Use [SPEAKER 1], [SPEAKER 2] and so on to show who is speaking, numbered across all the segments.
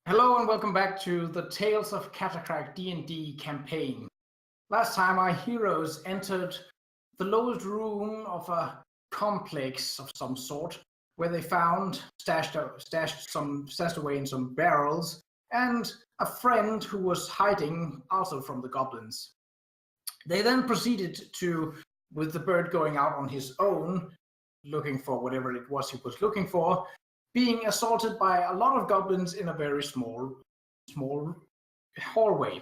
[SPEAKER 1] Hello and welcome back to the Tales of Catacrach D&D campaign. Last time our heroes entered the lowest room of a complex of some sort, where they found stashed away in some barrels, and a friend who was hiding also from the goblins. They then proceeded to, with the bird going out on his own, looking for whatever it was he was looking for, being assaulted by a lot of goblins in a very small hallway.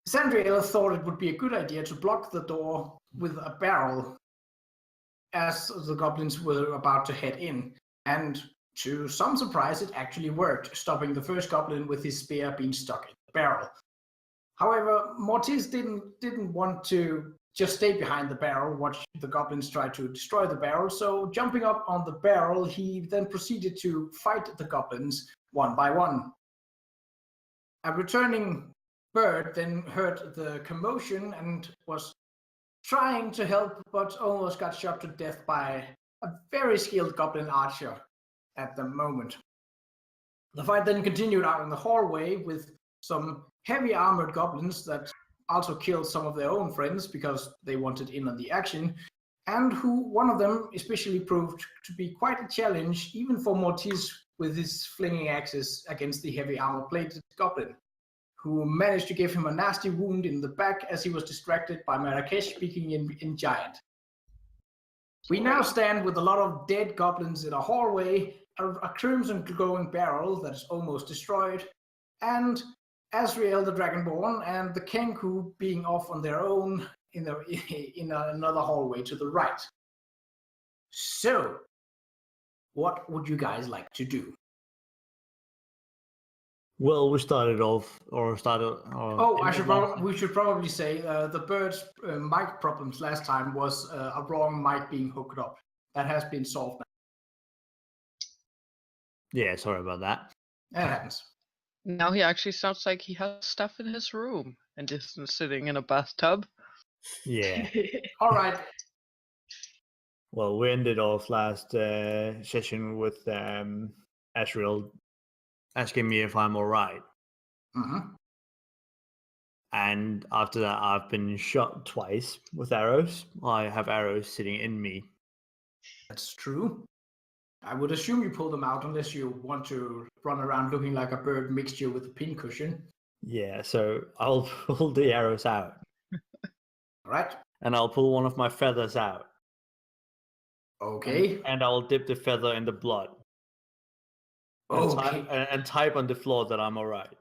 [SPEAKER 1] Azriel thought it would be a good idea to block the door with a barrel as the goblins were about to head in, and to some surprise it actually worked, stopping the first goblin with his spear being stuck in the barrel. However, Mortis didn't want to just stay behind the barrel, watch the goblins try to destroy the barrel, so jumping up on the barrel, he then proceeded to fight the goblins one by one. A returning bird then heard the commotion and was trying to help, but almost got shot to death by a very skilled goblin archer at the moment. The fight then continued out in the hallway with some heavy armored goblins that also killed some of their own friends because they wanted in on the action, and one of them especially proved to be quite a challenge even for Mortis with his flinging axes against the heavy armor-plated goblin, who managed to give him a nasty wound in the back as he was distracted by Marrakesh speaking in Giant. We now stand with a lot of dead goblins in a hallway, a crimson glowing barrel that is almost destroyed, and Azriel the Dragonborn and the Kenku being off on their own in another hallway to the right. So, what would you guys like to do?
[SPEAKER 2] Well, we started.
[SPEAKER 1] We should probably say the bird's mic problems last time was a wrong mic being hooked up. That has been solved now.
[SPEAKER 2] Yeah, sorry about that.
[SPEAKER 1] That happens.
[SPEAKER 3] Now he actually sounds like he has stuff in his room and isn't sitting in a bathtub.
[SPEAKER 2] Yeah.
[SPEAKER 1] All right.
[SPEAKER 2] Well, we ended off last session with Azriel asking me if I'm all right.
[SPEAKER 1] Mm-hmm.
[SPEAKER 2] And after that, I've been shot twice with arrows. I have arrows sitting in me.
[SPEAKER 1] That's true. I would assume you pull them out unless you want to run around looking like a bird mixture with a pincushion.
[SPEAKER 2] Yeah, so I'll pull the arrows out.
[SPEAKER 1] All right.
[SPEAKER 2] And I'll pull one of my feathers out.
[SPEAKER 1] Okay.
[SPEAKER 2] And I'll dip the feather in the blood.
[SPEAKER 1] Okay.
[SPEAKER 2] And type on the floor that I'm all right.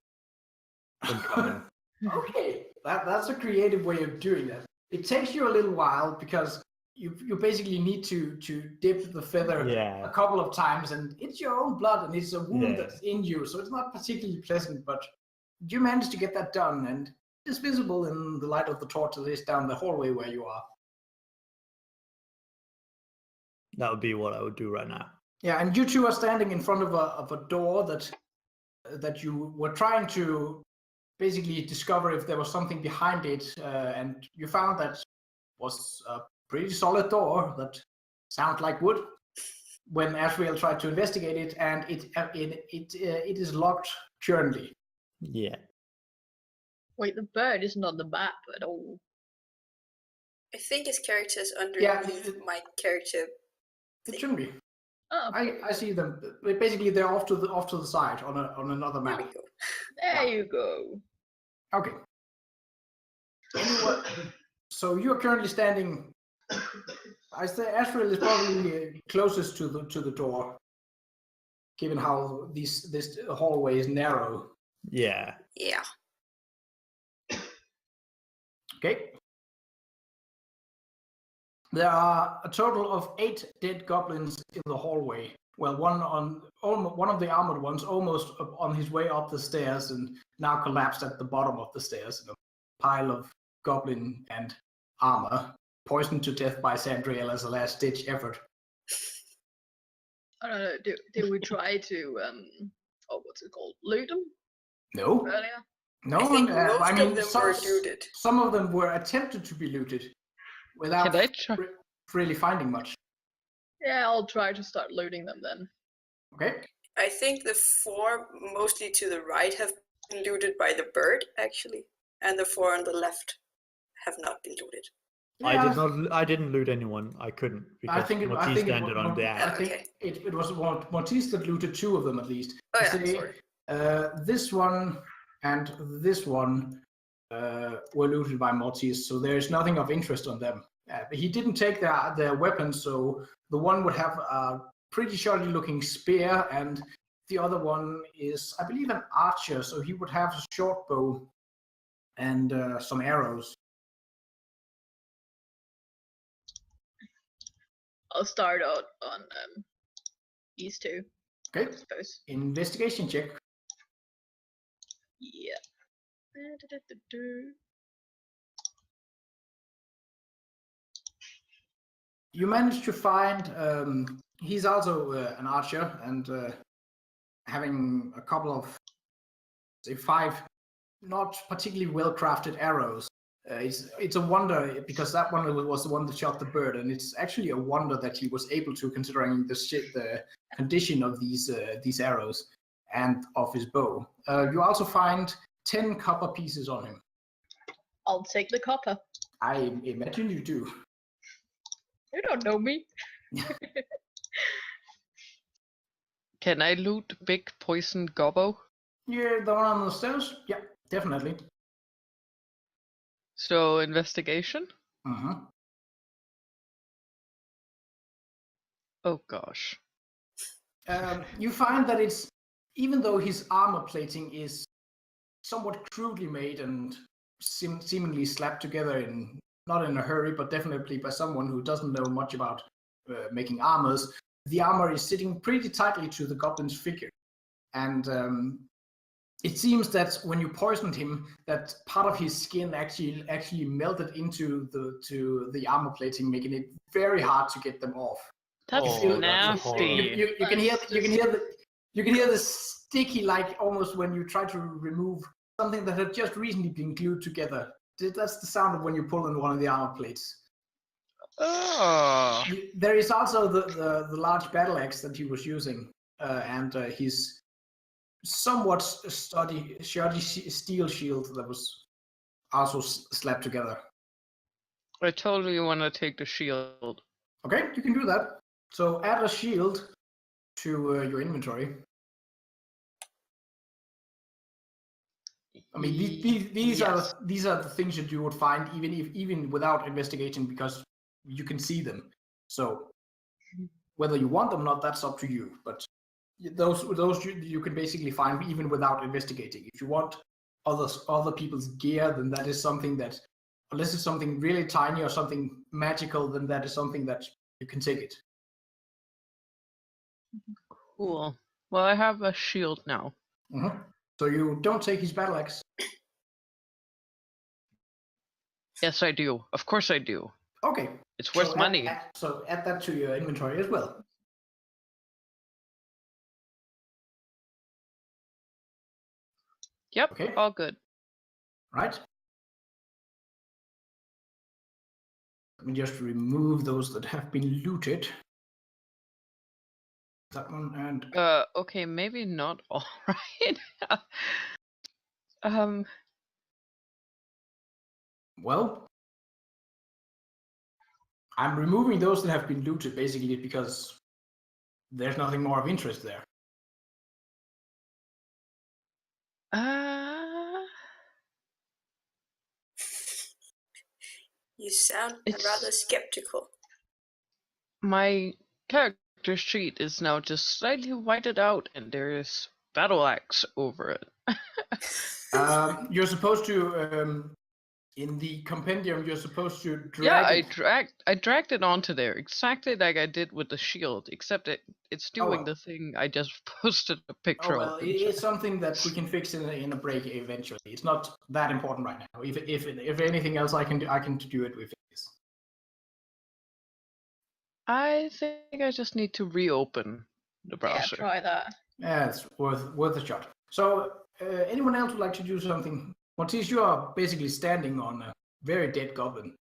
[SPEAKER 1] Okay. That's a creative way of doing that. It takes you a little while because you basically need to dip the feather a couple of times, and it's your own blood and it's a wound that's in you, so it's not particularly pleasant, but you managed to get that done, and it's visible in the light of the torch that is down the hallway where you are.
[SPEAKER 2] That would be what I would do right now.
[SPEAKER 1] Yeah, and you two are standing in front of a door that you were trying to basically discover if there was something behind it, and you found that was a pretty solid door that sounds like wood. When Azriel tried to investigate it, and it is locked currently.
[SPEAKER 2] Yeah.
[SPEAKER 4] Wait, the bird isn't on the map at all.
[SPEAKER 5] I think his character is underneath my character.
[SPEAKER 1] It shouldn't be.
[SPEAKER 4] Oh,
[SPEAKER 1] I see them. Basically, they're off to the side on another map.
[SPEAKER 5] There we go.
[SPEAKER 4] there you go.
[SPEAKER 1] Okay. Anyway, so you are currently standing. I say Azriel is probably closest to the door, given how this hallway is narrow.
[SPEAKER 2] Yeah.
[SPEAKER 5] Yeah.
[SPEAKER 1] Okay. There are a total of 8 dead goblins in the hallway. Well, one of the armored ones almost on his way up the stairs and now collapsed at the bottom of the stairs in a pile of goblin and armor, poisoned to death by Azriel as a last-ditch effort.
[SPEAKER 4] I don't know. Did we try to what's it called? Loot them?
[SPEAKER 1] No.
[SPEAKER 4] Earlier?
[SPEAKER 1] No.
[SPEAKER 5] I think most of them were looted.
[SPEAKER 1] Some of them were attempted to be looted without really finding much.
[SPEAKER 4] Yeah, I'll try to start looting them then.
[SPEAKER 1] Okay.
[SPEAKER 5] I think the 4 mostly to the right have been looted by the bird, actually, and the 4 on the left have not been looted.
[SPEAKER 2] I didn't loot anyone. I couldn't because Mortis landed on the app.
[SPEAKER 1] I think it was Mortis that looted 2 of them at least.
[SPEAKER 5] Oh yeah, sorry.
[SPEAKER 1] This one and this one were looted by Mortis, so there is nothing of interest on them. He didn't take their weapons, so the one would have a pretty shoddy looking spear, and the other one is, I believe, an archer, so he would have a short bow and some arrows.
[SPEAKER 4] I'll start out on these 2.
[SPEAKER 1] Okay.
[SPEAKER 4] I suppose.
[SPEAKER 1] Investigation check.
[SPEAKER 4] Yeah.
[SPEAKER 1] You managed to find. He's also an archer and having a couple of, say, 5 not particularly well crafted arrows. It's a wonder because that one was the one that shot the bird, and it's actually a wonder that he was able to, considering the condition of these arrows and of his bow. You also find 10 copper pieces on him.
[SPEAKER 4] I'll take the copper.
[SPEAKER 1] I imagine you do.
[SPEAKER 4] You don't know me.
[SPEAKER 3] Can I loot big poison gobbo?
[SPEAKER 1] Yeah, the one on the stairs? Yeah, definitely.
[SPEAKER 3] So investigation?
[SPEAKER 1] Uh-huh.
[SPEAKER 3] Oh gosh.
[SPEAKER 1] You find that it's, even though his armor plating is somewhat crudely made and seemingly slapped together not in a hurry, but definitely by someone who doesn't know much about making armors, the armor is sitting pretty tightly to the goblin's figure. And it seems that when you poisoned him, that part of his skin actually melted into the armor plating, making it very hard to get them off.
[SPEAKER 3] That's nasty.
[SPEAKER 1] You can hear the sticky, like almost when you try to remove something that had just recently been glued together. That's the sound of when you pull on one of the armor plates.
[SPEAKER 3] Oh.
[SPEAKER 1] There is also the large battle axe that he was using, and his somewhat shoddy steel shield that was also slapped together.
[SPEAKER 3] I totally want to take the shield.
[SPEAKER 1] Okay, you can do that. So add a shield to your inventory. I mean, these
[SPEAKER 3] Yes.
[SPEAKER 1] are the things that you would find even without investigation, because you can see them. So whether you want them or not, that's up to you. But those you can basically find even without investigating. If you want other people's gear, then that is something that, unless it's something really tiny or something magical, then that is something that you can take it.
[SPEAKER 3] Cool. Well, I have a shield now.
[SPEAKER 1] Mm-hmm. So you don't take his battle axe.
[SPEAKER 3] Yes, I do. Of course I do.
[SPEAKER 1] Okay.
[SPEAKER 3] It's worth money.
[SPEAKER 1] So add that to your inventory as well.
[SPEAKER 3] Yep,
[SPEAKER 1] Okay.
[SPEAKER 3] all good.
[SPEAKER 1] Right. Let me just remove those that have been looted. That one and
[SPEAKER 3] Okay, maybe not all right.
[SPEAKER 1] Well, I'm removing those that have been looted basically because there's nothing more of interest there.
[SPEAKER 5] You sound
[SPEAKER 3] It's-
[SPEAKER 5] rather skeptical.
[SPEAKER 3] My character sheet is now just slightly whited out, and there is battle axe over it.
[SPEAKER 1] You're supposed to, in the compendium, you're supposed to drag
[SPEAKER 3] Yeah,
[SPEAKER 1] it.
[SPEAKER 3] I dragged it onto there exactly like I did with the shield, except it's doing
[SPEAKER 1] well.
[SPEAKER 3] the thing I just posted a picture
[SPEAKER 1] Oh well,
[SPEAKER 3] of.
[SPEAKER 1] it's something that we can fix in a break eventually. It's not that important right now. If anything else I can do it with this.
[SPEAKER 3] I think I just need to reopen the
[SPEAKER 4] Yeah,
[SPEAKER 3] browser.
[SPEAKER 4] try that.
[SPEAKER 1] Yeah, it's worth a shot. So, anyone else would like to do something? Mortis, you are basically standing on a very dead goblin.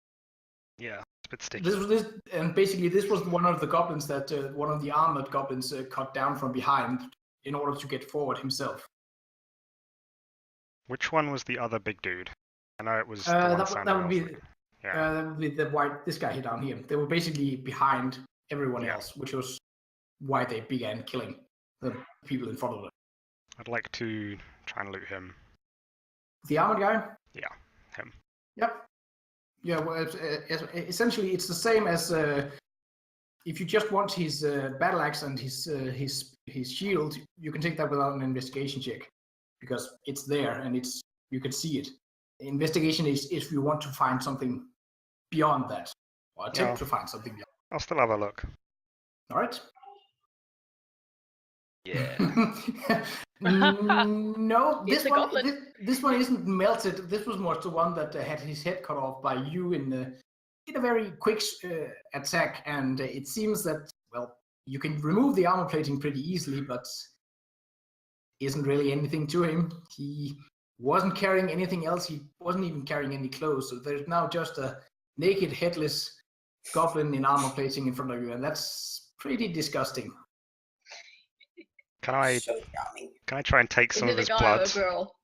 [SPEAKER 6] Yeah, it's a bit sticky.
[SPEAKER 1] This was one of the goblins that one of the armored goblins cut down from behind in order to get forward himself.
[SPEAKER 6] Which one was the other big dude? I know it was the one
[SPEAKER 1] That would be
[SPEAKER 6] Yeah.
[SPEAKER 1] that would be the white. This guy here down here. They were basically behind everyone
[SPEAKER 6] Yeah.
[SPEAKER 1] else, which was why they began killing the people in front of them.
[SPEAKER 6] I'd like to try and loot him.
[SPEAKER 1] The armored guy.
[SPEAKER 6] Yeah, him.
[SPEAKER 1] Yep. Yeah. Well, essentially, it's the same as if you just want his battle axe and his shield, you can take that without an investigation check because it's there and you can see it. Investigation is if you want to find something beyond that, or attempt to find something beyond.
[SPEAKER 6] I'll still have a look.
[SPEAKER 1] All right.
[SPEAKER 3] Yeah.
[SPEAKER 1] No,
[SPEAKER 4] It's a goblin.
[SPEAKER 1] this one isn't melted. This was more the one that had his head cut off by you in a very quick attack, and it seems that, well, you can remove the armor plating pretty easily, but isn't really anything to him. He wasn't carrying anything else. He wasn't even carrying any clothes. So there's now just a naked, headless goblin in armor plating in front of you, and that's pretty disgusting.
[SPEAKER 6] Can I
[SPEAKER 5] So charming.
[SPEAKER 6] try and take
[SPEAKER 4] Is
[SPEAKER 6] some
[SPEAKER 4] it
[SPEAKER 6] of
[SPEAKER 4] a
[SPEAKER 6] his
[SPEAKER 4] guy
[SPEAKER 6] blood?
[SPEAKER 4] or a girl?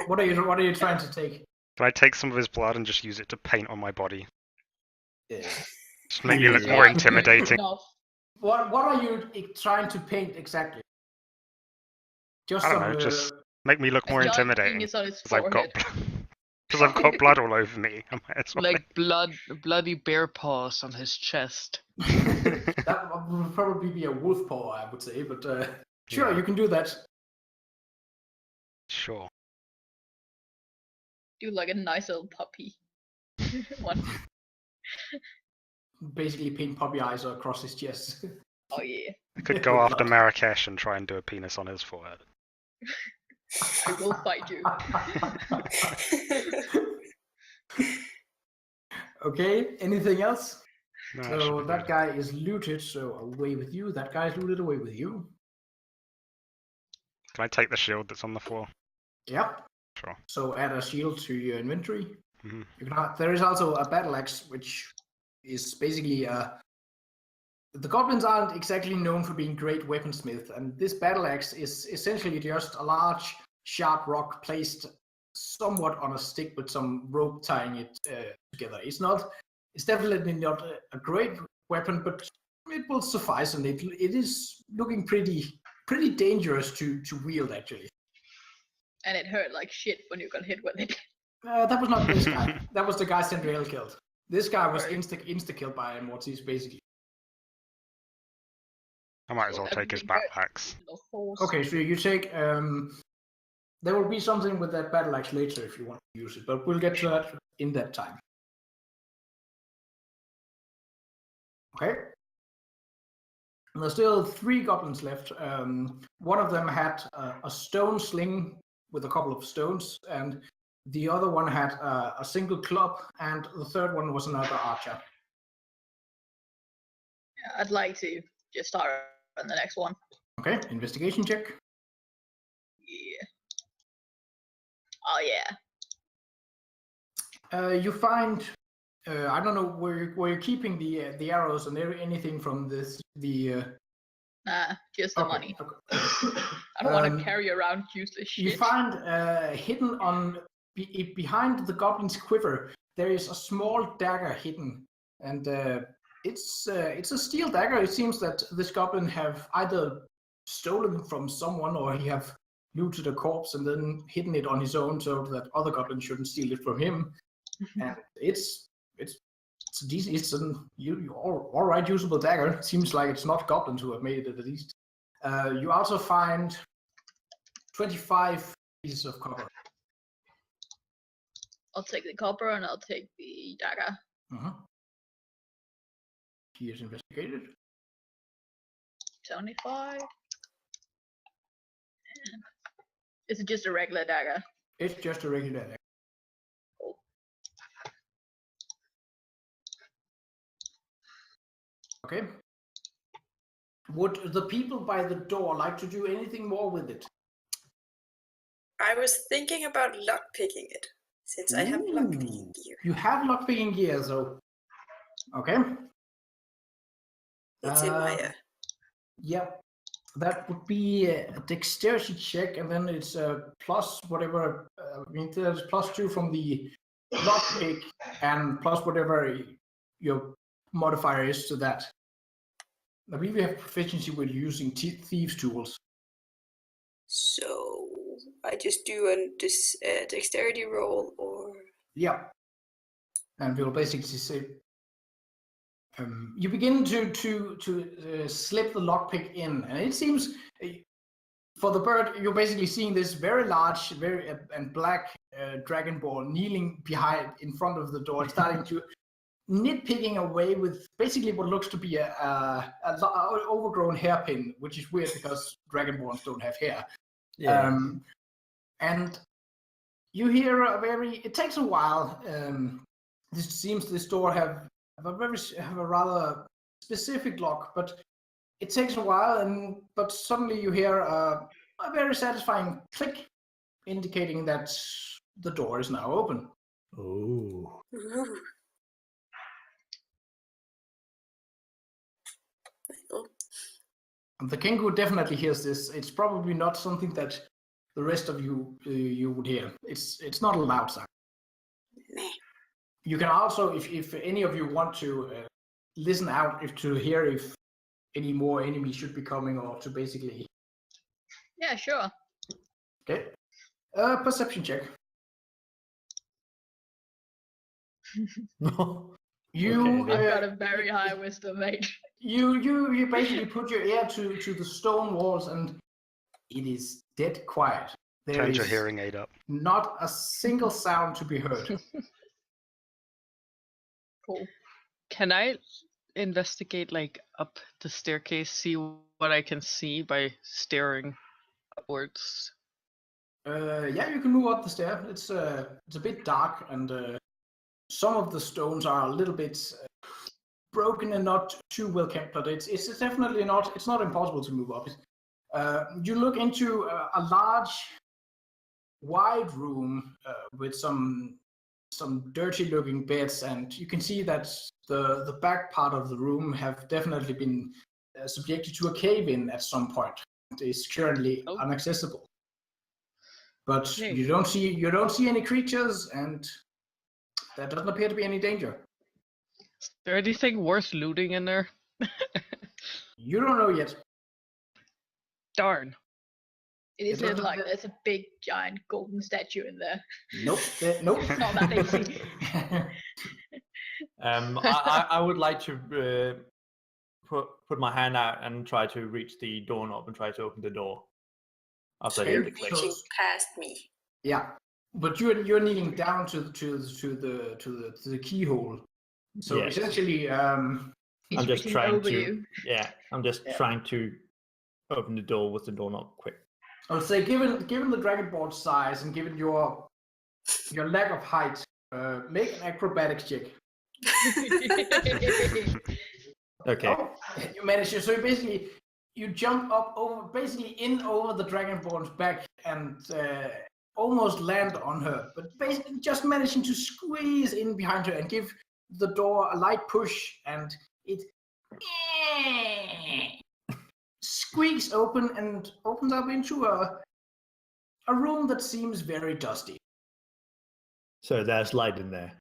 [SPEAKER 1] What are you trying to take?
[SPEAKER 6] Can I take some of his blood and just use it to paint on my body?
[SPEAKER 1] Yeah.
[SPEAKER 6] Just make me look
[SPEAKER 1] Yeah.
[SPEAKER 6] more intimidating.
[SPEAKER 4] Enough.
[SPEAKER 1] What are you trying to paint exactly? Just
[SPEAKER 6] I don't
[SPEAKER 1] some,
[SPEAKER 6] know, just make me look more
[SPEAKER 4] A giant
[SPEAKER 6] intimidating.
[SPEAKER 4] penis on his
[SPEAKER 6] Because I've got
[SPEAKER 4] forehead.
[SPEAKER 6] because I've got blood all over me. I might as well.
[SPEAKER 3] Like bloody bear paws on his chest.
[SPEAKER 1] that would probably be a wolf paw, I would say, but sure,
[SPEAKER 6] Yeah.
[SPEAKER 1] you can do that.
[SPEAKER 6] Sure.
[SPEAKER 4] Do like a nice little puppy. One.
[SPEAKER 1] Basically, paint puppy eyes across his chest.
[SPEAKER 4] Oh yeah.
[SPEAKER 6] I could go after Marrakesh and try and do a penis on his forehead.
[SPEAKER 4] I will fight you.
[SPEAKER 1] Okay, anything else?
[SPEAKER 6] No,
[SPEAKER 1] So
[SPEAKER 6] should be
[SPEAKER 1] that
[SPEAKER 6] good.
[SPEAKER 1] guy is looted, so away with you. That guy's looted, away with you.
[SPEAKER 6] Can I take the shield that's on the floor?
[SPEAKER 1] Yep.
[SPEAKER 6] Sure.
[SPEAKER 1] So add a shield to your inventory.
[SPEAKER 6] Mhm.
[SPEAKER 1] You can. There is also a battle axe, which is basically the goblins aren't exactly known for being great weaponsmiths, and this battle axe is essentially just a large, sharp rock placed somewhat on a stick with some rope tying it together. It's definitely not a great weapon, but it will suffice, and it is looking pretty dangerous to wield actually.
[SPEAKER 4] And it hurt like shit when you got hit with it.
[SPEAKER 1] That was not this guy. That was the guy Azriel killed. This guy was
[SPEAKER 4] Right.
[SPEAKER 1] insta killed by Mortis basically.
[SPEAKER 6] I might as
[SPEAKER 4] So
[SPEAKER 6] well take his
[SPEAKER 4] everything
[SPEAKER 6] backpacks.
[SPEAKER 4] The horse.
[SPEAKER 1] Okay, so you take. There will be something with that battle axe later if you want to use it, but we'll get to that in that time. Okay. And there's still 3 goblins left. One of them had a stone sling with a couple of stones, and the other one had a single club, and the third one was another archer.
[SPEAKER 4] Yeah, I'd like to just start on the next one.
[SPEAKER 1] Okay, investigation check.
[SPEAKER 4] Yeah. Oh yeah.
[SPEAKER 1] You find. I don't know where you're keeping the arrows and anything from
[SPEAKER 4] Nah, just the
[SPEAKER 1] Okay,
[SPEAKER 4] money.
[SPEAKER 1] okay.
[SPEAKER 4] I don't want
[SPEAKER 1] Um,
[SPEAKER 4] to carry around useless shit.
[SPEAKER 1] You find hidden behind the goblin's quiver. There is a small dagger hidden, and it's a steel dagger. It seems that this goblin have either stolen from someone or he have looted a corpse and then hidden it on his own so that other goblins shouldn't steal it from him. And it's decent. It's an all right usable dagger. It seems like it's not goblins who have made it at least. You also find 25 pieces of copper.
[SPEAKER 4] I'll take the copper and I'll take the dagger.
[SPEAKER 1] He is investigated.
[SPEAKER 4] 75. And is it just a regular dagger?
[SPEAKER 1] It's just a regular dagger.
[SPEAKER 4] Cool.
[SPEAKER 1] Okay. Would the people by the door like to do anything more with it?
[SPEAKER 5] I was thinking about lockpicking it, since I have lockpicking gear.
[SPEAKER 1] You have lockpicking gear, so. Okay.
[SPEAKER 5] It's in my.
[SPEAKER 1] Yep. That would be a dexterity check, and then it's plus whatever. There's +2 from the lockpick, and plus whatever your modifier is to that. I believe you have proficiency with using thieves' tools.
[SPEAKER 5] So I just do a dexterity roll, or
[SPEAKER 1] Yeah. And we'll basically say you begin to slip the lockpick in, and it seems for the bird you're basically seeing this very large, very and black dragonborn kneeling in front of the door, starting to nitpicking away with basically what looks to be a overgrown hairpin, which is weird because dragonborns don't have hair.
[SPEAKER 2] Yeah.
[SPEAKER 1] And you hear it takes a while. This door have a rather specific lock, but it takes a while, but suddenly you hear a very satisfying click, indicating that the door is now open.
[SPEAKER 2] Oh.
[SPEAKER 1] And the Kenku definitely hears this. It's probably not something that the rest of you would hear. It's not a loud sound. You can also, if any of you want to listen out, to hear if any more enemies should be coming, or to basically.
[SPEAKER 4] Yeah, sure.
[SPEAKER 1] Okay. Perception check.
[SPEAKER 2] No.
[SPEAKER 1] You.
[SPEAKER 2] Okay.
[SPEAKER 4] I've got a very high wisdom, mate.
[SPEAKER 1] You basically put your ear to the stone walls, and it is dead quiet. There
[SPEAKER 6] Turn
[SPEAKER 1] is
[SPEAKER 6] your hearing aid up.
[SPEAKER 1] not a single sound to be heard.
[SPEAKER 4] Cool.
[SPEAKER 3] Can I investigate like up the staircase, see what I can see by staring upwards?
[SPEAKER 1] Yeah, you can move up the stair. It's a bit dark, and some of the stones are a little bit broken and not too well kept, but it's definitely not. It's not impossible to move up. You look into a large, wide room with some dirty-looking beds, and you can see that the back part of the room have definitely been subjected to a cave-in at some point. It is currently inaccessible. But
[SPEAKER 3] Okay.
[SPEAKER 1] you don't see any creatures, and there doesn't appear to be any danger.
[SPEAKER 3] Is there anything worth looting in there?
[SPEAKER 1] You don't know yet.
[SPEAKER 3] Darn.
[SPEAKER 4] It is
[SPEAKER 1] It doesn't-
[SPEAKER 4] like there's a big giant golden statue in there.
[SPEAKER 1] Nope. Nope.
[SPEAKER 4] It's not that easy.
[SPEAKER 2] I would like to put my hand out and try to reach the doorknob and try to open the door. After
[SPEAKER 1] Okay.
[SPEAKER 2] I hear the
[SPEAKER 5] You're
[SPEAKER 2] click.
[SPEAKER 5] reaching past me.
[SPEAKER 1] Yeah, but you're kneeling down to the keyhole. So
[SPEAKER 2] Yes.
[SPEAKER 1] essentially,
[SPEAKER 4] He's
[SPEAKER 2] I'm just
[SPEAKER 4] reaching
[SPEAKER 2] trying
[SPEAKER 4] over
[SPEAKER 2] to.
[SPEAKER 4] you.
[SPEAKER 2] Yeah, I'm just trying to open the door with the doorknob quick.
[SPEAKER 1] I would say, given the dragonborn size and given your lack of height, make an acrobatics check.
[SPEAKER 2] Okay.
[SPEAKER 1] Oh, you manage it. So you jump up over the dragonborn's back and almost land on her, but basically just managing to squeeze in behind her and give the door a light push, and it squeaks open and opens up into a room that seems very dusty.
[SPEAKER 2] So there's light in there.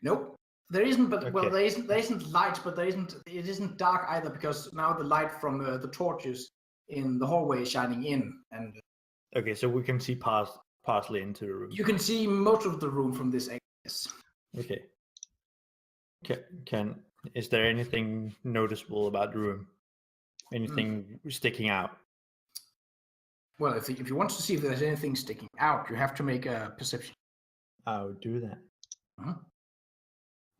[SPEAKER 1] Nope. There isn't, but well,
[SPEAKER 2] Okay.
[SPEAKER 1] there isn't light, but it isn't dark either, because now the light from the torches in the hallway is shining in, and
[SPEAKER 2] Okay, so we can see partially into the room.
[SPEAKER 1] you can see most of the room from this angle.
[SPEAKER 2] Okay. Is there anything noticeable about the room? Anything sticking out?
[SPEAKER 1] Well, if you want to see if there's anything sticking out, you have to make a perception.
[SPEAKER 2] I'll do that.
[SPEAKER 1] Uh-huh.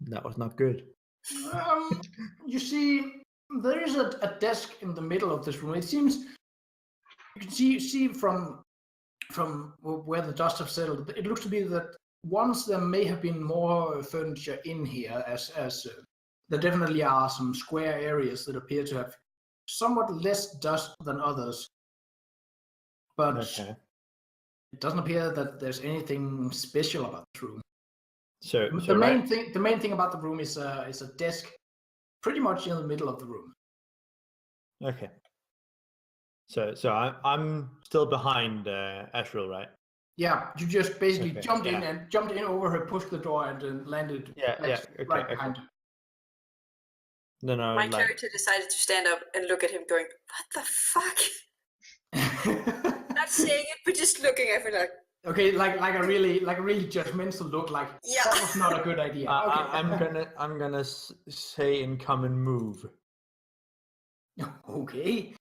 [SPEAKER 2] That was not good.
[SPEAKER 1] You see, there is a desk in the middle of this room. It seems you can see from where the dust have settled. It looks to be that once there may have been more furniture in here, as there definitely are some square areas that appear to have somewhat less dust than others. But
[SPEAKER 2] Okay.
[SPEAKER 1] it doesn't appear that there's anything special about this room.
[SPEAKER 2] So
[SPEAKER 1] The
[SPEAKER 2] right,
[SPEAKER 1] main thing about the room is a desk, pretty much in the middle of the room.
[SPEAKER 2] Okay. So I'm still behind Azriel, right?
[SPEAKER 1] Yeah, you just basically
[SPEAKER 2] Okay,
[SPEAKER 1] jumped in over her, pushed the door, and then landed right behind her.
[SPEAKER 2] No,
[SPEAKER 5] My
[SPEAKER 2] like,
[SPEAKER 5] character decided to stand up and look at him, going, "What the fuck?" Not saying it, but just looking at me like.
[SPEAKER 1] Okay, like a really judgmental look. Like that was not a good idea. Okay.
[SPEAKER 2] I'm gonna say in common move.
[SPEAKER 1] Okay,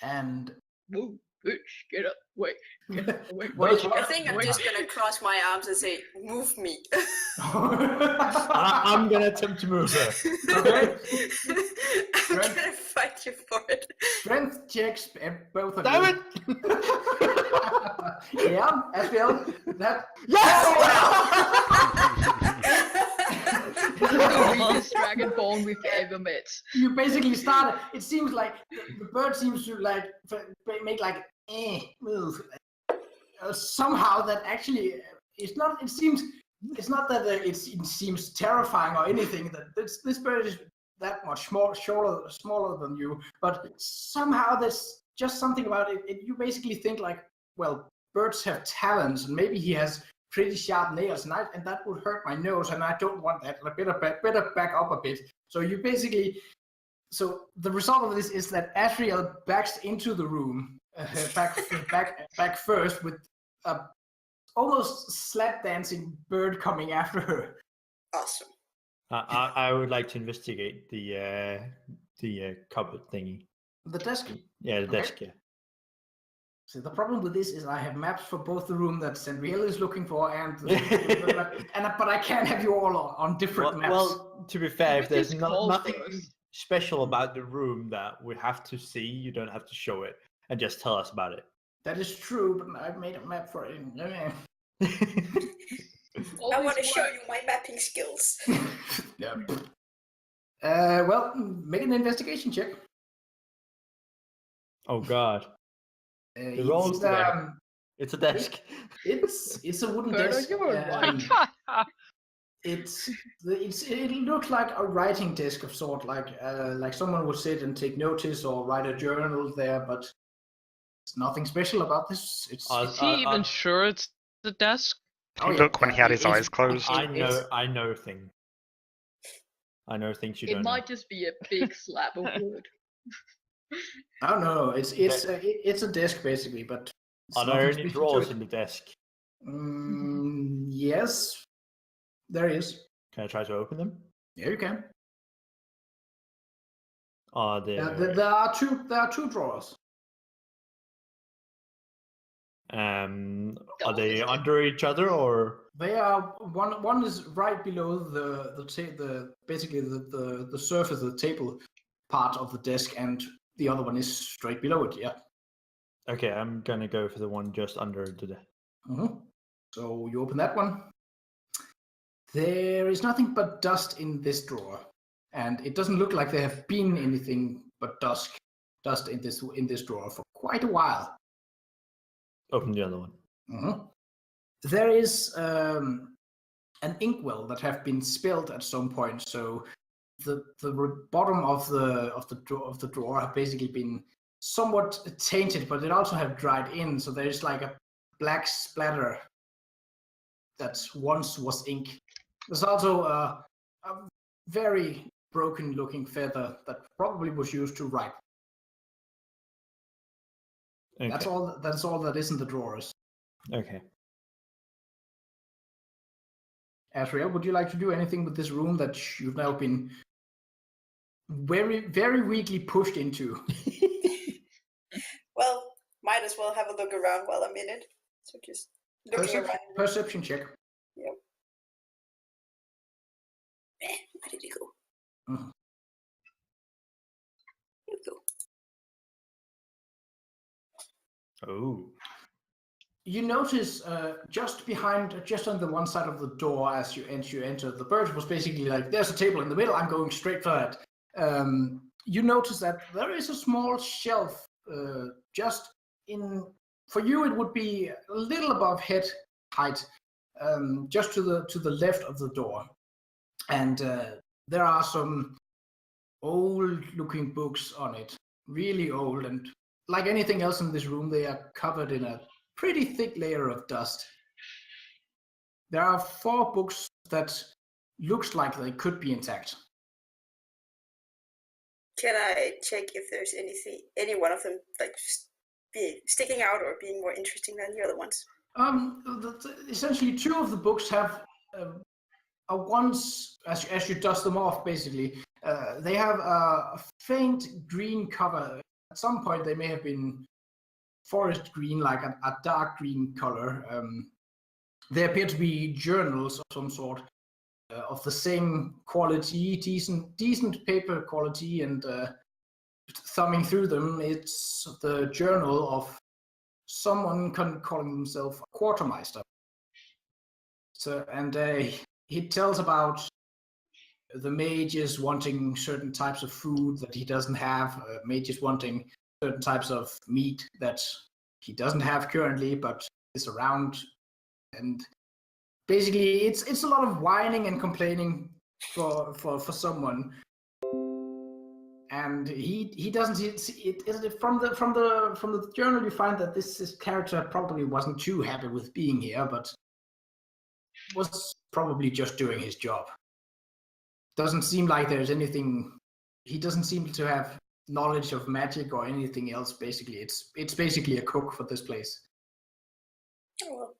[SPEAKER 1] and
[SPEAKER 4] Move, bitch, get up, wait, get away.
[SPEAKER 5] I think I'm just gonna cross my arms and say, "Move me."
[SPEAKER 2] I'm gonna attempt to move her.
[SPEAKER 1] Okay.
[SPEAKER 5] I'm gonna fight you for it.
[SPEAKER 1] Strength checks, both of
[SPEAKER 2] Damn
[SPEAKER 1] you.
[SPEAKER 2] it!
[SPEAKER 1] Yeah, Azriel, that.
[SPEAKER 4] The weakest Dragonborn we've ever met.
[SPEAKER 1] You basically started. It seems like the bird seems to like make like move. Somehow that actually it's not. It seems it's not that it seems terrifying or anything. That this bird is that much smaller than you. But somehow there's just something about it. You basically think like, well, birds have talons, and maybe he has pretty sharp nails, and that would hurt my nose, and I don't want that. Like, better back up a bit. So you basically, the result of this is that Azriel backs into the room, back first, with a almost slap dancing bird coming after her.
[SPEAKER 5] Awesome.
[SPEAKER 2] I would like to investigate the cupboard thingy.
[SPEAKER 1] The desk.
[SPEAKER 2] Yeah, the desk. Yeah.
[SPEAKER 1] So the problem with this is I have maps for both the room that Azriel is looking for and but I can't have you all on different maps.
[SPEAKER 2] Well, to be fair, if there's nothing
[SPEAKER 4] first.
[SPEAKER 2] special about the room that we have to see, you don't have to show it and just tell us about it.
[SPEAKER 1] That is true, but I've made a map for it.
[SPEAKER 5] I want to show you my mapping skills.
[SPEAKER 1] Yeah. Well, make an investigation check.
[SPEAKER 2] Oh God. The rolls there. It's a desk.
[SPEAKER 1] It's a wooden
[SPEAKER 4] Bird,
[SPEAKER 1] desk.
[SPEAKER 4] you were right.
[SPEAKER 1] It looks like a writing desk of sort, like someone would sit and take notice or write a journal there, but it's nothing special about this. It's
[SPEAKER 3] Is he even sure it's the desk?
[SPEAKER 6] Look when he had his eyes closed.
[SPEAKER 2] I know things. I know things you don't
[SPEAKER 4] It might just be a big slab of wood.
[SPEAKER 1] I don't know. It's a desk basically, but
[SPEAKER 2] are there any drawers in the desk?
[SPEAKER 1] Yes, there is.
[SPEAKER 2] Can I try to open them?
[SPEAKER 1] Yeah, you can.
[SPEAKER 2] Are there?
[SPEAKER 1] There are two drawers.
[SPEAKER 2] Are they under each other or?
[SPEAKER 1] They are one is right below basically the surface of the table part of the desk, and the other one is straight below it. Yeah.
[SPEAKER 2] Okay, I'm gonna go for the one just under the desk.
[SPEAKER 1] So you open that one. There is nothing but dust in this drawer, and it doesn't look like there have been anything but dust in this drawer for quite a while.
[SPEAKER 2] Open the other one.
[SPEAKER 1] There is an inkwell that have been spilled at some point, so the bottom of the drawer have basically been somewhat tainted, but it also have dried in, so there's like a black splatter that once was ink. There's also a very broken looking feather that probably was used to write.
[SPEAKER 2] Okay.
[SPEAKER 1] That's all that is in the drawers.
[SPEAKER 2] Okay.
[SPEAKER 1] Azriel, would you like to do anything with this room that you've now been very, very weakly pushed into?
[SPEAKER 5] Well, might as well have a look around while I'm in it. So just looking around.
[SPEAKER 1] Perception check.
[SPEAKER 5] Yep. Where did he go? Here we go.
[SPEAKER 2] Oh.
[SPEAKER 1] You notice just on the one side of the door as you enter, the bird was basically like, there's a table in the middle, I'm going straight for that. You notice that there is a small shelf just in, for you it would be a little above head height, just to the left of the door. And there are some old looking books on it, really old and like anything else in this room, they are covered in a pretty thick layer of dust. There are 4 books that looks like they could be intact.
[SPEAKER 5] Can I check if there's any one of them like just be sticking out or being more interesting than the other ones?
[SPEAKER 1] Essentially, 2 of the books have once, as you dust them off, basically, they have a faint green cover. At some point, they may have been forest green, like a dark green color. They appear to be journals of some sort, of the same quality, decent paper quality, and thumbing through them, it's the journal of someone calling himself a Quartermaster. So, and he tells about the mages wanting certain types of food that he doesn't have, mages wanting certain types of meat that he doesn't have currently, but is around. And basically, it's a lot of whining and complaining for someone. And he doesn't see it from the journal. You find that this character probably wasn't too happy with being here, but was probably just doing his job. Doesn't seem like there's anything. He doesn't seem to have knowledge of magic or anything else. Basically, it's basically a cook for this place.
[SPEAKER 5] Oh, well.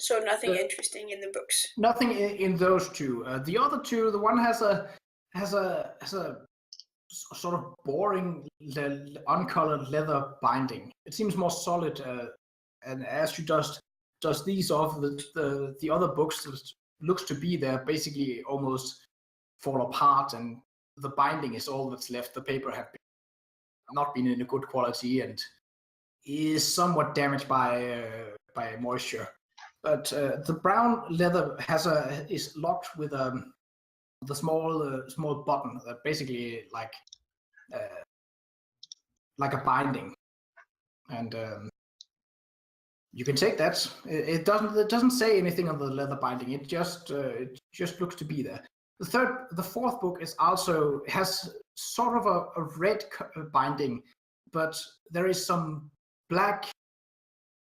[SPEAKER 5] So nothing interesting in the books.
[SPEAKER 1] Nothing in those 2. The other 2, the one has a sort of boring, uncolored leather binding. It seems more solid, and as you dust these off, the other books that looks to be there basically almost fall apart, and the binding is all that's left. The paper have not been in a good quality and is somewhat damaged by moisture. But the brown leather is locked with the small button that basically like a binding, and you can take that. It doesn't say anything on the leather binding. It just looks to be there. The 4th book has sort of a red binding, but there is some black,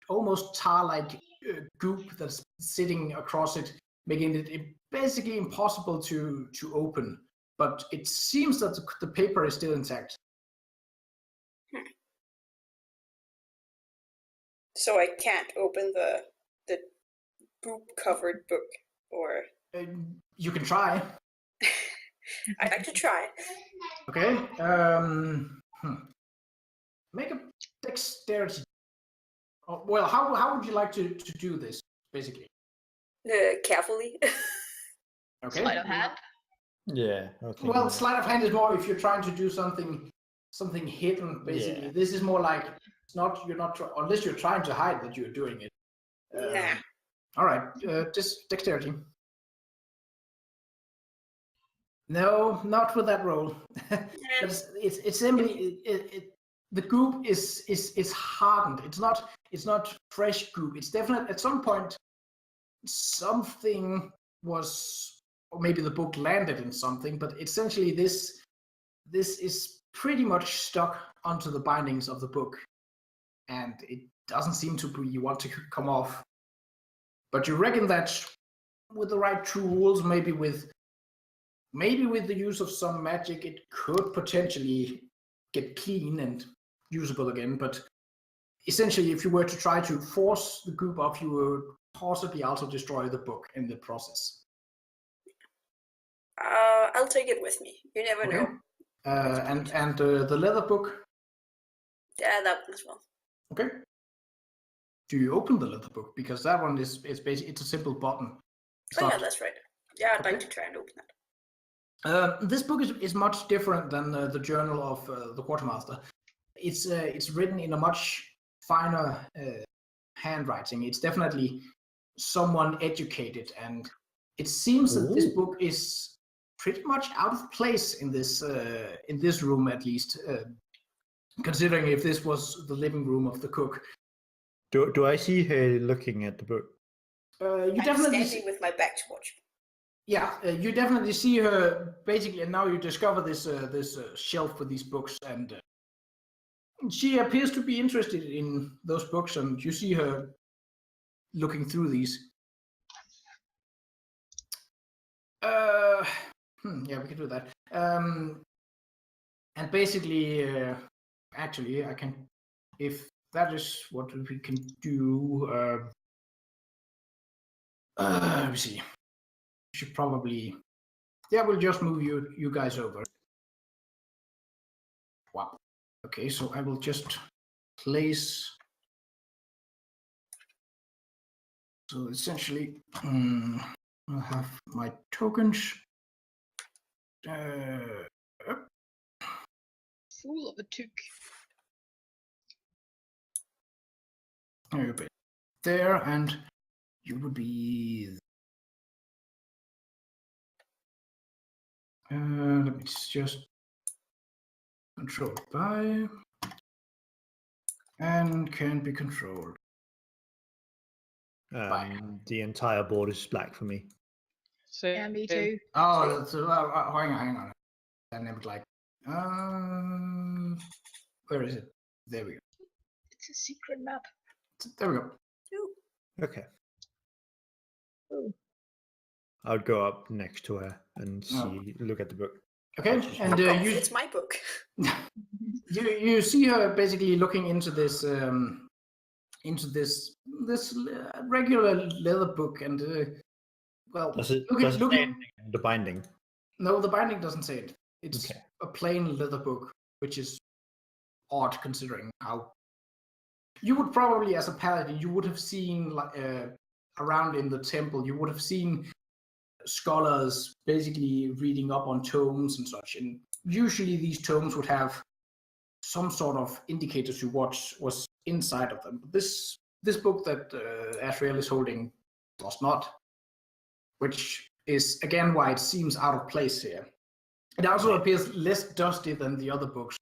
[SPEAKER 1] almost tar-like goop that's sitting across it, making it basically impossible to open. But it seems that the paper is still intact.
[SPEAKER 5] So I can't open the goop-covered book, or
[SPEAKER 1] you can try.
[SPEAKER 5] I'd like to try.
[SPEAKER 1] Okay. Make a dexterity. Well, how would you like to do this, basically?
[SPEAKER 5] Carefully.
[SPEAKER 1] Okay.
[SPEAKER 4] Sleight of hand.
[SPEAKER 2] Yeah. Okay.
[SPEAKER 1] Well, sleight of hand is more if you're trying to do something hidden. Basically,
[SPEAKER 2] Yeah.
[SPEAKER 1] this is more like you're not unless you're trying to hide that you're doing it.
[SPEAKER 5] Nah.
[SPEAKER 1] All right. Just dexterity. No, not with that roll. It's simply the goop is hardened. It's not fresh goop. It's definitely at some point something was, or maybe the book landed in something, but essentially this is pretty much stuck onto the bindings of the book, and it doesn't seem to be want to come off. But you reckon that with the right tools, maybe with the use of some magic, it could potentially get clean and usable again. But essentially, if you were to try to force the goop off, you would possibly also destroy the book in the process.
[SPEAKER 5] I'll take it with me. You never know.
[SPEAKER 1] And the leather book.
[SPEAKER 5] Yeah, that one as well.
[SPEAKER 1] Okay. Do you open the leather book? Because that one is basically it's a simple button.
[SPEAKER 5] Oh yeah, that's right. Yeah, I'd like to try and open that.
[SPEAKER 1] This book is much different than the journal of the Quartermaster. It's written in a much finer handwriting. It's definitely someone educated, and it seems that this book is pretty much out of place in this room, at least, considering if this was the living room of the cook.
[SPEAKER 2] Do I see her looking at the book?
[SPEAKER 1] You
[SPEAKER 5] I'm
[SPEAKER 1] definitely
[SPEAKER 5] standing with my back towards you.
[SPEAKER 1] Yeah, you definitely see her basically, and now you discover this shelf with these books, and She appears to be interested in those books, and you see her looking through these. Yeah, we can do that. And basically, actually, I can, if that is what we can do. Let me see. Should probably, yeah, we'll just move you guys over. Wow. Okay, so I will just place. So essentially, I'll have my tokens.
[SPEAKER 4] Fool of a took.
[SPEAKER 1] There, and you would be. Let me just controlled by and can be controlled.
[SPEAKER 2] The entire board is black for me.
[SPEAKER 4] Yeah, me too.
[SPEAKER 1] Oh, that's, hang on. And it was like, where is it? There we go.
[SPEAKER 4] It's a secret map.
[SPEAKER 1] There we go.
[SPEAKER 2] Okay.
[SPEAKER 4] Oh.
[SPEAKER 2] I would go up next to her and look at the book.
[SPEAKER 1] Okay, and
[SPEAKER 5] it's my book.
[SPEAKER 1] you see her basically looking into this regular leather book, and well,
[SPEAKER 2] Does it
[SPEAKER 1] looking,
[SPEAKER 2] say anything in the binding?
[SPEAKER 1] No, the binding doesn't say it. It's
[SPEAKER 2] Okay.
[SPEAKER 1] a plain leather book, which is odd considering how you would probably, as a paladin, you would have seen around in the temple, you would have seen scholars basically reading up on tomes and such, and usually these tomes would have some sort of indicator to what was inside of them. But this book that Azriel is holding does not, which is again why it seems out of place here. It also appears less dusty than the other books,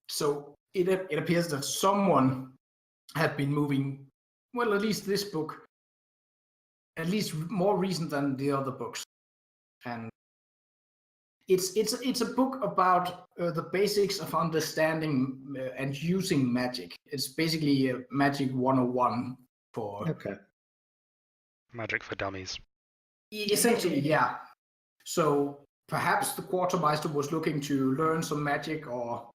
[SPEAKER 1] so it appears that someone had been moving. Well, at least this book, at least more recent than the other books, and it's a book about the basics of understanding and using magic. It's basically Magic 101 for
[SPEAKER 6] Magic for dummies.
[SPEAKER 1] Essentially, yeah. So perhaps the Quartermaster was looking to learn some magic, or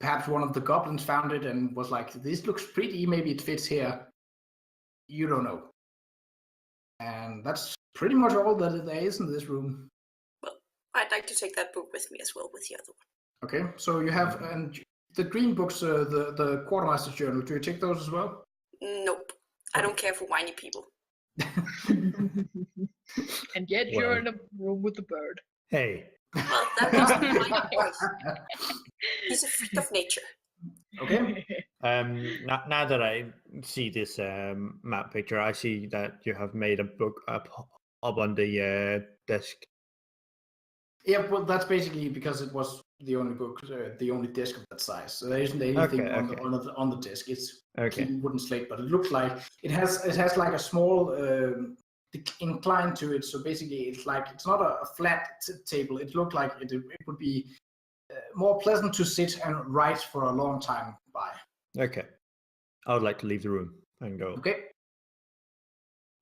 [SPEAKER 1] perhaps one of the goblins found it and was like, "This looks pretty. Maybe it fits here." You don't know. And that's pretty much all that there is in this room.
[SPEAKER 5] Well, I'd like to take that book with me as well, with the other one.
[SPEAKER 1] Okay, so you have and the green books, the Quartermaster journal. Do you take those as well?
[SPEAKER 5] Nope. I don't care for whiny people.
[SPEAKER 4] And yet you're in a room with the bird.
[SPEAKER 2] Hey.
[SPEAKER 5] Well, that wasn't my voice. He's a freak of nature.
[SPEAKER 1] Okay.
[SPEAKER 2] Now that I see this map picture, I see that you have made a book up on the desk.
[SPEAKER 1] Yeah, well, that's basically because it was the only book, the only disc of that size. So there isn't anything on the disc. It's clean wooden slate, but it looks like it has like a small incline to it. So basically, it's not a flat table. It looked like it would be more pleasant to sit and write for a long time by.
[SPEAKER 2] Okay, I would like to leave the room and go.
[SPEAKER 1] Okay,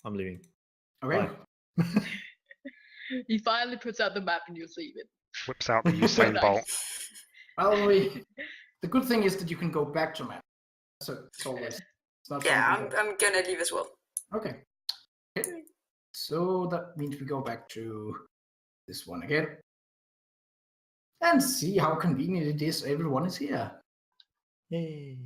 [SPEAKER 2] I'm leaving.
[SPEAKER 1] okay.
[SPEAKER 2] Bye.
[SPEAKER 4] He finally puts out the map and you leave it.
[SPEAKER 6] Whips out the Usain Bolt.
[SPEAKER 1] Well, the good thing is that you can go back to map. So it's always. It's not
[SPEAKER 5] I'm gonna leave as well.
[SPEAKER 1] Okay. So that means we go back to this one again. And see how convenient it is. Everyone is here.
[SPEAKER 2] Yay.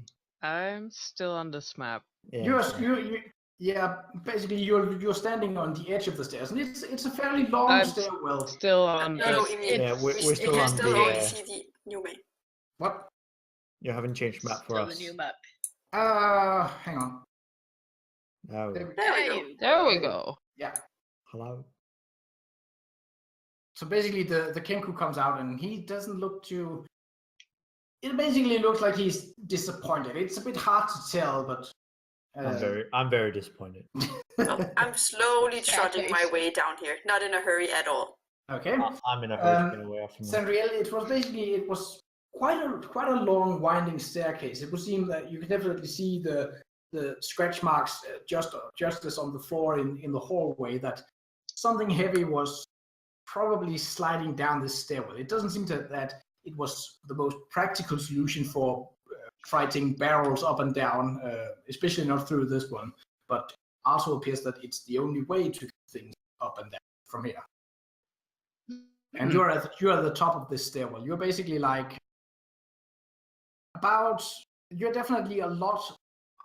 [SPEAKER 3] I'm still on this map.
[SPEAKER 2] Yeah.
[SPEAKER 1] Basically you're standing on the edge of the stairs, and it's a fairly long stairwell.
[SPEAKER 3] Still on
[SPEAKER 5] No,
[SPEAKER 2] we're still on
[SPEAKER 5] still
[SPEAKER 2] the.
[SPEAKER 5] only see the new map.
[SPEAKER 1] What?
[SPEAKER 2] You haven't changed map for
[SPEAKER 4] Still
[SPEAKER 2] us.
[SPEAKER 4] the new map.
[SPEAKER 1] Hang on.
[SPEAKER 2] Oh.
[SPEAKER 5] There we go.
[SPEAKER 3] There we go.
[SPEAKER 1] Yeah.
[SPEAKER 2] Hello.
[SPEAKER 1] So basically the Kenku comes out, and he doesn't look too. It basically looks like he's disappointed. It's a bit hard to tell, but
[SPEAKER 2] I'm very disappointed.
[SPEAKER 5] I'm slowly trotting my way down here, not in a hurry at all.
[SPEAKER 1] Okay.
[SPEAKER 2] I'm in a hurry to get away from
[SPEAKER 1] Azriel, it was quite a long winding staircase. It would seem that you can definitely see the scratch marks just as on the floor in the hallway, that something heavy was probably sliding down this stairwell. It doesn't seem that it was the most practical solution for fighting barrels up and down, especially not through this one, but also appears that it's the only way to get things up and down from here. And you're at the top of this stairwell. You're basically like you're definitely a lot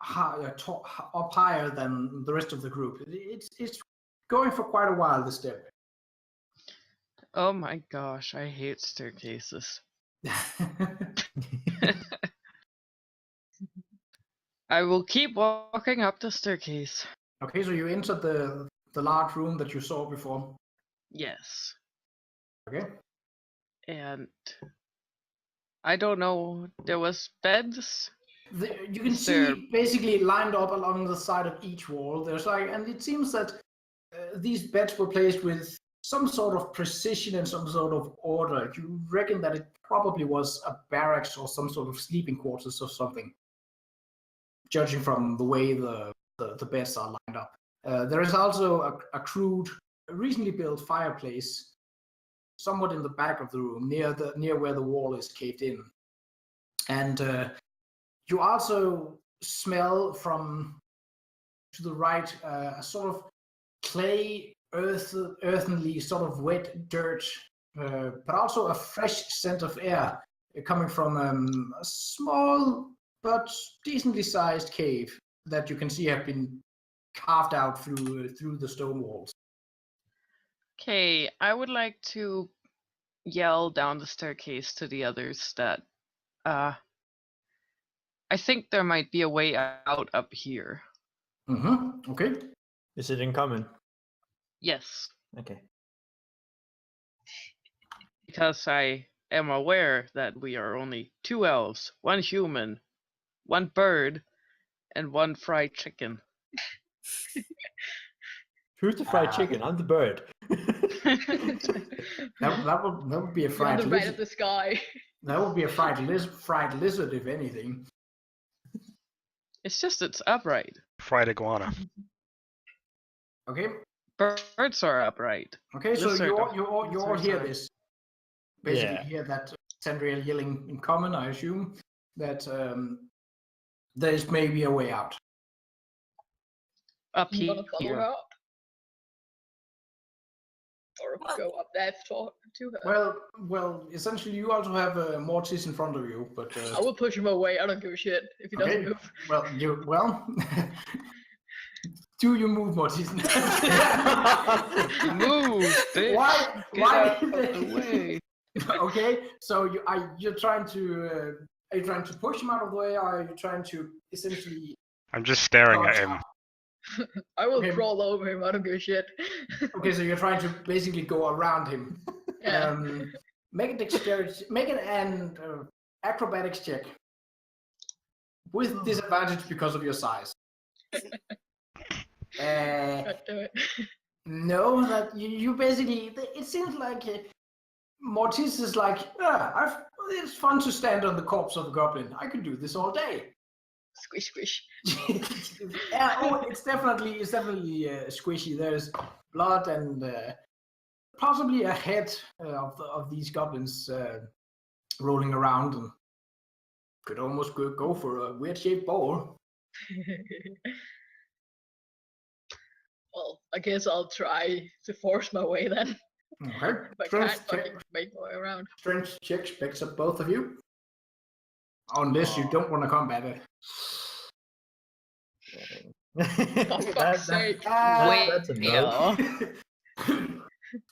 [SPEAKER 1] up higher than the rest of the group. It's going for quite a while, the stairway.
[SPEAKER 3] Oh my gosh, I hate staircases. I will keep walking up the staircase.
[SPEAKER 1] Okay, so you entered the large room that you saw before.
[SPEAKER 3] Yes.
[SPEAKER 1] Okay.
[SPEAKER 3] And I don't know, there was beds.
[SPEAKER 1] You can see basically lined up along the side of each wall. And it seems that these beds were placed with some sort of precision and some sort of order. You reckon that it probably was a barracks or some sort of sleeping quarters or something, judging from the way the beds are lined up. There is also a crude, recently built fireplace somewhat in the back of the room, near where the wall is caved in. And you also smell from to the right a sort of clay, earthenly, sort of wet dirt, but also a fresh scent of air coming from a small but decently sized cave that you can see have been carved out through the stone walls.
[SPEAKER 3] Okay, I would like to yell down the staircase to the others that I think there might be a way out up here.
[SPEAKER 1] Mm-hmm. Okay.
[SPEAKER 2] Is it in common?
[SPEAKER 3] Yes.
[SPEAKER 2] Okay.
[SPEAKER 3] Because I am aware that we are only 2 elves, 1 human, 1 bird, and 1 fried chicken.
[SPEAKER 2] Who's the fried chicken? I'm the bird.
[SPEAKER 1] That would be a
[SPEAKER 4] You're
[SPEAKER 1] fried
[SPEAKER 4] on the right
[SPEAKER 1] lizard.
[SPEAKER 4] of the sky.
[SPEAKER 1] That would be a fried lizard, if anything.
[SPEAKER 3] It's just it's upright.
[SPEAKER 6] Fried iguana.
[SPEAKER 1] Okay.
[SPEAKER 3] Birds are upright.
[SPEAKER 1] Okay. So
[SPEAKER 3] Lizard.
[SPEAKER 1] you all hear
[SPEAKER 3] Sorry.
[SPEAKER 1] this. Basically,
[SPEAKER 2] Yeah.
[SPEAKER 1] hear that Sandriel yelling in common. I assume that there is maybe a way out.
[SPEAKER 3] Up
[SPEAKER 4] You wanna follow her
[SPEAKER 3] here.
[SPEAKER 4] up? Or go up there to talk to her?
[SPEAKER 1] Well. Essentially, you also have Mortis in front of you, but
[SPEAKER 4] I will push him away. I don't give a shit if he doesn't
[SPEAKER 1] okay.
[SPEAKER 4] move.
[SPEAKER 1] Well. Do you move, Mortis?
[SPEAKER 3] Move, bitch.
[SPEAKER 1] Why?
[SPEAKER 3] Get
[SPEAKER 1] Why?
[SPEAKER 3] out of the way.
[SPEAKER 1] Okay, so you're trying to are you trying to push him out of the way, or are you trying to essentially?
[SPEAKER 6] I'm just staring at him.
[SPEAKER 4] I will
[SPEAKER 1] Okay.
[SPEAKER 4] crawl over him. I don't give a shit.
[SPEAKER 1] Okay, so you're trying to basically go around him.
[SPEAKER 4] Yeah.
[SPEAKER 1] Make a dexterity, make an acrobatics check with disadvantage because of your size.
[SPEAKER 4] God damn it.
[SPEAKER 1] No, that you basically. It seems like Mortis is like, it's fun to stand on the corpse of a goblin. I could do this all day.
[SPEAKER 4] Squish, squish.
[SPEAKER 1] Yeah, it's definitely squishy. There's blood and possibly a head of these goblins rolling around, and could almost go for a weird shaped ball.
[SPEAKER 4] Well, I guess I'll try to force my way then.
[SPEAKER 1] Okay.
[SPEAKER 4] If I can't fucking make my way around.
[SPEAKER 1] Strength checks picks up both of you. Unless you don't want to combat it.
[SPEAKER 4] For fuck's sake.
[SPEAKER 2] That's a no.
[SPEAKER 3] Yeah.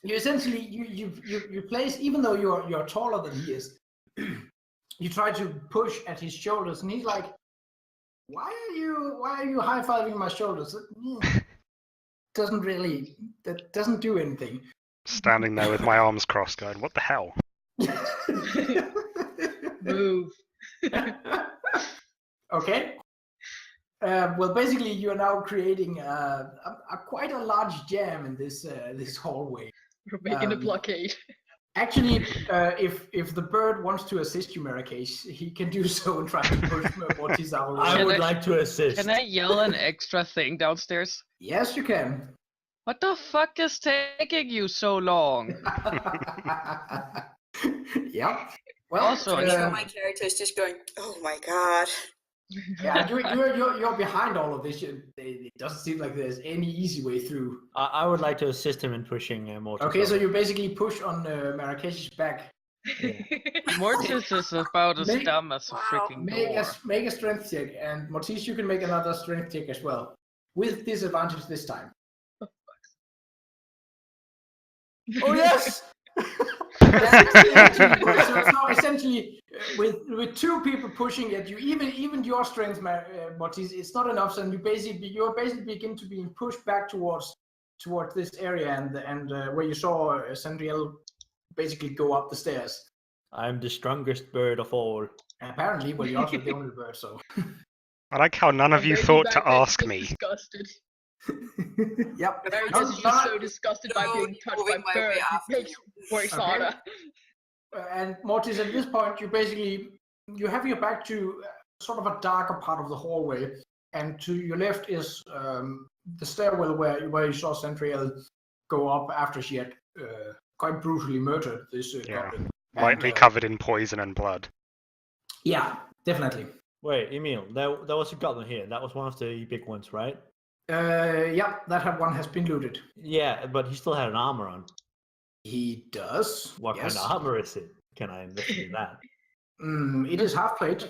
[SPEAKER 1] You essentially you place, even though you're taller than he is, you try to push at his shoulders, and he's like, why are you high-fiving my shoulders? That doesn't do anything.
[SPEAKER 6] Standing there with my arms crossed going, what the hell?
[SPEAKER 4] Move.
[SPEAKER 1] Okay. Well, basically, you are now creating quite a large jam in this hallway.
[SPEAKER 4] We're making a blockade.
[SPEAKER 1] Actually, if the bird wants to assist you, Marrakesh, he can do so and try to push Mortis out of the
[SPEAKER 2] I
[SPEAKER 1] way.
[SPEAKER 2] would like to assist.
[SPEAKER 3] Can I yell an extra thing downstairs?
[SPEAKER 1] Yes, you can.
[SPEAKER 3] What the fuck is taking you so long?
[SPEAKER 1] Yep. Well,
[SPEAKER 3] Also,
[SPEAKER 5] I'm sure my character is just going, oh my god.
[SPEAKER 1] yeah, you're behind all of this. It doesn't seem like there's any easy way through.
[SPEAKER 2] I would like to assist him in pushing Mortis.
[SPEAKER 1] Okay, so
[SPEAKER 2] over.
[SPEAKER 1] you basically push on Marrakesh's back.
[SPEAKER 3] Mortis is about as
[SPEAKER 1] Make-
[SPEAKER 3] dumb as a freaking door.
[SPEAKER 1] Make a strength check, and Mortis, you can make another strength check as well, with disadvantage this time. Oh yes! so essentially, with two people pushing at you, even your strength, Mortis, it's not enough. And you basically begin to be pushed back towards this area, and where you saw Azriel basically go up the stairs.
[SPEAKER 2] I'm the strongest bird of all.
[SPEAKER 1] And apparently, well, you're also the only bird, so.
[SPEAKER 6] I like how none of you thought to ask me.
[SPEAKER 4] Disgusted.
[SPEAKER 1] Yep.
[SPEAKER 4] Very
[SPEAKER 1] No,
[SPEAKER 4] just
[SPEAKER 1] no,
[SPEAKER 4] so disgusted by being touched by
[SPEAKER 5] moving my way
[SPEAKER 4] birds.
[SPEAKER 5] after
[SPEAKER 4] It makes
[SPEAKER 5] you.
[SPEAKER 4] worse
[SPEAKER 1] Okay.
[SPEAKER 4] harder.
[SPEAKER 1] And Mortis, at this point, you have your back to sort of a darker part of the hallway, and to your left is the stairwell where you saw Azriel go up after she had quite brutally murdered this goblin.
[SPEAKER 6] Lightly
[SPEAKER 1] And,
[SPEAKER 6] covered in poison and blood.
[SPEAKER 1] Yeah, definitely.
[SPEAKER 2] Wait, Emil, there was a goblin here. That was one of the big ones, right?
[SPEAKER 1] Yeah, one has been looted.
[SPEAKER 2] Yeah, but he still had an armor on.
[SPEAKER 1] He does.
[SPEAKER 2] What
[SPEAKER 1] yes.
[SPEAKER 2] kind of armor is it? Can I investigate that?
[SPEAKER 1] It is half plate.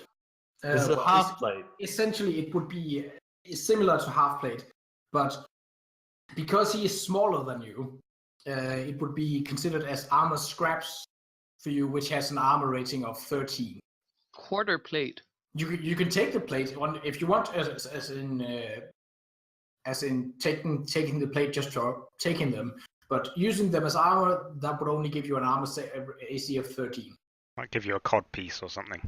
[SPEAKER 2] This is a half plate.
[SPEAKER 1] Essentially, it would be similar to half plate, but because he is smaller than you, it would be considered as armor scraps for you, which has an armor rating of 13.
[SPEAKER 3] Quarter plate.
[SPEAKER 1] You can take the plate on if you want, as in taking the plate just for taking them, but using them as armor, that would only give you an armor AC of 13.
[SPEAKER 6] Might give you a cod piece or something.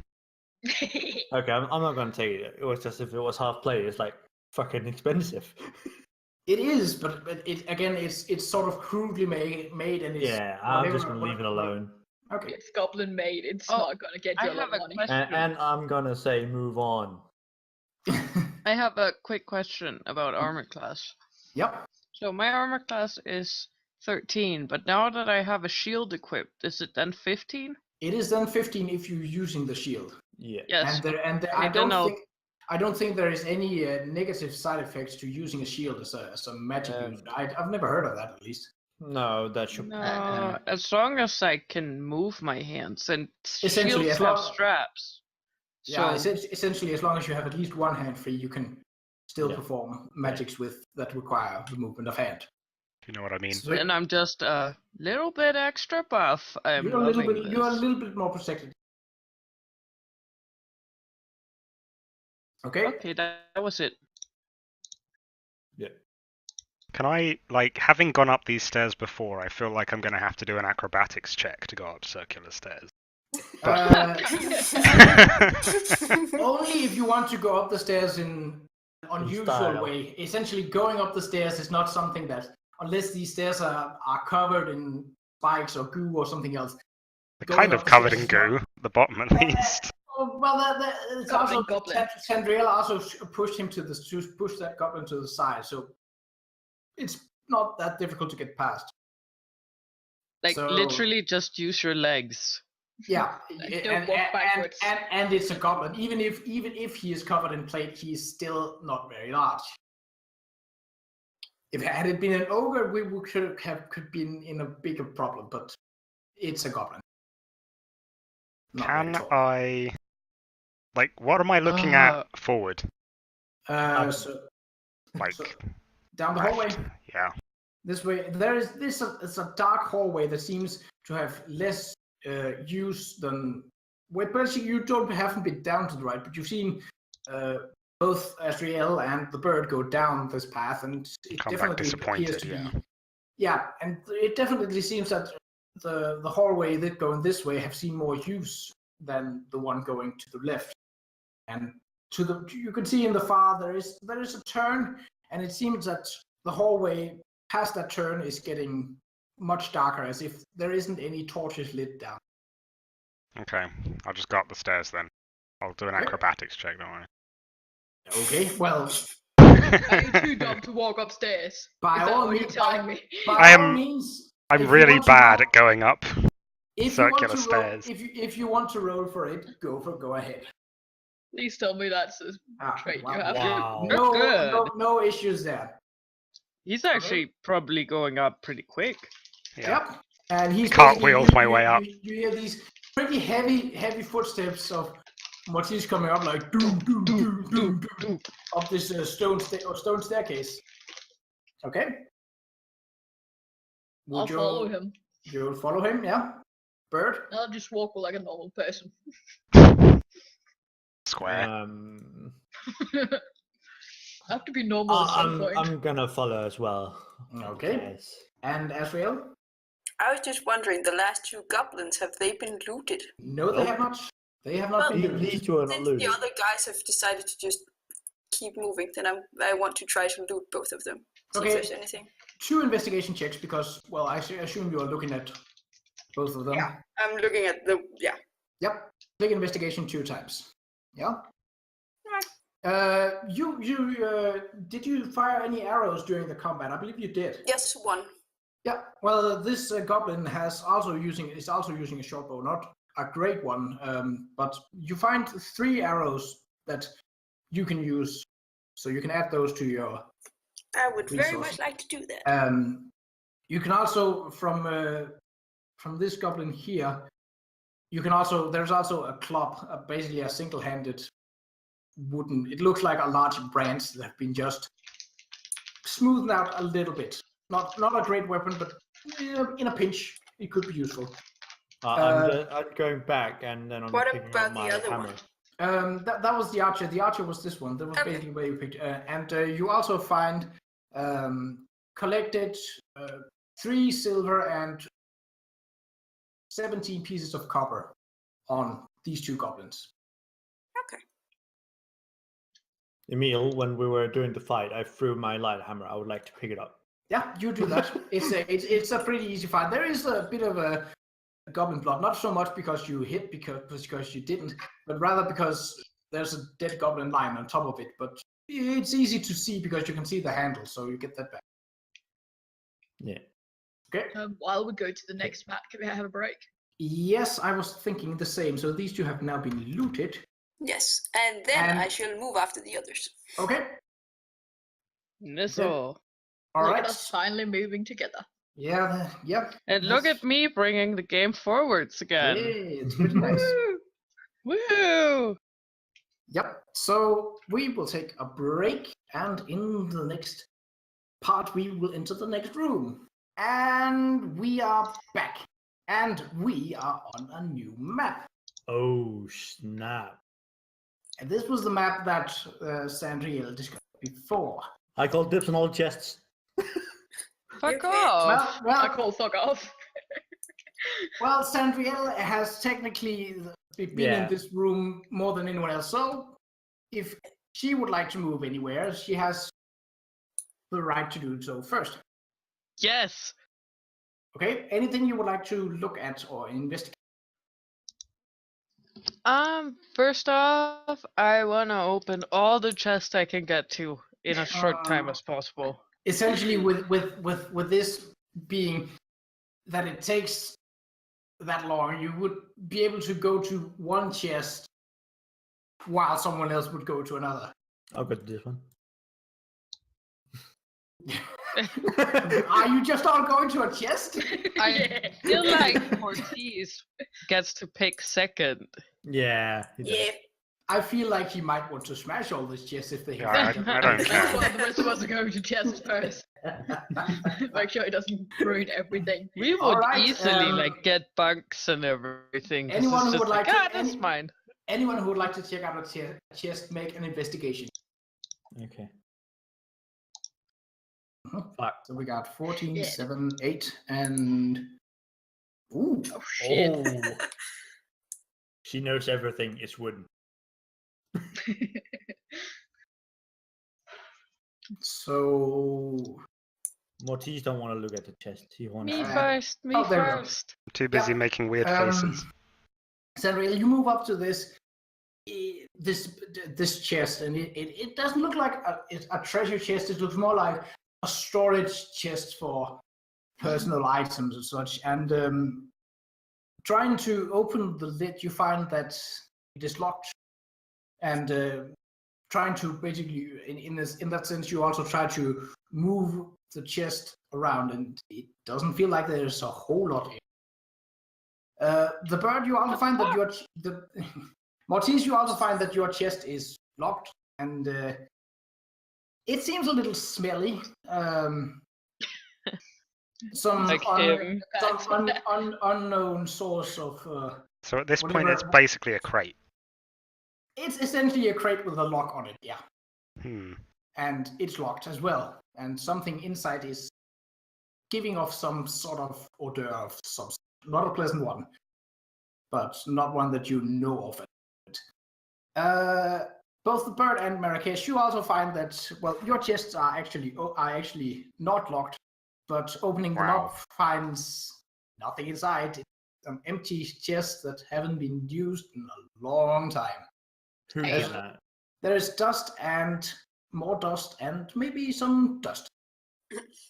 [SPEAKER 2] Okay, I'm not going to take it. It was just if it was half plate, it's like fucking expensive.
[SPEAKER 1] It is, but it's sort of crudely made, and it's
[SPEAKER 2] Yeah, I'm
[SPEAKER 1] whatever-
[SPEAKER 2] just going to leave it alone.
[SPEAKER 1] Okay.
[SPEAKER 4] It's goblin made. It's
[SPEAKER 3] Oh,
[SPEAKER 4] not gonna get
[SPEAKER 3] I
[SPEAKER 4] you a lot
[SPEAKER 3] have
[SPEAKER 4] of
[SPEAKER 3] a
[SPEAKER 4] money.
[SPEAKER 3] question.
[SPEAKER 2] And I'm going to say move on.
[SPEAKER 3] I have a quick question about armor class.
[SPEAKER 1] Yep.
[SPEAKER 3] So my armor class is 13, but now that I have a shield equipped, is it then 15?
[SPEAKER 1] It is then 15 if you're using the shield.
[SPEAKER 2] Yeah.
[SPEAKER 3] Yes.
[SPEAKER 1] I
[SPEAKER 3] then I'll-
[SPEAKER 1] don't think there is any negative side effects to using a shield as a magic user. I've never heard of that, at least.
[SPEAKER 2] No, that should.
[SPEAKER 3] No, as long as I can move my hands, and
[SPEAKER 1] Essentially,
[SPEAKER 3] shields
[SPEAKER 1] as
[SPEAKER 3] have
[SPEAKER 1] long-
[SPEAKER 3] straps.
[SPEAKER 1] Yeah,
[SPEAKER 3] So
[SPEAKER 1] essentially, as long as you have at least one hand free, you can still
[SPEAKER 2] Yeah.
[SPEAKER 1] perform magics that require the movement of hand.
[SPEAKER 6] You know what I mean?
[SPEAKER 1] So
[SPEAKER 3] then I'm just a little bit extra buff. I'm
[SPEAKER 1] you're a little
[SPEAKER 3] loving
[SPEAKER 1] bit you're a
[SPEAKER 3] this.
[SPEAKER 1] little bit more protected. Okay.
[SPEAKER 3] Okay, that was it.
[SPEAKER 2] Yeah.
[SPEAKER 6] Can I, like, having gone up these stairs before, I feel like I'm going to have to do an acrobatics check to go up circular stairs.
[SPEAKER 1] Only if you want to go up the stairs in an unusual
[SPEAKER 2] style.
[SPEAKER 1] way. Essentially, going up the stairs is not something that, unless these stairs are covered in spikes or goo or something else.
[SPEAKER 6] They're
[SPEAKER 1] Going
[SPEAKER 6] kind
[SPEAKER 1] up
[SPEAKER 6] of
[SPEAKER 1] the
[SPEAKER 6] covered
[SPEAKER 1] stairs
[SPEAKER 6] in
[SPEAKER 1] is not-
[SPEAKER 6] goo, the bottom at least.
[SPEAKER 1] Oh, well, it's also
[SPEAKER 4] Goblin.
[SPEAKER 1] Azriel also pushed him to push that goblin to the side, so it's not that difficult to get past.
[SPEAKER 3] Like
[SPEAKER 1] So-
[SPEAKER 3] literally, just use your legs.
[SPEAKER 1] Yeah,
[SPEAKER 4] Don't walk backwards.
[SPEAKER 1] and it's a goblin. Even if he is covered in plate, he's still not very large. If had it been an ogre, we could been in a bigger problem. But it's a goblin. Not very
[SPEAKER 6] Can
[SPEAKER 1] tall.
[SPEAKER 6] I... Like, what am I looking at forward?
[SPEAKER 1] So
[SPEAKER 6] Like,
[SPEAKER 1] so down the hallway.
[SPEAKER 6] left? Yeah.
[SPEAKER 1] This way, it's a dark hallway that seems to have less use than. Well, basically, you haven't been down to the right, but you've seen both Azriel and the bird go down this path, and it
[SPEAKER 6] Come back
[SPEAKER 1] definitely
[SPEAKER 6] disappointed,
[SPEAKER 1] appears to
[SPEAKER 6] yeah.
[SPEAKER 1] be. Yeah, and it definitely seems that the hallway that going this way have seen more use than the one going to the left. And you can see in the far there is a turn, and it seems that the hallway past that turn is getting much darker, as if there isn't any torches lit down.
[SPEAKER 6] Okay, I'll just go up the stairs then. I'll do an
[SPEAKER 1] Okay.
[SPEAKER 6] acrobatics check, don't worry.
[SPEAKER 1] Okay, well,
[SPEAKER 4] Are you too dumb to walk upstairs?
[SPEAKER 1] by
[SPEAKER 4] Is that
[SPEAKER 1] all
[SPEAKER 4] what you're
[SPEAKER 1] means,
[SPEAKER 4] telling me?
[SPEAKER 1] by all means, if
[SPEAKER 6] I'm
[SPEAKER 1] you
[SPEAKER 6] really
[SPEAKER 1] want to
[SPEAKER 6] bad
[SPEAKER 1] roll-
[SPEAKER 6] at going up
[SPEAKER 1] if you want
[SPEAKER 6] circular
[SPEAKER 1] to roll,
[SPEAKER 6] stairs.
[SPEAKER 1] if you want to roll for it, go ahead.
[SPEAKER 4] Please tell me that's a trait you have.
[SPEAKER 2] Wow.
[SPEAKER 1] No issues there.
[SPEAKER 3] He's actually probably going up pretty quick.
[SPEAKER 6] Yeah.
[SPEAKER 1] Yep. And he's
[SPEAKER 6] Cartwheels
[SPEAKER 1] basically-
[SPEAKER 6] my way up.
[SPEAKER 1] You hear these pretty heavy footsteps of Mortis coming up like doom doom doom doom doom up this stone staircase. Okay.
[SPEAKER 4] I'll follow him.
[SPEAKER 1] You'll follow him, yeah. Bird.
[SPEAKER 4] I'll just walk like a normal person.
[SPEAKER 6] Square.
[SPEAKER 4] I have to be normal at some point.
[SPEAKER 2] I'm gonna follow as well.
[SPEAKER 1] Okay.
[SPEAKER 2] Yes.
[SPEAKER 1] And Azriel?
[SPEAKER 5] I was just wondering, the last 2 goblins, have they been looted?
[SPEAKER 1] No, they have not. They have not been looted.
[SPEAKER 2] These two are not
[SPEAKER 5] Since
[SPEAKER 2] looted.
[SPEAKER 5] the other guys have decided to just keep moving, then I want to try to loot both of them. See
[SPEAKER 1] Okay.
[SPEAKER 5] if there's anything.
[SPEAKER 1] 2 investigation checks because, well, I assume you are looking at both of them.
[SPEAKER 5] Yeah, I'm looking at the, yeah.
[SPEAKER 1] Yep. Click investigation 2 times. Yeah. Did you fire any arrows during the combat? I believe you did.
[SPEAKER 5] Yes, 1.
[SPEAKER 1] Yeah. Well, this goblin is also using a short bow, not a great one, but you find 3 arrows that you can use, so you can add those to your.
[SPEAKER 5] I would very
[SPEAKER 1] resources.
[SPEAKER 5] much like to do that.
[SPEAKER 1] You can also from this goblin here. You can also there's also a club, basically a single-handed wooden. It looks like a large branch that have been just smoothed out a little bit. Not a great weapon, but in a pinch, it could be useful.
[SPEAKER 2] I'm going back and then I'm
[SPEAKER 5] What
[SPEAKER 2] picking
[SPEAKER 5] about
[SPEAKER 2] up
[SPEAKER 5] the
[SPEAKER 2] my
[SPEAKER 5] other
[SPEAKER 2] hammer.
[SPEAKER 5] one?
[SPEAKER 1] That was the archer. The archer was this one. That was
[SPEAKER 5] Okay.
[SPEAKER 1] basically where you picked. And you also find collected 3 silver and 17 pieces of copper on these 2 goblins.
[SPEAKER 5] Okay.
[SPEAKER 2] Emil, when we were doing the fight, I threw my light hammer. I would like to pick it up.
[SPEAKER 1] Yeah, you do that. It's a pretty easy fight. There is a bit of a goblin blood, not so much because you hit because you didn't, but rather because there's a dead goblin lying on top of it. But it's easy to see because you can see the handle, so you get that back.
[SPEAKER 2] Yeah.
[SPEAKER 1] Okay.
[SPEAKER 4] While we go to the next map, can we have a break?
[SPEAKER 1] Yes, I was thinking the same. So these 2 have now been looted.
[SPEAKER 5] Yes, and then
[SPEAKER 1] And-
[SPEAKER 5] I shall move after the others.
[SPEAKER 1] Okay.
[SPEAKER 3] Nisso.
[SPEAKER 1] All
[SPEAKER 4] Look
[SPEAKER 1] right.
[SPEAKER 4] at us finally moving together.
[SPEAKER 1] Yeah. Yep.
[SPEAKER 3] And look at me bringing the game forwards again.
[SPEAKER 1] Yeah, it's pretty nice.
[SPEAKER 3] Woo!
[SPEAKER 1] Yep. So we will take a break, and in the next part, we will enter the next room. And we are back. And we are on a new map.
[SPEAKER 2] Oh, snap.
[SPEAKER 1] And this was the map that Sandriel discussed before.
[SPEAKER 2] I call dibs on all chests.
[SPEAKER 3] Fuck
[SPEAKER 5] Okay.
[SPEAKER 3] off!
[SPEAKER 4] I call fuck off.
[SPEAKER 1] Well, Sandriel has technically been in this room more than anyone else. So if she would like to move anywhere, she has the right to do so first.
[SPEAKER 3] Yes!
[SPEAKER 1] Okay, anything you would like to look at or investigate?
[SPEAKER 3] First off, I wanna open all the chests I can get to in a short time as possible.
[SPEAKER 1] Essentially, with this being that it takes that long, you would be able to go to one chest while someone else would go to another.
[SPEAKER 2] I'll go to this one.
[SPEAKER 1] Are you just all going to a chest?
[SPEAKER 3] I feel like Ortiz gets to pick second.
[SPEAKER 2] Yeah. he does.
[SPEAKER 5] Yeah.
[SPEAKER 1] I feel like he might want to smash all these chests if they
[SPEAKER 6] Yeah, I don't
[SPEAKER 4] That's
[SPEAKER 6] care.
[SPEAKER 4] why the rest of us are going to chests first. Make sure it doesn't ruin everything.
[SPEAKER 3] We would
[SPEAKER 1] Alright,
[SPEAKER 3] easily like get bunks and everything. 'cause
[SPEAKER 1] anyone
[SPEAKER 3] it's
[SPEAKER 1] who
[SPEAKER 3] just
[SPEAKER 1] would like to-
[SPEAKER 3] that's mine.
[SPEAKER 1] Anyone who would like to check out a chest, make an investigation.
[SPEAKER 2] Okay.
[SPEAKER 1] Fuck. So we got 14,
[SPEAKER 4] Shit.
[SPEAKER 1] 7, 8, and... Ooh.
[SPEAKER 4] Oh shit.
[SPEAKER 2] Oh. She knows everything is wooden.
[SPEAKER 1] So...
[SPEAKER 2] Mortis don't want to look at the chest. He wants.
[SPEAKER 3] Me
[SPEAKER 1] Uh,
[SPEAKER 3] first. Me
[SPEAKER 1] there we go.
[SPEAKER 3] first.
[SPEAKER 6] I'm too busy making weird faces.
[SPEAKER 1] Azriel, you move up to this chest, and it doesn't look like a treasure chest. It looks more like a storage chest for personal items and such. And trying to open the lid, you find that it is locked. And trying to basically, in that sense, you also try to move the chest around, and it doesn't feel like there's a whole lot in. The bird, you also find that Mortis, you also find that your chest is locked, and it seems a little smelly. Some
[SPEAKER 3] Like him.
[SPEAKER 1] unknown source of.
[SPEAKER 6] So at this point,
[SPEAKER 1] whatever-
[SPEAKER 6] it's basically a crate.
[SPEAKER 1] It's essentially a crate with a lock on it, yeah,
[SPEAKER 6] Hmm.
[SPEAKER 1] and it's locked as well. And something inside is giving off some sort of odor of some, not a pleasant one, but not one that you know of. Both the bird and Marrakesh, you also find that, well, your chests are actually not locked, but opening them
[SPEAKER 6] Wow.
[SPEAKER 1] up finds nothing inside. It's an empty chest that haven't been used in a long time.
[SPEAKER 2] Who
[SPEAKER 1] Hey.
[SPEAKER 2] is that?
[SPEAKER 1] There is dust and more dust and maybe some dust.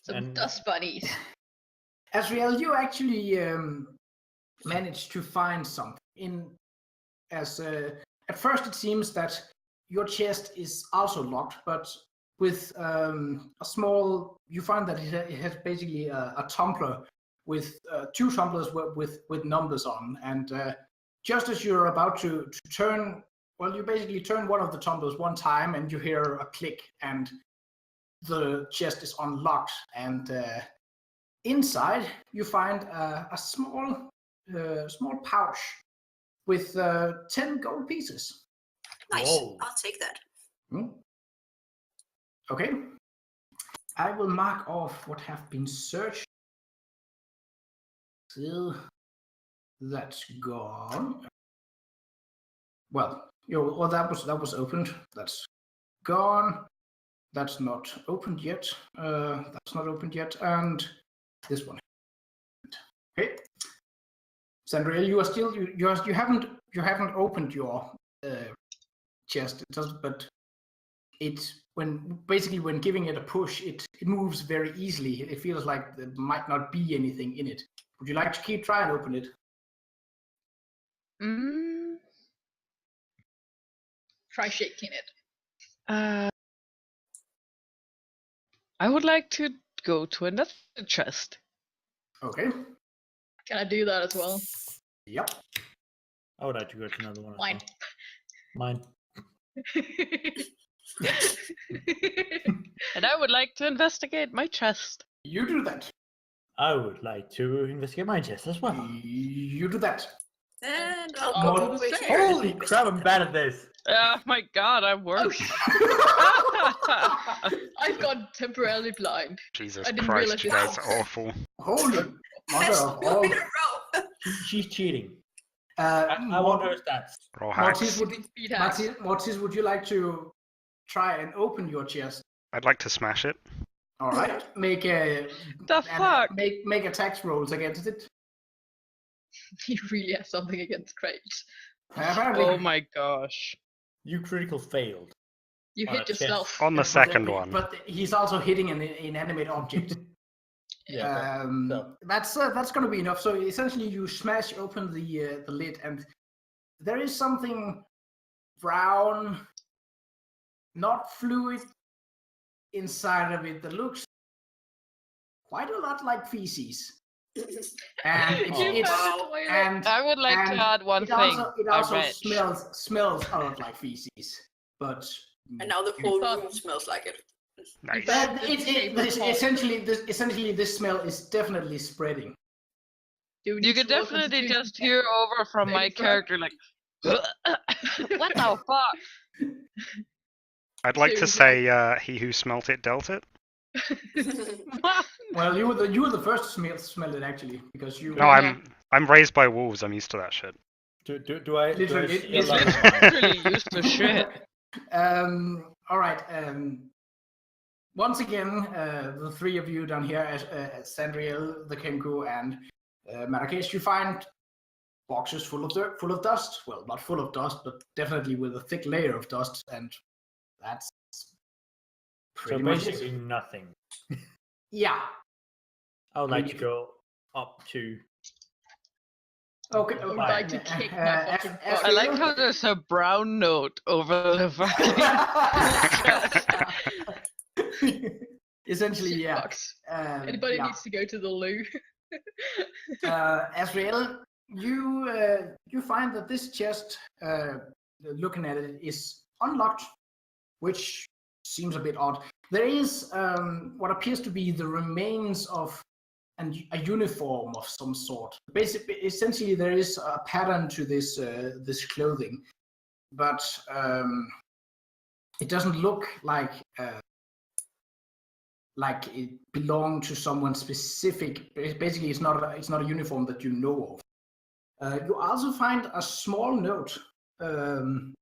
[SPEAKER 4] Some
[SPEAKER 2] And-
[SPEAKER 4] dust bunnies.
[SPEAKER 1] Azriel, you actually managed to find something. At first it seems that your chest is also locked, but with a small, you find that it has basically a tumbler with two tumblers with numbers on, and just as you're about to turn, well, you basically turn one of the tumblers one time, and you hear a click, and the chest is unlocked, and inside you find a small pouch with 10 gold pieces.
[SPEAKER 5] Nice.
[SPEAKER 2] Whoa.
[SPEAKER 5] I'll take that.
[SPEAKER 1] Okay. I will mark off what have been searched. So that's gone. Well, that was opened. That's gone. That's not opened yet. That's not opened yet, and this one. Okay. Sandriel, you are still you haven't opened your chest. It does, but when giving it a push, it moves very easily. It feels like there might not be anything in it. Would you like to keep trying to open it?
[SPEAKER 4] Try shaking it.
[SPEAKER 3] I would like to go to another chest.
[SPEAKER 1] Okay.
[SPEAKER 4] Can I do that as well?
[SPEAKER 1] Yep.
[SPEAKER 2] I would like to go to another one. as
[SPEAKER 4] Mine.
[SPEAKER 2] well. Mine.
[SPEAKER 3] And I would like to investigate my chest.
[SPEAKER 1] You do that.
[SPEAKER 2] I would like to investigate my chest as well.
[SPEAKER 1] You do that.
[SPEAKER 5] And I'll
[SPEAKER 4] Oh,
[SPEAKER 5] go
[SPEAKER 4] the
[SPEAKER 5] over
[SPEAKER 4] same.
[SPEAKER 5] here.
[SPEAKER 2] Holy crap! I'm bad at this.
[SPEAKER 3] Oh my god, I'm worse.
[SPEAKER 4] I've gone temporarily blind.
[SPEAKER 6] Jesus
[SPEAKER 4] I didn't
[SPEAKER 6] Christ,
[SPEAKER 4] realize
[SPEAKER 6] you
[SPEAKER 4] this.
[SPEAKER 6] guys are awful.
[SPEAKER 1] Holy mother
[SPEAKER 5] That's
[SPEAKER 1] of
[SPEAKER 5] two
[SPEAKER 1] all.
[SPEAKER 5] in a row.
[SPEAKER 2] She's cheating. I want her stats.
[SPEAKER 6] Roll
[SPEAKER 1] Mortis,
[SPEAKER 6] hacks.
[SPEAKER 4] Speed hacks.
[SPEAKER 1] Mortis, would you like to try and open your chest?
[SPEAKER 6] I'd like to smash it.
[SPEAKER 1] All right. Make
[SPEAKER 3] fuck?
[SPEAKER 1] Make attacks rolls against it.
[SPEAKER 4] You really have something against crates.
[SPEAKER 1] Apparently.
[SPEAKER 3] Oh my gosh.
[SPEAKER 2] You critical failed.
[SPEAKER 4] You
[SPEAKER 2] On a
[SPEAKER 4] hit
[SPEAKER 2] chest.
[SPEAKER 4] yourself.
[SPEAKER 6] On the second one.
[SPEAKER 1] But he's also hitting an inanimate object.
[SPEAKER 2] Yeah. so-
[SPEAKER 1] That's going to be enough. So essentially, you smash open the lid, and there is something brown, not fluid, inside of it that looks quite a lot like feces. And
[SPEAKER 4] You
[SPEAKER 1] it's
[SPEAKER 4] found a toilet.
[SPEAKER 1] and
[SPEAKER 3] I would like
[SPEAKER 1] and
[SPEAKER 3] to add one
[SPEAKER 1] it
[SPEAKER 3] thing.
[SPEAKER 1] also
[SPEAKER 3] a wrench.
[SPEAKER 1] smells a lot like feces, but
[SPEAKER 5] And now the whole room smells like it.
[SPEAKER 6] Nice.
[SPEAKER 4] found-
[SPEAKER 1] essentially this smell is definitely spreading.
[SPEAKER 4] Do we
[SPEAKER 3] You
[SPEAKER 4] need
[SPEAKER 3] could
[SPEAKER 4] to roll
[SPEAKER 3] definitely
[SPEAKER 4] constitution
[SPEAKER 3] just
[SPEAKER 4] check?
[SPEAKER 3] hear over from my
[SPEAKER 4] Maybe for-
[SPEAKER 3] character like, what the fuck?
[SPEAKER 6] I'd like to
[SPEAKER 4] Two.
[SPEAKER 6] say he who smelt it dealt it.
[SPEAKER 1] Well, you were the first to smell it actually, because you.
[SPEAKER 6] No, I'm raised by wolves. I'm used to that shit.
[SPEAKER 2] Do I
[SPEAKER 1] Literally,
[SPEAKER 2] smell
[SPEAKER 1] it's
[SPEAKER 2] like-
[SPEAKER 3] Literally used to shit.
[SPEAKER 1] All right. once again, the three of you down here, Sandriel, the Kenku, and Marrakesh, you find boxes full of dust. Well, not full of dust, but definitely with a thick layer of dust, and that's pretty much
[SPEAKER 2] basically
[SPEAKER 1] it.
[SPEAKER 2] nothing.
[SPEAKER 1] Yeah.
[SPEAKER 2] I would like to go up to.
[SPEAKER 1] Okay.
[SPEAKER 4] I would like to kick my fucking butt.
[SPEAKER 3] I like how there's a brown note over the fucking.
[SPEAKER 1] Essentially, yeah.
[SPEAKER 4] Shitbox. Anybody
[SPEAKER 1] yeah.
[SPEAKER 4] needs to go to the loo.
[SPEAKER 1] Azriel, you find that this chest, looking at it, is unlocked, which seems a bit odd. There is what appears to be the remains of a uniform of some sort. Basically, essentially, there is a pattern to this clothing, but it doesn't look like it belonged to someone specific. Basically, it's not a uniform that you know of. You also find a small note that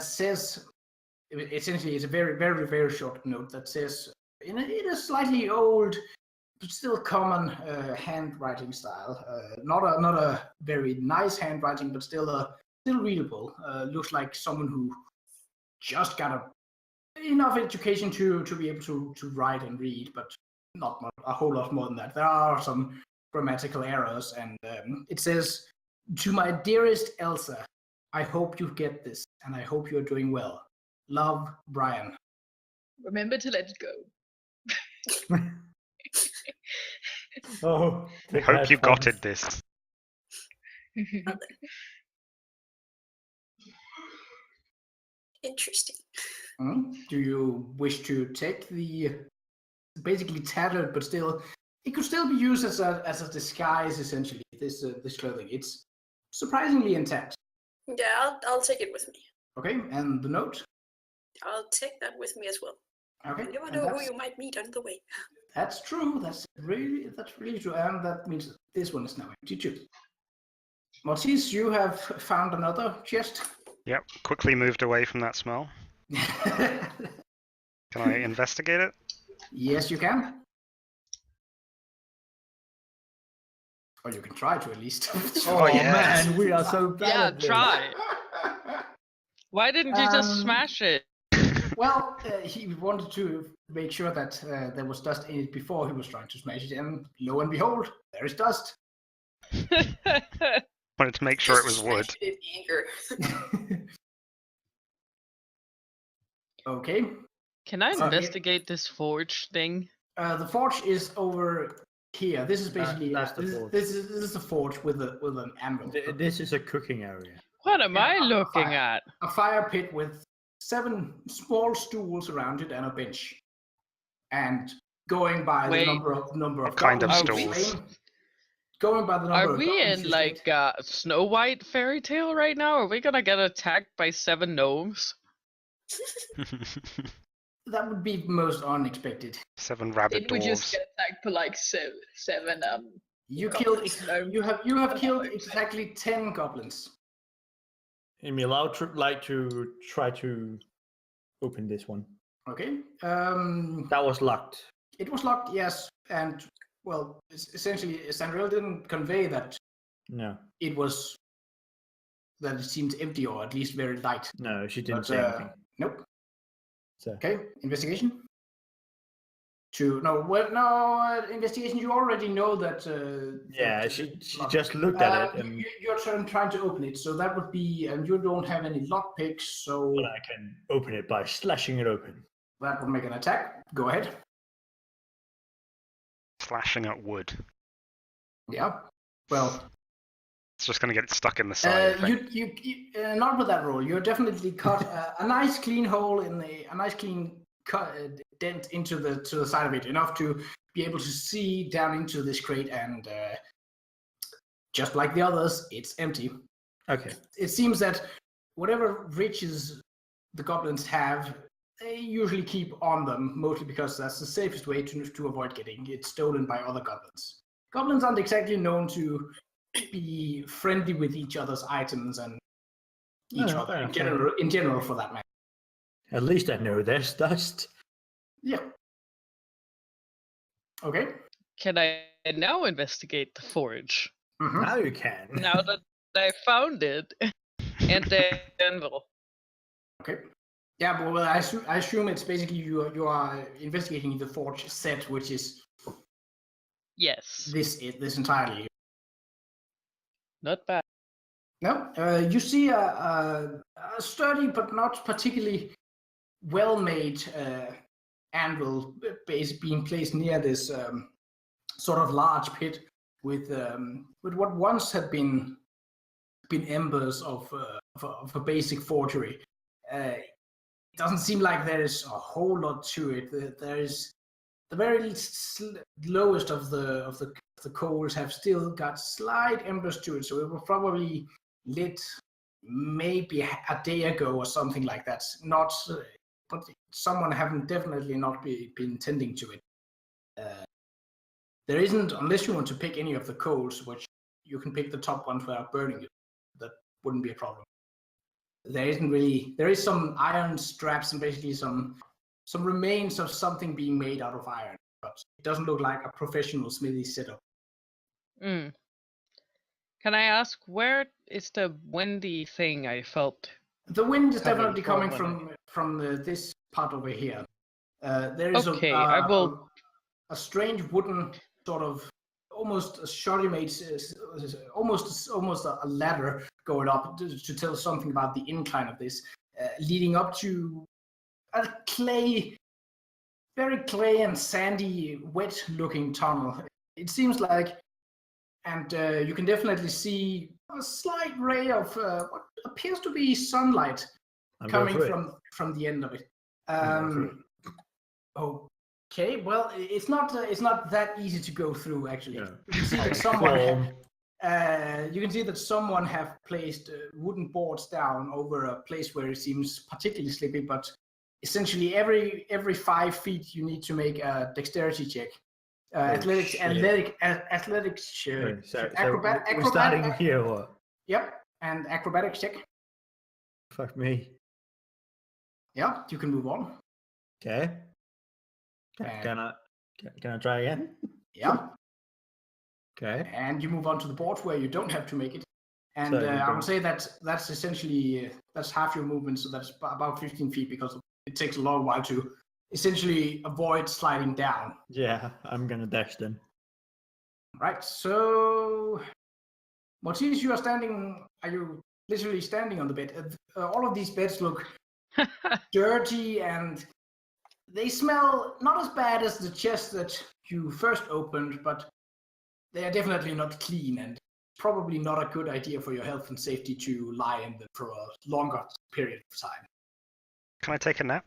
[SPEAKER 1] says, essentially, it's a very, very, very short note that says, in a slightly old but still common handwriting style. Not a very nice handwriting, but still readable. Looks like someone who just got enough education to be able to write and read, but not a whole lot more than that. There are some grammatical errors, and it says, "To my dearest Elsa, I hope you get this, and I hope you're doing well. Love, Brian."
[SPEAKER 4] Remember to let it go.
[SPEAKER 2] Oh,
[SPEAKER 6] I hope you got it this.
[SPEAKER 5] Interesting.
[SPEAKER 1] Do you wish to take the basically tattered, but still, it could still be used as a disguise, essentially, this clothing. It's surprisingly intact.
[SPEAKER 5] Yeah, I'll take it with me.
[SPEAKER 1] Okay, and the note?
[SPEAKER 5] I'll take that with me as well.
[SPEAKER 1] Okay.
[SPEAKER 5] You never know who you might meet on the way.
[SPEAKER 1] That's true. That's really true. And that means that this one is now empty too. Mortis, you have found another chest.
[SPEAKER 6] Yep, quickly moved away from that smell. Can I investigate it?
[SPEAKER 1] Yes, you can. Or you can try to, at least.
[SPEAKER 2] Oh,
[SPEAKER 6] yes.
[SPEAKER 2] man, we are so bad
[SPEAKER 3] Yeah,
[SPEAKER 2] at this.
[SPEAKER 3] try. Why didn't you just smash it?
[SPEAKER 1] Well, he wanted to make sure that there was dust in it before he was trying to smash it, and lo and behold, there is dust.
[SPEAKER 6] Wanted to make sure it was wood.
[SPEAKER 5] In anger.
[SPEAKER 1] Okay.
[SPEAKER 3] Can I
[SPEAKER 1] So
[SPEAKER 3] investigate this forge thing?
[SPEAKER 1] The forge is over here. This is basically
[SPEAKER 2] That's the forge.
[SPEAKER 1] this is a forge with an anvil.
[SPEAKER 2] This is a cooking area.
[SPEAKER 3] What am I
[SPEAKER 1] Yeah,
[SPEAKER 3] looking
[SPEAKER 1] fire.
[SPEAKER 3] at?
[SPEAKER 1] A fire pit with 7 small stools around it and a bench. And going by
[SPEAKER 3] Wait.
[SPEAKER 1] the number of
[SPEAKER 6] What kind of
[SPEAKER 1] goblins you
[SPEAKER 6] stools?
[SPEAKER 1] slain, going by the number
[SPEAKER 3] Are
[SPEAKER 1] of
[SPEAKER 3] we
[SPEAKER 1] goblins
[SPEAKER 3] in
[SPEAKER 1] you
[SPEAKER 3] like Snow White fairy tale right now? Are we gonna get attacked by 7 gnomes?
[SPEAKER 1] that would be most unexpected.
[SPEAKER 6] 7 rabbit
[SPEAKER 4] Did we just
[SPEAKER 6] dwarves.
[SPEAKER 4] get attacked for like seven
[SPEAKER 1] You
[SPEAKER 4] goblins?
[SPEAKER 1] killed. You have killed exactly 10 goblins.
[SPEAKER 2] Emil, I would like to try to open this one.
[SPEAKER 1] Okay.
[SPEAKER 2] That was locked.
[SPEAKER 1] It was locked, yes, and well, essentially, Sandriel didn't convey that
[SPEAKER 2] No,
[SPEAKER 1] it seemed empty, or at least very light.
[SPEAKER 2] no, she didn't
[SPEAKER 1] But,
[SPEAKER 2] say anything.
[SPEAKER 1] Nope.
[SPEAKER 2] So
[SPEAKER 1] Okay, investigation. Investigation. You already know that.
[SPEAKER 2] yeah,
[SPEAKER 1] that
[SPEAKER 2] she
[SPEAKER 1] locked.
[SPEAKER 2] just looked at it, and
[SPEAKER 1] You're trying to open it, so that would be, and you don't have any lockpicks, so
[SPEAKER 2] I can open it by slashing it open.
[SPEAKER 1] that would make an attack. Go ahead.
[SPEAKER 6] Slashing at wood.
[SPEAKER 1] Yeah. Well,
[SPEAKER 6] It's just going to get stuck in the side. I think.
[SPEAKER 1] you not with that roll. You're definitely cut a nice clean hole in a nice clean cut dent into the side of it, enough to be able to see down into this crate, and just like the others, it's empty.
[SPEAKER 2] Okay.
[SPEAKER 1] It seems that whatever riches the goblins have, they usually keep on them, mostly because that's the safest way to avoid getting it stolen by other goblins. Goblins aren't exactly known to be friendly with each other's items and each other in general, for that matter.
[SPEAKER 2] At least I know there's dust.
[SPEAKER 1] Yeah. Okay.
[SPEAKER 3] Can I now investigate the forge?
[SPEAKER 1] Mhm.
[SPEAKER 2] Now you can.
[SPEAKER 3] Now that I found it, and the anvil.
[SPEAKER 1] Okay. Yeah, but well, I assume it's basically you are investigating the forge set, which is
[SPEAKER 3] Yes,
[SPEAKER 1] this entirely.
[SPEAKER 3] not bad.
[SPEAKER 1] No, you see a sturdy but not particularly well-made anvil being placed near this sort of large pit with what once had been embers of a basic forgery. It doesn't seem like there's a whole lot to it. There is the very lowest of the coals have still got slight embers to it, so it was probably lit maybe a day ago or something like that. Not, but someone haven't definitely not been tending to it. There isn't, unless you want to pick any of the coals, which you can pick the top ones without burning it. That wouldn't be a problem. There isn't really. There is some iron straps and basically some remains of something being made out of iron, but it doesn't look like a professional smithy setup.
[SPEAKER 3] Mm. Can I ask, where is the windy thing I felt?
[SPEAKER 1] The wind is
[SPEAKER 3] Coming
[SPEAKER 1] definitely
[SPEAKER 3] from
[SPEAKER 1] coming from this part over here. There is
[SPEAKER 3] Okay, I will.
[SPEAKER 1] a strange wooden sort of almost a shoddy made, almost a ladder going up to tell something about the incline of this, leading up to a very clay and sandy, wet-looking tunnel. It seems like, and you can definitely see a slight ray of what appears to be sunlight coming from the end of it. Okay, well, it's not that easy to go through actually.
[SPEAKER 2] Yeah.
[SPEAKER 1] You can see that someone have placed wooden boards down over a place where it seems particularly slippy, but essentially every 5 feet you need to make a dexterity check. Athletics.
[SPEAKER 2] We're starting here, what?
[SPEAKER 1] Yep, and acrobatics check.
[SPEAKER 2] Fuck me.
[SPEAKER 1] Yeah, you can move on.
[SPEAKER 2] Okay. Can I try again?
[SPEAKER 1] Yeah.
[SPEAKER 2] Okay.
[SPEAKER 1] And you move on to the board where you don't have to make it. And
[SPEAKER 2] So
[SPEAKER 1] I would say that's essentially that's half your movement, so that's about 15 feet because it takes a long while to essentially avoid sliding down.
[SPEAKER 2] Yeah, I'm gonna dash then.
[SPEAKER 1] Right. So, Mortis, you are standing. Are you literally standing on the bed? All of these beds look dirty and they smell not as bad as the chest that you first opened, but they are definitely not clean and probably not a good idea for your health and safety to lie in them for a longer period of time.
[SPEAKER 6] Can I take a nap?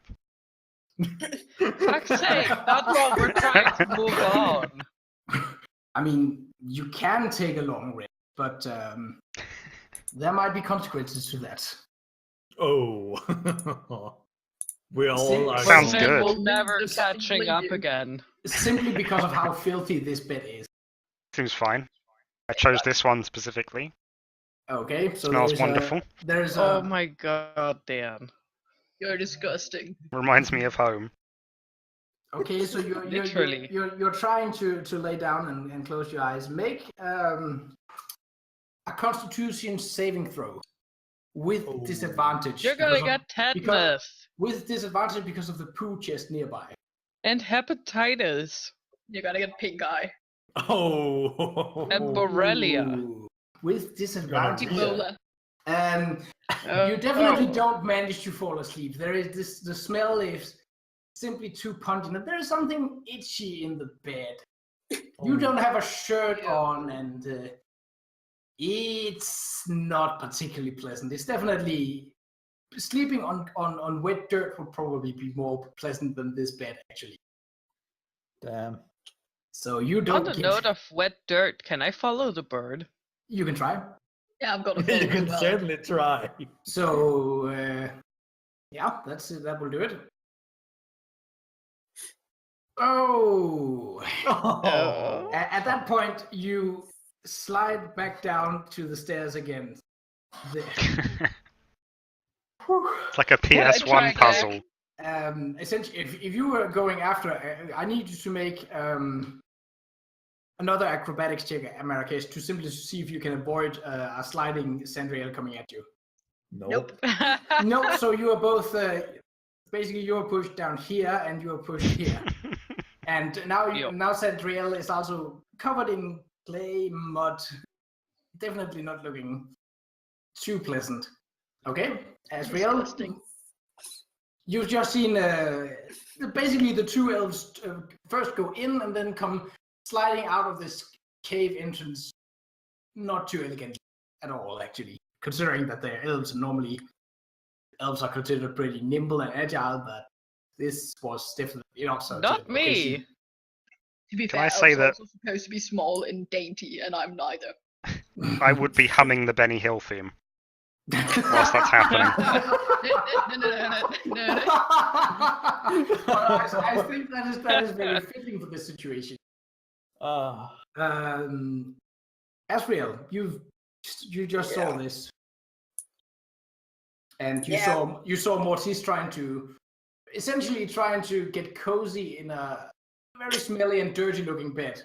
[SPEAKER 3] Fuck's sake, that's what we're trying to move on.
[SPEAKER 1] I mean, you can take a long rest, but there might be consequences to that.
[SPEAKER 2] Oh. We all are.
[SPEAKER 6] Sounds
[SPEAKER 3] Then
[SPEAKER 6] good.
[SPEAKER 3] we'll never
[SPEAKER 4] Just
[SPEAKER 3] catching
[SPEAKER 4] leave
[SPEAKER 3] up
[SPEAKER 4] you.
[SPEAKER 3] again.
[SPEAKER 1] Simply because of how filthy this bed is.
[SPEAKER 6] Seems fine. I chose this one specifically.
[SPEAKER 1] Okay, so
[SPEAKER 6] Smells wonderful.
[SPEAKER 3] Oh my god, Dan.
[SPEAKER 4] You're disgusting.
[SPEAKER 6] Reminds me of home.
[SPEAKER 1] Okay, so
[SPEAKER 3] Literally.
[SPEAKER 1] you're trying to lay down and close your eyes. Make a Constitution saving throw with disadvantage.
[SPEAKER 3] You're gonna
[SPEAKER 1] because
[SPEAKER 3] get tetanus
[SPEAKER 1] with disadvantage because of the poo chest nearby.
[SPEAKER 3] and hepatitis
[SPEAKER 4] You're gonna get pink eye.
[SPEAKER 2] Oh.
[SPEAKER 3] and Borrelia.
[SPEAKER 1] Ooh, with disadvantage.
[SPEAKER 4] Ebola.
[SPEAKER 1] You definitely don't manage to fall asleep. There is the smell is simply too pungent. And there is something itchy in the bed. You don't have a shirt on, and it's not particularly pleasant. It's definitely sleeping on wet dirt would probably be more pleasant than this bed, actually.
[SPEAKER 2] Damn.
[SPEAKER 1] So you don't.
[SPEAKER 3] On the note of wet dirt, can I follow the bird?
[SPEAKER 1] You can try.
[SPEAKER 4] Yeah, I've got a
[SPEAKER 2] You
[SPEAKER 4] phone
[SPEAKER 2] can
[SPEAKER 4] as well.
[SPEAKER 2] certainly try.
[SPEAKER 1] So yeah, that will do it. Oh.
[SPEAKER 2] Oh.
[SPEAKER 1] At that point, you slide back down to the stairs again. There.
[SPEAKER 6] It's like a
[SPEAKER 4] try
[SPEAKER 6] PS1
[SPEAKER 4] again.
[SPEAKER 6] puzzle.
[SPEAKER 1] essentially, if you were going after, I need you to make another acrobatics check, Marrakesh, to simply see if you can avoid a sliding Sandriel coming at you.
[SPEAKER 4] Nope.
[SPEAKER 1] No, so you are both basically you are pushed down here and you are pushed here, and now now Sandriel is also covered in clay, mud, definitely not looking too pleasant. Okay, Azriel,
[SPEAKER 4] Disgusting.
[SPEAKER 1] you've just seen basically the two elves first go in and then come sliding out of this cave entrance. Not too elegant at all, actually, considering that they're elves and normally elves are considered pretty nimble and agile, but this was definitely not so.
[SPEAKER 3] Not me.
[SPEAKER 4] To be
[SPEAKER 6] Can
[SPEAKER 4] fair,
[SPEAKER 6] I say
[SPEAKER 4] elves are
[SPEAKER 6] that-
[SPEAKER 4] also supposed to be small and dainty, and I'm neither.
[SPEAKER 6] I would be humming the Benny Hill theme whilst that's happening.
[SPEAKER 1] Well, I think that is very fitting for this situation. Azriel, you just saw this, and you saw Mortis trying to get cozy in a very smelly and dirty looking bed.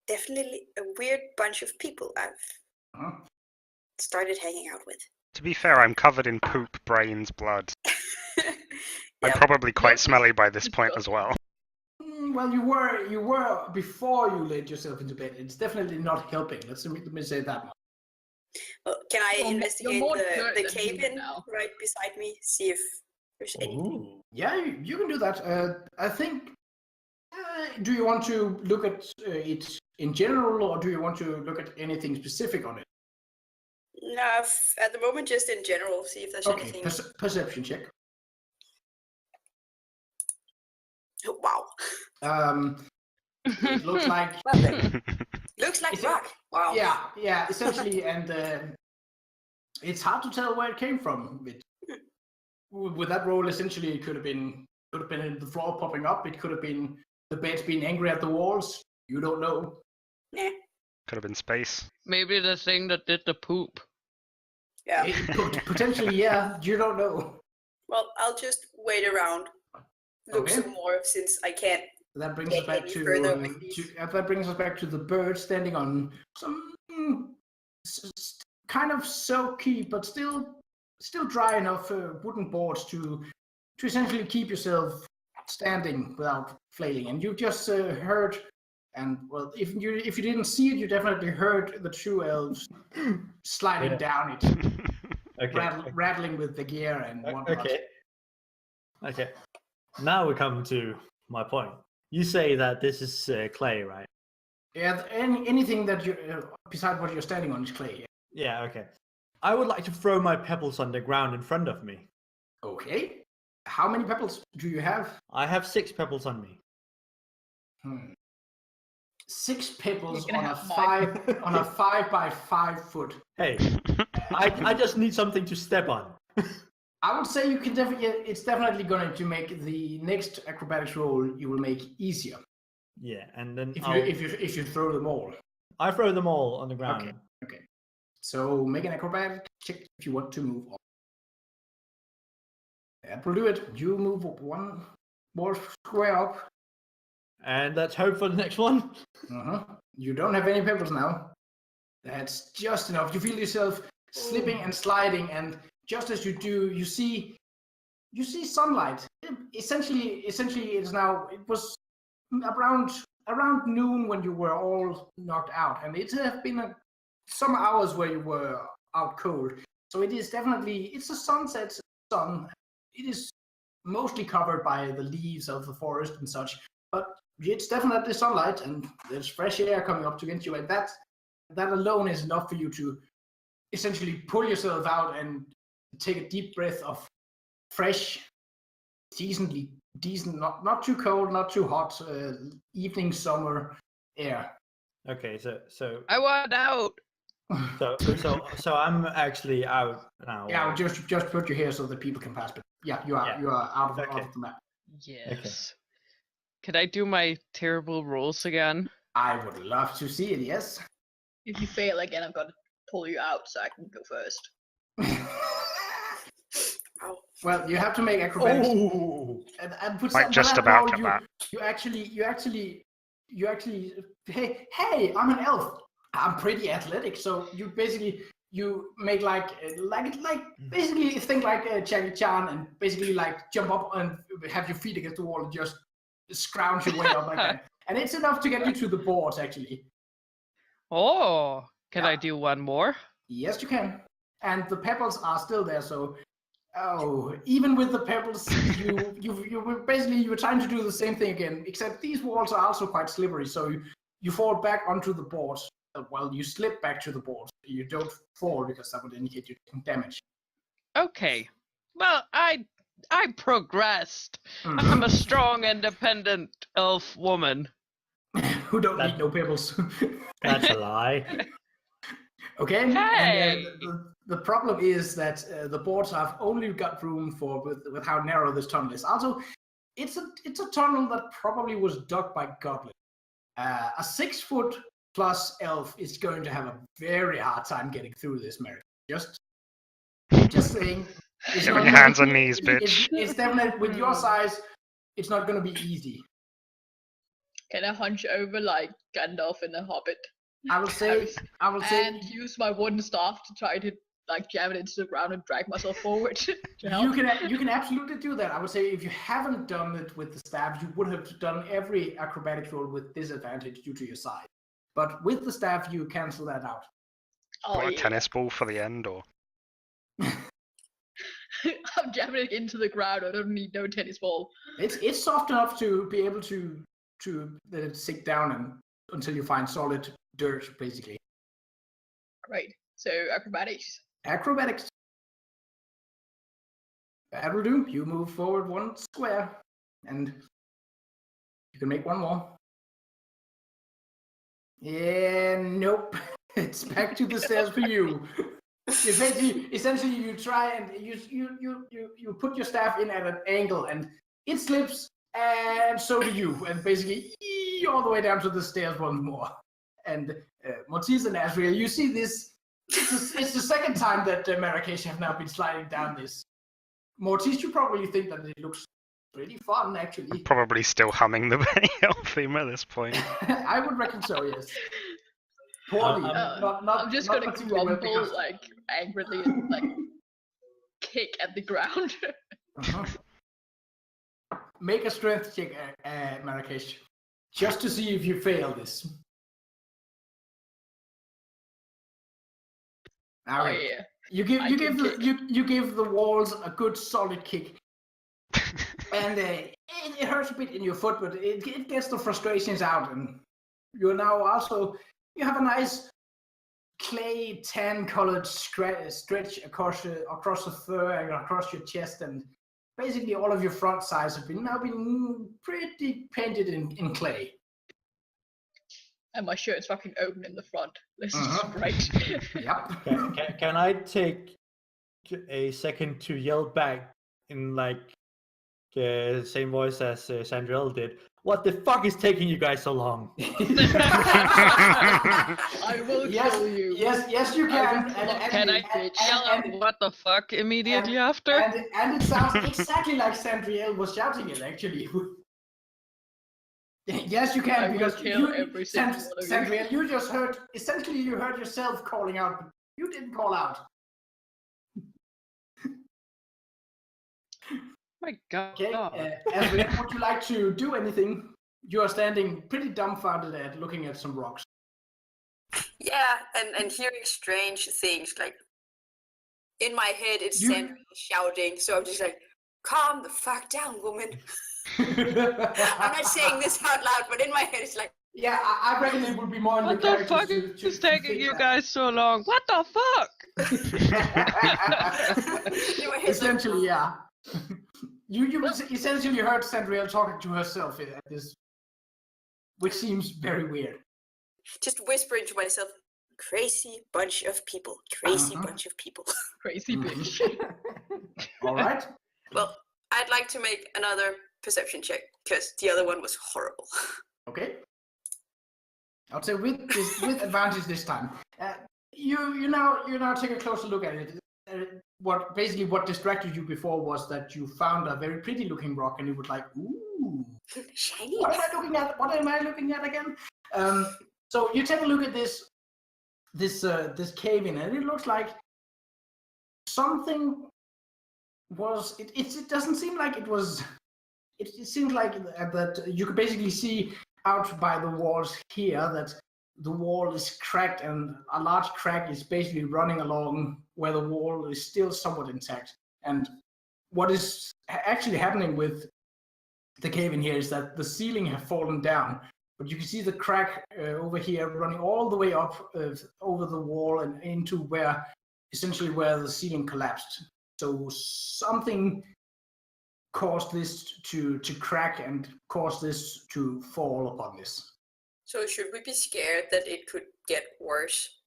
[SPEAKER 5] Definitely a weird bunch of people I've started hanging out with.
[SPEAKER 6] To be fair, I'm covered in poop, brains, blood. I'm
[SPEAKER 5] Yeah.
[SPEAKER 6] probably quite smelly by this point as well.
[SPEAKER 1] Well, you were before you laid yourself into bed. It's definitely not helping. Let me say that much.
[SPEAKER 5] Well, can I
[SPEAKER 4] You're
[SPEAKER 5] investigate
[SPEAKER 4] more
[SPEAKER 5] the
[SPEAKER 4] dirt than
[SPEAKER 5] cave
[SPEAKER 4] human
[SPEAKER 5] in
[SPEAKER 4] now.
[SPEAKER 5] right beside me? See if there's anything.
[SPEAKER 1] Yeah, you can do that. I think. Do you want to look at it in general, or do you want to look at anything specific on it?
[SPEAKER 5] No, at the moment, just in general. See if there's
[SPEAKER 1] Okay,
[SPEAKER 5] anything.
[SPEAKER 1] perception check.
[SPEAKER 5] Oh, wow.
[SPEAKER 1] It looks like
[SPEAKER 5] Well then, looks like
[SPEAKER 1] Is it-
[SPEAKER 5] rock. Wow.
[SPEAKER 1] yeah, essentially, and it's hard to tell where it came from. With that roll, essentially, it could have been the floor popping up. It could have been the beds being angry at the walls. You don't know.
[SPEAKER 5] Nah.
[SPEAKER 6] Could have been space.
[SPEAKER 3] Maybe the thing that did the poop.
[SPEAKER 5] Yeah.
[SPEAKER 1] It could, potentially, yeah. You don't know.
[SPEAKER 5] Well, I'll just wait around. Look
[SPEAKER 1] Okay.
[SPEAKER 5] some more since I can't.
[SPEAKER 1] That brings
[SPEAKER 5] Get
[SPEAKER 1] us back
[SPEAKER 5] any
[SPEAKER 1] to,
[SPEAKER 5] further with these.
[SPEAKER 1] that brings us back to the bird standing on some kind of soaky but still dry enough wooden boards to essentially keep yourself standing without flailing. And you just heard, and well, if you didn't see it, you definitely heard the two elves sliding down it,
[SPEAKER 2] Okay.
[SPEAKER 1] rattling with the gear and whatnot.
[SPEAKER 2] Okay. Now we come to my point. You say that this is clay, right?
[SPEAKER 1] Yeah, anything that you besides what you're standing on is clay.
[SPEAKER 2] Yeah, okay. I would like to throw my pebbles on the ground in front of me.
[SPEAKER 1] Okay. How many pebbles do you have?
[SPEAKER 2] I have 6 pebbles on me.
[SPEAKER 1] 6 pebbles
[SPEAKER 4] You're
[SPEAKER 1] on
[SPEAKER 4] gonna
[SPEAKER 1] a
[SPEAKER 4] have mine.
[SPEAKER 1] 5 by 5 foot.
[SPEAKER 2] Hey, I just need something to step on.
[SPEAKER 1] I would say you can definitely. It's definitely going to make the next acrobatics roll you will make easier
[SPEAKER 2] Yeah, and then
[SPEAKER 1] if you throw them all.
[SPEAKER 2] I throw them all on the ground.
[SPEAKER 1] Okay. So make an acrobatic check if you want to move on. That will do it. You move one more square up.
[SPEAKER 2] And let's hope for the next one.
[SPEAKER 1] You don't have any pebbles now. That's just enough. You feel yourself slipping and sliding, and just as you do, you see sunlight. Essentially, it was around noon when you were all knocked out, and it have been some hours where you were out cold. So it is definitely, it's a sunset sun. It is mostly covered by the leaves of the forest and such, but it's definitely sunlight, and there's fresh air coming up against you, and that alone is enough for you to essentially pull yourself out and take a deep breath of fresh, decent, not too cold, not too hot, evening summer air.
[SPEAKER 2] Okay, so
[SPEAKER 3] I want out.
[SPEAKER 2] so I'm actually out now.
[SPEAKER 1] Yeah, just put your hair so that people can pass. But yeah, you are out of the map.
[SPEAKER 3] Yes. Can I do my terrible rolls again?
[SPEAKER 1] I would love to see it. Yes.
[SPEAKER 4] If you fail again, I've got to pull you out so I can go first.
[SPEAKER 1] Well, you have to make acrobatics.
[SPEAKER 2] Oh,
[SPEAKER 1] And put
[SPEAKER 6] Like
[SPEAKER 1] some,
[SPEAKER 6] just
[SPEAKER 1] that
[SPEAKER 6] about
[SPEAKER 1] roll,
[SPEAKER 6] get that.
[SPEAKER 1] you actually, hey, I'm an elf. I'm pretty athletic, so you make like basically think like Jackie Chan and basically like jump up and have your feet against the wall and just scrounge your way up like that. And it's enough to get you to the boards, actually.
[SPEAKER 3] Oh, can
[SPEAKER 1] Yeah.
[SPEAKER 3] I do one more?
[SPEAKER 1] Yes, you can. And the pebbles are still there, so even with the pebbles, you were trying to do the same thing again, except these walls are also quite slippery, so you fall back onto the board. Well, you slip back to the board. You don't fall because that would indicate you're taking damage.
[SPEAKER 3] Okay. Well, I progressed.
[SPEAKER 1] Mhm.
[SPEAKER 3] I'm a strong, independent elf woman.
[SPEAKER 1] Who don't need no pebbles.
[SPEAKER 2] that's a lie.
[SPEAKER 1] Okay,
[SPEAKER 3] Hey!
[SPEAKER 1] and the problem is that the boards have only got room for with how narrow this tunnel is. Also, it's a tunnel that probably was dug by goblins. A 6-foot plus elf is going to have a very hard time getting through this, Mary. Just saying. It's
[SPEAKER 6] Get
[SPEAKER 1] not
[SPEAKER 6] on your
[SPEAKER 1] gonna-
[SPEAKER 6] hands and knees, bitch.
[SPEAKER 1] It's definitely with your size. It's not going to be easy.
[SPEAKER 4] Can I hunch over like Gandalf in The Hobbit
[SPEAKER 1] I will say.
[SPEAKER 4] and use my wooden staff to try to like jam it into the ground and drag myself forward to help?
[SPEAKER 1] You can absolutely do that. I would say if you haven't done it with the staff, you would have done every acrobatics roll with disadvantage due to your size. But with the staff, you cancel that out.
[SPEAKER 4] Oh,
[SPEAKER 6] Got a
[SPEAKER 4] yeah.
[SPEAKER 6] tennis ball for the end, or
[SPEAKER 4] I'm jamming it into the ground. I don't need no tennis ball.
[SPEAKER 1] It's soft enough to be able to let it sink down and until you find solid dirt, basically.
[SPEAKER 4] Right. So acrobatics.
[SPEAKER 1] Acrobatics. That will do. You move forward 1 square, and you can make one more. Yeah, nope. It's back to the stairs for you. Essentially, you try and you put your staff in at an angle, and it slips, and so do you, and basically all the way down to the stairs once more. And Mortis and Azriel, you see this. It's the second time that Marrakesh have now been sliding down this. Mortis, you probably think that it looks pretty fun, actually.
[SPEAKER 6] probably still humming the Elf theme at this point.
[SPEAKER 1] I would reckon so, yes. Poorly.
[SPEAKER 4] I'm just
[SPEAKER 1] not
[SPEAKER 4] gonna
[SPEAKER 1] particularly well
[SPEAKER 4] grumble
[SPEAKER 1] because-
[SPEAKER 4] like angrily and like kick at the ground.
[SPEAKER 1] Uh-huh. Make a strength check, Marrakesh, just to see if you fail this. All
[SPEAKER 4] Oh
[SPEAKER 1] right.
[SPEAKER 4] yeah.
[SPEAKER 1] You give
[SPEAKER 4] I
[SPEAKER 1] you
[SPEAKER 4] can
[SPEAKER 1] give the,
[SPEAKER 4] kick.
[SPEAKER 1] you give the walls a good solid kick, and it hurts a bit in your foot, but it gets the frustrations out, and you're now also you have a nice clay tan-colored stretch across the fur and across your chest, and basically all of your front sides have now been pretty painted in clay.
[SPEAKER 4] And my shirt's fucking open in the front. This
[SPEAKER 1] Uh-huh.
[SPEAKER 4] is right.
[SPEAKER 1] Yep.
[SPEAKER 2] Can I take a second to yell back in like the same voice as Sandriel did? What the fuck is taking you guys so long?
[SPEAKER 4] I will kill you.
[SPEAKER 1] Yes, you can.
[SPEAKER 3] Can I yell out what the fuck immediately after?
[SPEAKER 1] And it sounds exactly like Sandriel was shouting it, actually. Yes, you
[SPEAKER 4] I
[SPEAKER 1] can,
[SPEAKER 4] will
[SPEAKER 1] because
[SPEAKER 4] kill every single one of you.
[SPEAKER 1] Sandriel, you just heard, essentially you heard yourself calling out, but you didn't call out.
[SPEAKER 3] My God.
[SPEAKER 1] Okay, Azriel, would you like to do anything? You are standing pretty dumbfounded at looking at some rocks.
[SPEAKER 5] Yeah, and hearing strange things, like in my head it's
[SPEAKER 1] You-
[SPEAKER 5] Sandra shouting, so I'm just like, calm the fuck down, woman. I'm not saying this out loud, but in my head it's like,
[SPEAKER 1] Yeah, I reckon it would be more in
[SPEAKER 3] What
[SPEAKER 1] your
[SPEAKER 3] the
[SPEAKER 1] character
[SPEAKER 3] fuck
[SPEAKER 1] to
[SPEAKER 3] is taking
[SPEAKER 1] think
[SPEAKER 3] you
[SPEAKER 1] that.
[SPEAKER 3] guys so long? What the fuck?
[SPEAKER 5] in my head,
[SPEAKER 1] Essentially, yeah. You essentially heard Sandriel talking to herself at this, which seems very weird.
[SPEAKER 5] just whispering to myself, crazy bunch of people, crazy
[SPEAKER 1] Uh-huh.
[SPEAKER 5] bunch of people.
[SPEAKER 4] Crazy bitch.
[SPEAKER 1] All right.
[SPEAKER 5] Well, I'd like to make another perception check, because the other one was horrible.
[SPEAKER 1] Okay. I'll say with advantage this time. You now take a closer look at it. what distracted you before was that you found a very pretty looking rock, and you were like, "Ooh,
[SPEAKER 5] Shiny.
[SPEAKER 1] what am I looking at? What am I looking at again?" So you take a look at this cave in, and it looks like something was. It doesn't seem like it was. It seems like that you could basically see out by the walls here that the wall is cracked, and a large crack is basically running along where the wall is still somewhat intact. And what is actually happening with the cave in here is that the ceiling has fallen down, but you can see the crack over here running all the way up over the wall and into where the ceiling collapsed. So something caused this to crack and caused this to fall upon this.
[SPEAKER 5] So should we be scared that it could get worse?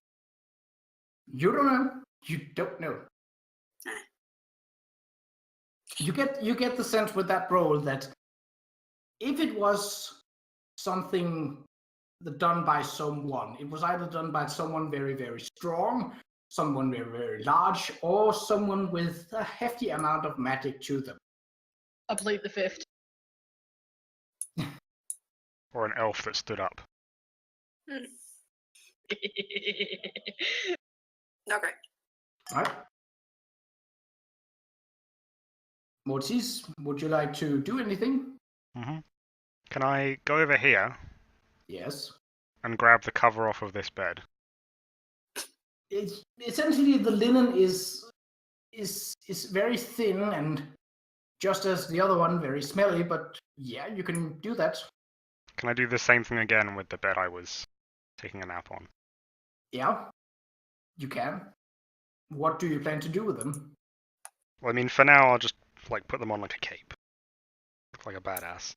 [SPEAKER 1] You don't know. You don't know.
[SPEAKER 5] Ah.
[SPEAKER 1] You get the sense with that roll that if it was something done by someone, it was either done by someone very, very strong, someone very, very large, or someone with a hefty amount of magic to them.
[SPEAKER 4] I plead the fifth.
[SPEAKER 6] Or an elf that stood up.
[SPEAKER 5] Okay.
[SPEAKER 1] Right. Mortis, would you like to do anything?
[SPEAKER 6] Mm-hmm. Can I go over here
[SPEAKER 1] Yes.
[SPEAKER 6] and grab the cover off of this bed?
[SPEAKER 1] It's essentially the linen is very thin and just as the other one, very smelly, but yeah, you can do that.
[SPEAKER 6] Can I do the same thing again with the bed I was taking a nap on?
[SPEAKER 1] Yeah, you can. What do you plan to do with them?
[SPEAKER 6] Well, I mean, for now, I'll just like put them on like a cape. Look like a badass.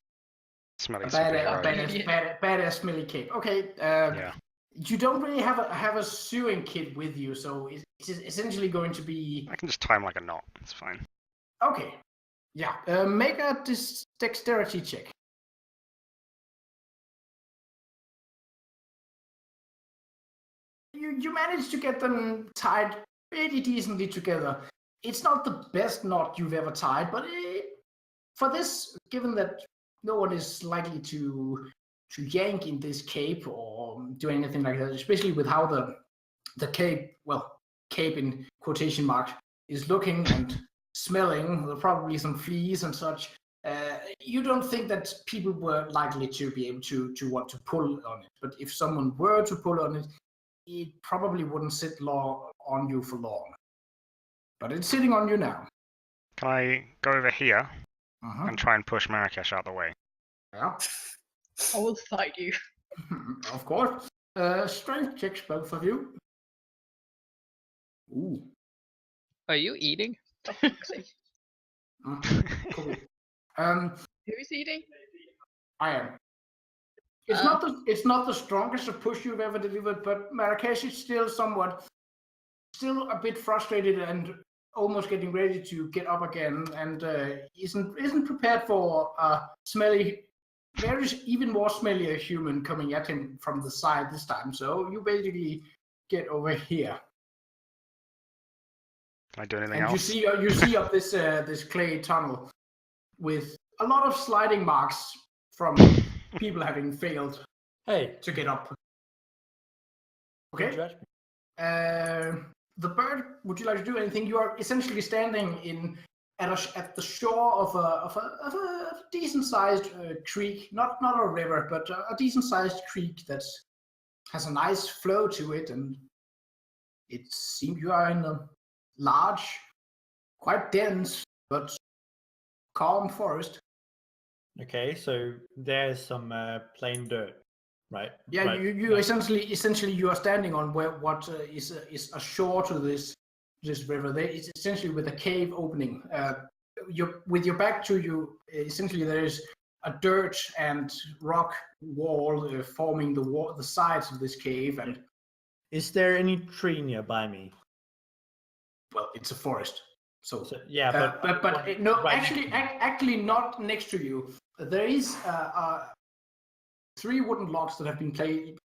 [SPEAKER 6] Smelly superhero.
[SPEAKER 1] Badass smelly cape. Okay,
[SPEAKER 6] Yeah.
[SPEAKER 1] you don't really have a sewing kit with you, so it's essentially going to be...
[SPEAKER 6] I can just tie them like a knot. It's fine.
[SPEAKER 1] Okay, yeah. Make a dexterity check. You managed to get them tied pretty decently together. It's not the best knot you've ever tied, but for this, given that no one is likely to yank in this cape or do anything like that, especially with how the cape, well, cape in quotation mark, is looking and smelling. There are probably some fleas and such. You don't think that people were likely to be able to want to pull on it, but if someone were to pull on it, it probably wouldn't sit on you for long. But it's sitting on you now.
[SPEAKER 6] Can I go over here and try and push Marrakesh out the way?
[SPEAKER 1] Yeah.
[SPEAKER 4] I will fight you.
[SPEAKER 1] Of course. Strength checks, both of you. Ooh.
[SPEAKER 3] Are you eating?
[SPEAKER 4] For fuck's sake.
[SPEAKER 1] Cool.
[SPEAKER 4] Who's eating?
[SPEAKER 1] I am. It's not the strongest of push you've ever delivered, but Marrakesh is still a bit frustrated and almost getting ready to get up again, and isn't prepared for a smelly, even more smellier human coming at him from the side this time. So you basically get over here.
[SPEAKER 6] Can I do anything
[SPEAKER 1] And
[SPEAKER 6] else?
[SPEAKER 1] you see up this clay tunnel with a lot of sliding marks from people having failed to get up. Okay.
[SPEAKER 2] Judge me.
[SPEAKER 1] The bird, would you like to do anything? You are essentially standing at the shore of a decent-sized creek, not a river, but a decent-sized creek that has a nice flow to it, and it seems you are in a large, quite dense, but calm forest.
[SPEAKER 2] Okay, so there's some plain dirt, right?
[SPEAKER 1] Yeah,
[SPEAKER 2] right.
[SPEAKER 1] you essentially you are standing on what is a shore to this river. It's essentially with a cave opening. With your back to you, essentially there is a dirt and rock wall forming the sides of this cave. And
[SPEAKER 2] is there any tree nearby me?
[SPEAKER 1] Well, it's a forest, so
[SPEAKER 2] yeah,
[SPEAKER 1] but no,
[SPEAKER 2] right
[SPEAKER 1] actually not next to you. There is 3 wooden logs that have been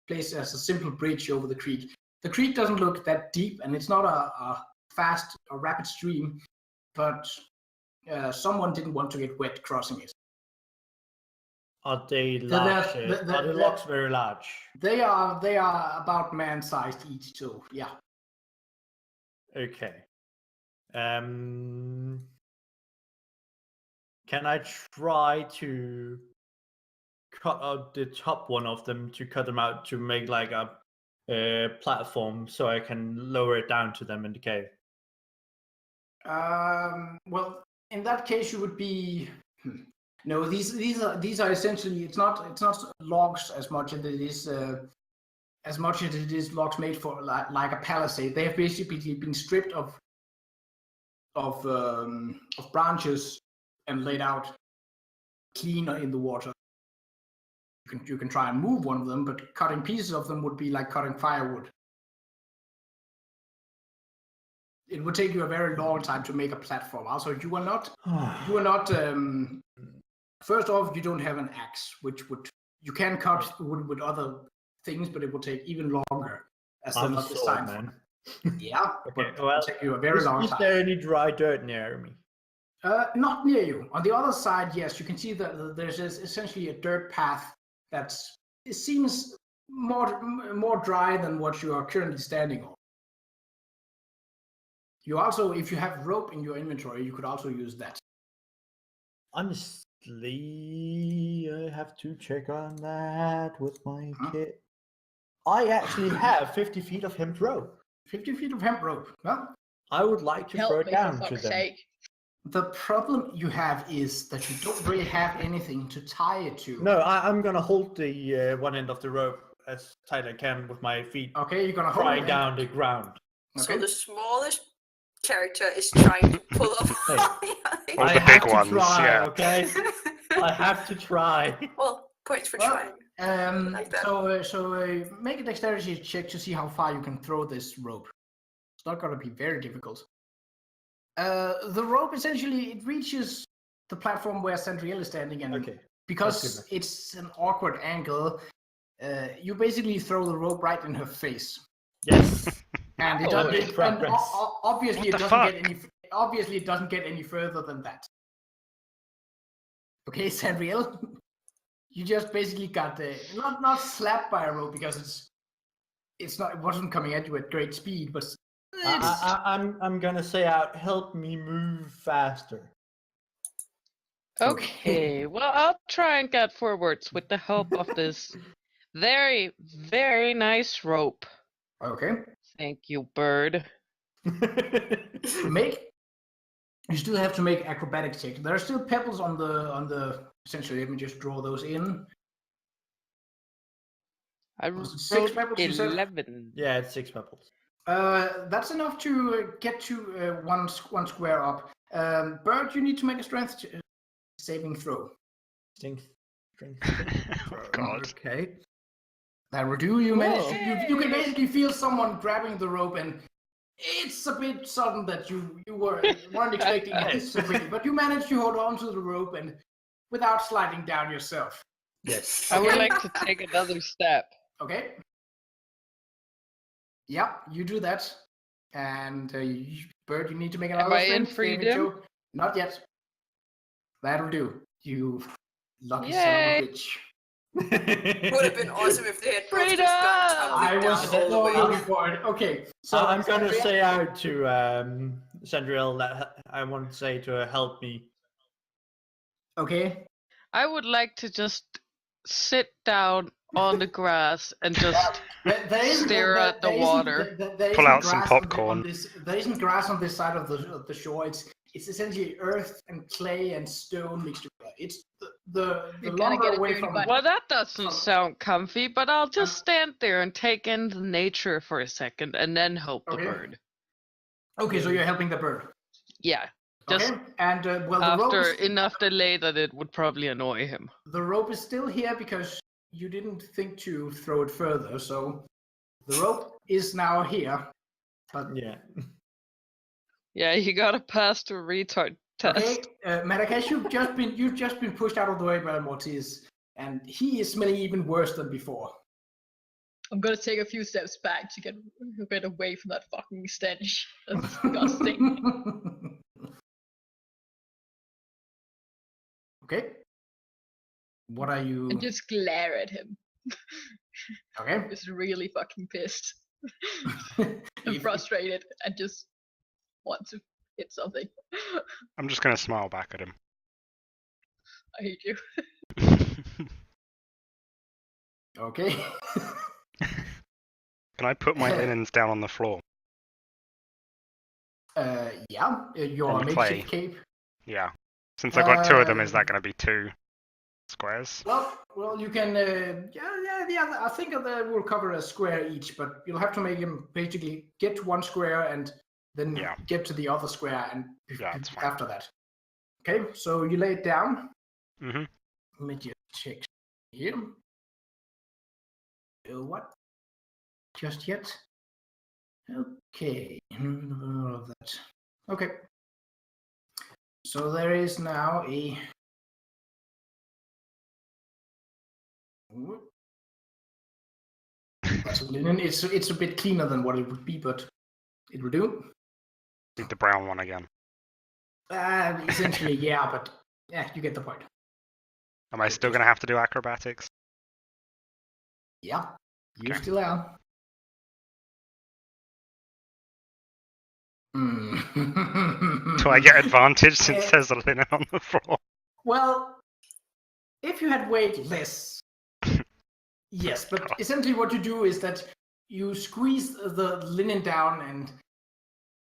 [SPEAKER 1] placed as a simple bridge over the creek. The creek doesn't look that deep, and it's not a fast or rapid stream, but someone didn't want to get wet crossing it.
[SPEAKER 2] Are they
[SPEAKER 1] The-
[SPEAKER 2] large?
[SPEAKER 1] the-
[SPEAKER 2] Are the logs very large?
[SPEAKER 1] They are about man-sized each, so yeah.
[SPEAKER 2] Okay. Can I try to cut out the top one of them to cut them out to make like a platform so I can lower it down to them in the cave?
[SPEAKER 1] Well, in that case, you would be. No, these are essentially. It's not logs as much as it is. As much as it is logs made for like a palisade. They have basically been stripped of branches and laid out cleaner in the water. You can try and move one of them, but cutting pieces of them would be like cutting firewood. It would take you a very long time to make a platform. Also, you are not. First off, you don't have an axe, which you can cut wood with other things, but it will take even longer. As they're not designed for.
[SPEAKER 2] Man.
[SPEAKER 1] Yeah,
[SPEAKER 2] Okay,
[SPEAKER 1] but it
[SPEAKER 2] well,
[SPEAKER 1] will take you a very long
[SPEAKER 2] is
[SPEAKER 1] time.
[SPEAKER 2] there any dry dirt near me?
[SPEAKER 1] Not near you. On the other side, yes, you can see that there's essentially a dirt path it seems more dry than what you are currently standing on. You also, if you have rope in your inventory, you could also use that.
[SPEAKER 2] Honestly, I have to check on that with my kit. I actually have 50 feet of hemp rope.
[SPEAKER 1] 50 feet of hemp rope. Well,
[SPEAKER 2] I would like to throw
[SPEAKER 4] Help
[SPEAKER 2] it
[SPEAKER 4] me, for
[SPEAKER 2] down to
[SPEAKER 4] fuck's
[SPEAKER 2] them.
[SPEAKER 4] sake.
[SPEAKER 1] the problem you have is that you don't really have anything to tie it to.
[SPEAKER 2] No, I'm gonna hold the one end of the rope as tight as I can with my feet,
[SPEAKER 1] Okay, you're gonna hold
[SPEAKER 2] prying
[SPEAKER 1] it
[SPEAKER 2] down the ground.
[SPEAKER 5] So
[SPEAKER 1] Okay.
[SPEAKER 5] the smallest character is trying to pull up.
[SPEAKER 2] Hey.
[SPEAKER 6] All
[SPEAKER 2] I
[SPEAKER 6] the
[SPEAKER 2] have
[SPEAKER 6] big
[SPEAKER 2] to
[SPEAKER 6] ones,
[SPEAKER 2] try,
[SPEAKER 6] yeah.
[SPEAKER 2] okay? I have to try.
[SPEAKER 5] Well, points for
[SPEAKER 1] Well,
[SPEAKER 5] trying. Like that.
[SPEAKER 1] So make a dexterity check to see how far you can throw this rope. It's not gonna be very difficult. The rope essentially it reaches the platform where Azriel is standing, and
[SPEAKER 2] Okay.
[SPEAKER 1] because it's an awkward angle, you basically throw the rope right in her face.
[SPEAKER 2] Yes.
[SPEAKER 1] And it
[SPEAKER 2] Oh,
[SPEAKER 1] doesn't.
[SPEAKER 2] okay, progress.
[SPEAKER 1] Obviously,
[SPEAKER 6] What
[SPEAKER 1] it
[SPEAKER 6] the
[SPEAKER 1] doesn't get
[SPEAKER 6] fuck?
[SPEAKER 1] any. Obviously, it doesn't get any further than that. Okay, Azriel, you just basically got not slapped by a rope because it wasn't coming at you at great speed, but
[SPEAKER 2] I'm gonna say out. Help me move faster.
[SPEAKER 3] Okay, well, I'll try and get forwards with the help of this very, very nice rope.
[SPEAKER 1] okay.
[SPEAKER 3] Thank you, bird.
[SPEAKER 1] You still have to make acrobatics checks. There are still pebbles on the. Essentially, let me just draw those in.
[SPEAKER 3] I
[SPEAKER 1] Was it six
[SPEAKER 3] rolled
[SPEAKER 1] pebbles, you said?
[SPEAKER 3] 11.
[SPEAKER 2] Yeah, it's 6 pebbles.
[SPEAKER 1] That's enough to get to one square up. Bird, you need to make a strength saving throw.
[SPEAKER 2] Strength.
[SPEAKER 6] Oh, God.
[SPEAKER 2] Okay.
[SPEAKER 1] That will do. You manage.
[SPEAKER 3] Whoa.
[SPEAKER 1] You can basically feel someone grabbing the rope, and it's a bit sudden that you weren't expecting it this so quickly, but you managed to hold on to the rope and without sliding down yourself.
[SPEAKER 2] Yes.
[SPEAKER 3] I would like to take another step.
[SPEAKER 1] Okay. Yep, you do that, and Bird, you need to make another.
[SPEAKER 3] Am I in
[SPEAKER 1] strength saving
[SPEAKER 3] freedom?
[SPEAKER 1] throw. Not yet. That'll do. You lucky son
[SPEAKER 3] Yay.
[SPEAKER 1] of a bitch.
[SPEAKER 5] Would have been awesome if they had both
[SPEAKER 3] Freedom!
[SPEAKER 5] just gone
[SPEAKER 1] I
[SPEAKER 5] tumbling
[SPEAKER 1] was
[SPEAKER 5] down all the
[SPEAKER 1] so
[SPEAKER 5] way.
[SPEAKER 1] looking for it. Okay, so
[SPEAKER 2] I'm gonna
[SPEAKER 1] Azriel-
[SPEAKER 2] say out to Azriel that I want to say to her, help me.
[SPEAKER 1] Okay.
[SPEAKER 3] I would like to just sit down on the grass and just
[SPEAKER 1] There isn't-
[SPEAKER 3] stare
[SPEAKER 1] there-
[SPEAKER 3] at the
[SPEAKER 1] there isn't-
[SPEAKER 3] water.
[SPEAKER 1] there
[SPEAKER 6] Pull
[SPEAKER 1] isn't
[SPEAKER 6] out some
[SPEAKER 1] grass on
[SPEAKER 6] popcorn.
[SPEAKER 1] there isn't grass on this side of the shore. It's essentially earth and clay and stone mixed together. It's the
[SPEAKER 4] You're gonna
[SPEAKER 1] longer
[SPEAKER 4] get a
[SPEAKER 1] away
[SPEAKER 4] dirty
[SPEAKER 1] from.
[SPEAKER 4] butt.
[SPEAKER 3] Well, that doesn't sound comfy, but I'll just stand there and take in the nature for a second and then help the
[SPEAKER 1] Okay.
[SPEAKER 3] bird.
[SPEAKER 1] Okay, so you're helping the bird.
[SPEAKER 3] Yeah, just
[SPEAKER 1] Okay, and well, the rope,
[SPEAKER 3] after
[SPEAKER 1] is,
[SPEAKER 3] enough delay that it would probably annoy him.
[SPEAKER 1] the rope is still here because you didn't think to throw it further. So the rope is now here. But
[SPEAKER 2] Yeah.
[SPEAKER 3] Yeah, you gotta pass the retard test.
[SPEAKER 1] okay, Marrakesh, you've just been pushed out of the way by Mortis, and he is smelling even worse than before.
[SPEAKER 4] I'm gonna take a few steps back to get a bit away from that fucking stench. That's disgusting.
[SPEAKER 1] Okay. What are you?
[SPEAKER 4] And just glare at him.
[SPEAKER 1] Okay.
[SPEAKER 4] Just really fucking pissed.
[SPEAKER 1] If-
[SPEAKER 4] and frustrated and just want to hit something.
[SPEAKER 6] I'm just gonna smile back at him.
[SPEAKER 4] I hate you.
[SPEAKER 1] Okay.
[SPEAKER 6] Can I put my linens down on the floor?
[SPEAKER 1] Yeah. Your
[SPEAKER 6] On clay.
[SPEAKER 1] makeshift cape.
[SPEAKER 6] Yeah. Since I've got 2 of them, is that going to be 2 squares?
[SPEAKER 1] Well, you can. Yeah. I think that will cover a square each, but you'll have to make him basically get to 1 square and then get to the other square and
[SPEAKER 6] that's fine.
[SPEAKER 1] after that. Okay, so you lay it down.
[SPEAKER 6] Mm-hmm.
[SPEAKER 1] Let me just check here. What? Just yet? Okay. All of that. Okay. So there is now a. That's a linen. It's a bit cleaner than what it would be, but it will do.
[SPEAKER 6] Need the brown one again.
[SPEAKER 1] Essentially, yeah, but yeah, you get the point.
[SPEAKER 6] Am I still going to have to do acrobatics?
[SPEAKER 1] Yeah, you
[SPEAKER 6] Okay.
[SPEAKER 1] still are.
[SPEAKER 6] Do I get advantage since there's a linen on the floor?
[SPEAKER 1] Well, if you had weighed less, yes, but essentially what you do is that you squeeze the linen down, and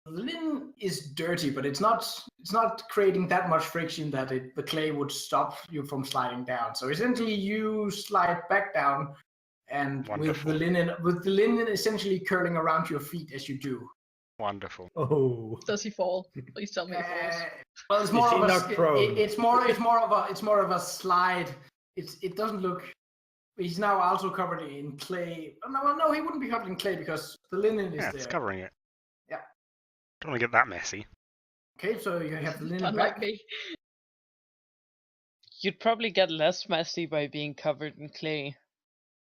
[SPEAKER 1] the linen is dirty, but it's not creating that much friction that the clay would stop you from sliding down. So essentially, you slide back down, and
[SPEAKER 6] Wonderful.
[SPEAKER 1] with the linen essentially curling around your feet as you do.
[SPEAKER 6] Wonderful.
[SPEAKER 2] Oh.
[SPEAKER 4] Does he fall? Please tell me he falls.
[SPEAKER 1] Well, it's more
[SPEAKER 2] Is he
[SPEAKER 1] of
[SPEAKER 2] not prone?
[SPEAKER 1] it's more of a slide. It doesn't look. He's now also covered in clay. No, he wouldn't be covered in clay because the linen is
[SPEAKER 6] Yeah,
[SPEAKER 1] there.
[SPEAKER 6] it's covering it.
[SPEAKER 1] Yeah.
[SPEAKER 6] Don't want to get that messy.
[SPEAKER 1] Okay, so you have the linen
[SPEAKER 4] Unlike
[SPEAKER 1] back.
[SPEAKER 4] me.
[SPEAKER 3] You'd probably get less messy by being covered in clay.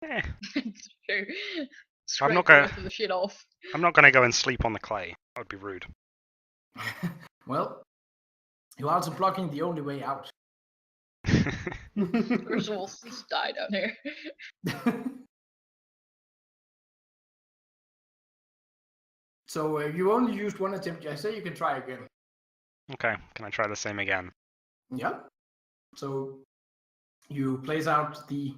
[SPEAKER 6] Eh,
[SPEAKER 4] It's true.
[SPEAKER 6] I'm
[SPEAKER 4] Scrape
[SPEAKER 6] not
[SPEAKER 4] the
[SPEAKER 6] gonna-
[SPEAKER 4] rest of the shit off.
[SPEAKER 6] I'm not going to go and sleep on the clay. That would be rude.
[SPEAKER 1] Well, you're also blocking the only way out.
[SPEAKER 4] First of all, just die down here.
[SPEAKER 1] So you only used 1 attempt. I say you can try again.
[SPEAKER 6] Okay, can I try the same again?
[SPEAKER 1] Yeah. So you place out the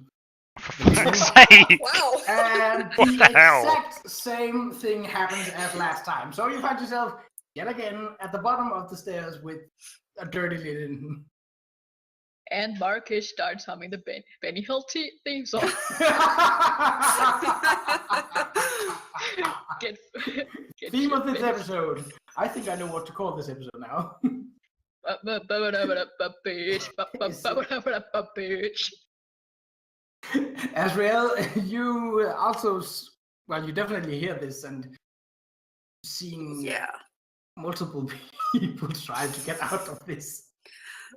[SPEAKER 6] For fuck's sake!
[SPEAKER 5] Wow.
[SPEAKER 1] and
[SPEAKER 6] What the hell?
[SPEAKER 1] exact same thing happens as last time. So you find yourself yet again at the bottom of the stairs with a dirty linen.
[SPEAKER 4] And Marcus starts humming the Benny Hill theme song. Get
[SPEAKER 1] Theme of
[SPEAKER 4] shit
[SPEAKER 1] this
[SPEAKER 4] faced.
[SPEAKER 1] episode. I think I know what to call this episode now.
[SPEAKER 4] Bitch.
[SPEAKER 1] Azriel, you also, well, you definitely hear this and seeing
[SPEAKER 5] Yeah.
[SPEAKER 1] multiple people try to get out of this.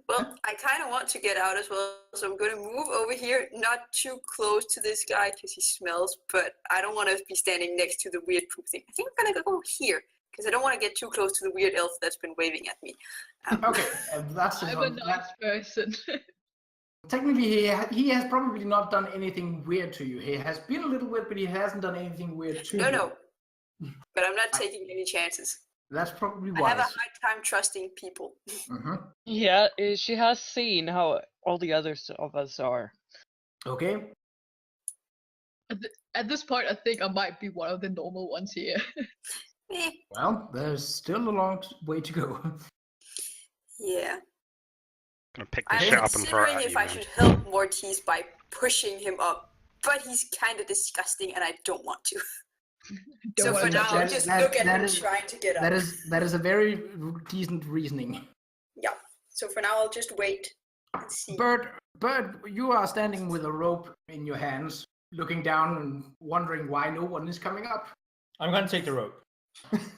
[SPEAKER 5] Well, I kind of want to get out as well, so I'm going to move over here, not too close to this guy because he smells, but I don't want to be standing next to the weird poop thing. I think I'm going to go here because I don't want to get too close to the weird elf that's been waving at me.
[SPEAKER 1] Okay, that's
[SPEAKER 4] I'm a nice person.
[SPEAKER 1] technically he has probably not done anything weird to you. He has been a little weird, but he hasn't done anything weird to you.
[SPEAKER 5] No, but I'm not taking any chances.
[SPEAKER 1] That's probably
[SPEAKER 5] I
[SPEAKER 1] wise.
[SPEAKER 5] have a hard time trusting people.
[SPEAKER 1] Mhm.
[SPEAKER 3] Yeah, she has seen how all the others of us are.
[SPEAKER 1] Okay.
[SPEAKER 4] At this point, I think I might be one of the normal ones here.
[SPEAKER 5] Eh,
[SPEAKER 1] Well, there's still a long way to go.
[SPEAKER 5] yeah.
[SPEAKER 6] Gonna pick the
[SPEAKER 5] I'm
[SPEAKER 6] shit up and throw it
[SPEAKER 5] considering
[SPEAKER 6] at
[SPEAKER 5] if
[SPEAKER 6] you,
[SPEAKER 5] I
[SPEAKER 6] man.
[SPEAKER 5] should help Mortis by pushing him up, but he's kind of disgusting and I don't want to.
[SPEAKER 4] Don't
[SPEAKER 5] So
[SPEAKER 4] wanna
[SPEAKER 5] for now,
[SPEAKER 4] touch
[SPEAKER 5] I'll
[SPEAKER 4] it.
[SPEAKER 5] just
[SPEAKER 1] that-
[SPEAKER 5] look at
[SPEAKER 1] that
[SPEAKER 5] him
[SPEAKER 1] is-
[SPEAKER 5] trying to get up.
[SPEAKER 1] That is a very decent reasoning.
[SPEAKER 5] Yeah. So for now, I'll just wait and see.
[SPEAKER 1] Bird, you are standing with a rope in your hands, looking down and wondering why no one is coming up.
[SPEAKER 2] I'm gonna take the rope.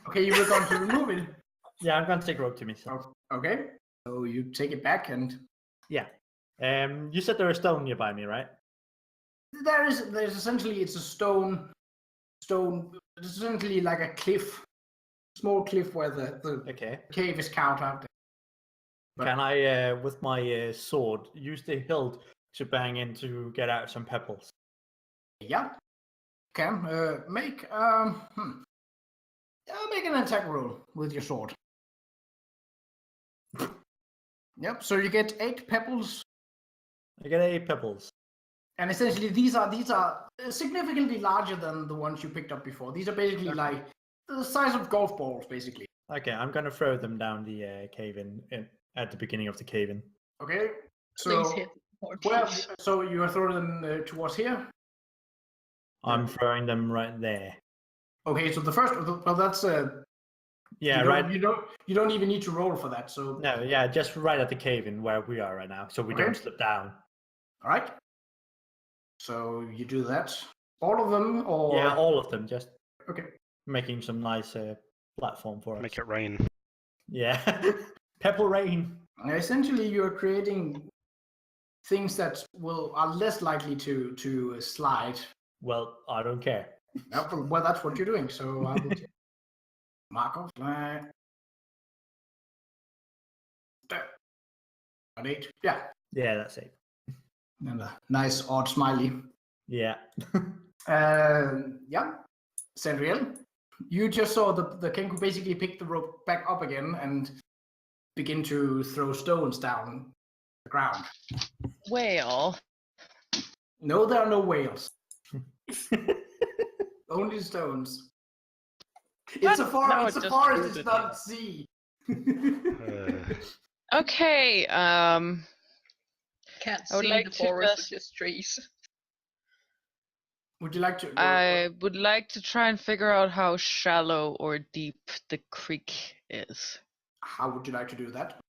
[SPEAKER 1] Okay, you were going to remove it.
[SPEAKER 2] Yeah, I'm gonna take rope to me. So.
[SPEAKER 1] Okay, so you take it back, and
[SPEAKER 2] Yeah. You said there was a stone nearby me, right?
[SPEAKER 1] there's essentially it's a stone stone. It's essentially like a cliff, small cliff where the
[SPEAKER 2] Okay.
[SPEAKER 1] cave is carved out. But-
[SPEAKER 2] Can I, with my sword, use the hilt to bang in to get out some pebbles?
[SPEAKER 1] Yeah. Can make make an attack roll with your sword. Yep. So you get 8 pebbles,
[SPEAKER 2] I get 8 pebbles.
[SPEAKER 1] and essentially these are significantly larger than the ones you picked up before. These are basically like the size of golf balls, basically.
[SPEAKER 2] Okay, I'm gonna throw them down the cave in at the beginning of the cave in.
[SPEAKER 1] Okay.
[SPEAKER 4] Please
[SPEAKER 1] So
[SPEAKER 4] hit more,
[SPEAKER 1] well,
[SPEAKER 4] please.
[SPEAKER 1] so you are throwing them towards here.
[SPEAKER 2] I'm throwing them right there.
[SPEAKER 1] Okay. So the first, well, that's
[SPEAKER 2] Yeah,
[SPEAKER 1] you
[SPEAKER 2] right.
[SPEAKER 1] You don't even need to roll for that. So
[SPEAKER 2] No, yeah, just right at the cave in where we are right now, so we
[SPEAKER 1] Okay.
[SPEAKER 2] don't slip down.
[SPEAKER 1] all right. So you do that. All of them, or
[SPEAKER 2] Yeah, all of them, just
[SPEAKER 1] okay.
[SPEAKER 2] making some nice platform for us.
[SPEAKER 6] Make it rain.
[SPEAKER 2] Yeah, pebble rain.
[SPEAKER 1] Essentially, you're creating things that are less likely to slide.
[SPEAKER 2] Well, I don't care.
[SPEAKER 1] Well, that's what you're doing. So I will mark off slide. There. An 8. Yeah,
[SPEAKER 2] Yeah, that's it.
[SPEAKER 1] and a nice odd smiley.
[SPEAKER 2] Yeah.
[SPEAKER 1] Yeah, Azriel, you just saw the Kenku basically pick the rope back up again and begin to throw stones down the ground.
[SPEAKER 3] Whale.
[SPEAKER 1] No, there are no whales. Only stones. It's a
[SPEAKER 3] No,
[SPEAKER 1] forest.
[SPEAKER 3] it
[SPEAKER 1] It's a
[SPEAKER 3] just
[SPEAKER 1] forest.
[SPEAKER 3] proved
[SPEAKER 1] It's
[SPEAKER 3] it.
[SPEAKER 1] not a sea.
[SPEAKER 3] Okay.
[SPEAKER 4] Can't
[SPEAKER 3] I would
[SPEAKER 4] see
[SPEAKER 3] like
[SPEAKER 4] the
[SPEAKER 3] to
[SPEAKER 4] forest
[SPEAKER 3] invest-
[SPEAKER 4] with just trees.
[SPEAKER 1] Would you like to?
[SPEAKER 3] I would like to try and figure out how shallow or deep the creek is
[SPEAKER 1] How would you like to do that?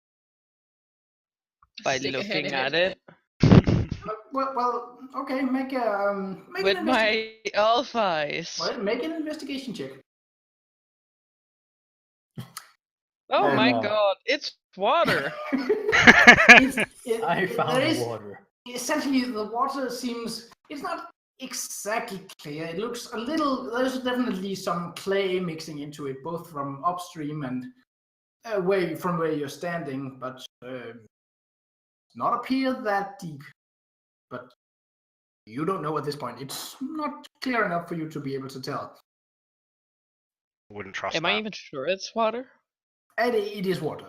[SPEAKER 3] by
[SPEAKER 4] Stick a head
[SPEAKER 3] looking
[SPEAKER 4] in
[SPEAKER 3] at it
[SPEAKER 1] Well, okay. Make
[SPEAKER 3] with
[SPEAKER 1] an
[SPEAKER 3] my elf eyes.
[SPEAKER 1] make an investigation check.
[SPEAKER 3] Oh my
[SPEAKER 2] no.
[SPEAKER 3] god, it's water.
[SPEAKER 2] I found
[SPEAKER 1] there
[SPEAKER 2] the
[SPEAKER 1] is-
[SPEAKER 2] water.
[SPEAKER 1] Essentially, the water seems it's not exactly clear. It looks a little. There's definitely some clay mixing into it, both from upstream and away from where you're standing, but not appear that deep. But you don't know at this point. It's not clear enough for you to be able to tell.
[SPEAKER 6] Wouldn't trust
[SPEAKER 3] Am
[SPEAKER 6] that.
[SPEAKER 3] I even sure it's water?
[SPEAKER 1] And it is water.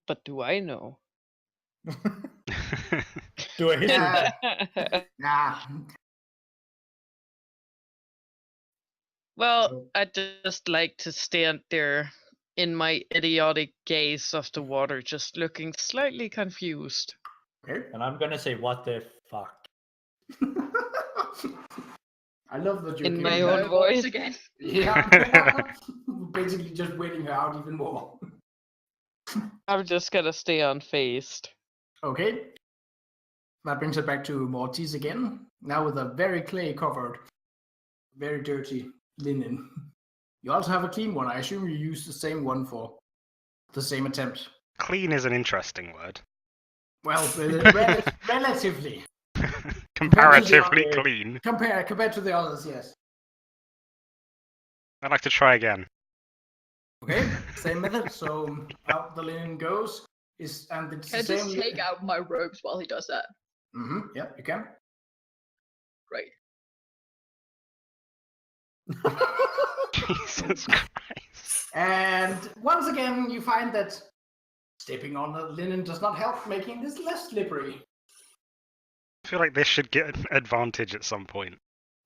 [SPEAKER 3] But do I know?
[SPEAKER 2] Do I hit you?
[SPEAKER 1] Yeah. Nah.
[SPEAKER 3] Well, I'd just like to stand there in my idiotic gaze of the water, just looking slightly confused.
[SPEAKER 1] Okay.
[SPEAKER 2] And I'm gonna say, what the fuck?
[SPEAKER 1] I love that you're
[SPEAKER 3] In my
[SPEAKER 1] giving
[SPEAKER 3] own
[SPEAKER 1] her-
[SPEAKER 3] voice.
[SPEAKER 4] again.
[SPEAKER 1] Yeah. Basically just waiting her out even more.
[SPEAKER 3] I'm just gonna stay unfazed.
[SPEAKER 1] Okay. That brings it back to Mortis again. Now with a very clay covered, very dirty linen. You also have a clean one. I assume you use the same one for the same attempt.
[SPEAKER 6] Clean is an interesting word.
[SPEAKER 1] Well, relatively.
[SPEAKER 6] Comparatively
[SPEAKER 1] other-
[SPEAKER 6] clean.
[SPEAKER 1] Compared to the others, yes.
[SPEAKER 6] I'd like to try again.
[SPEAKER 1] Okay, same method. So out the linen goes. And it's
[SPEAKER 4] Can I
[SPEAKER 1] the same.
[SPEAKER 4] just take out my robes while he does that?
[SPEAKER 1] Mm-hmm. Yeah, you can.
[SPEAKER 4] Great.
[SPEAKER 6] Jesus Christ.
[SPEAKER 1] And once again, you find that stepping on the linen does not help making this less slippery.
[SPEAKER 6] I feel like this should get an advantage at some point.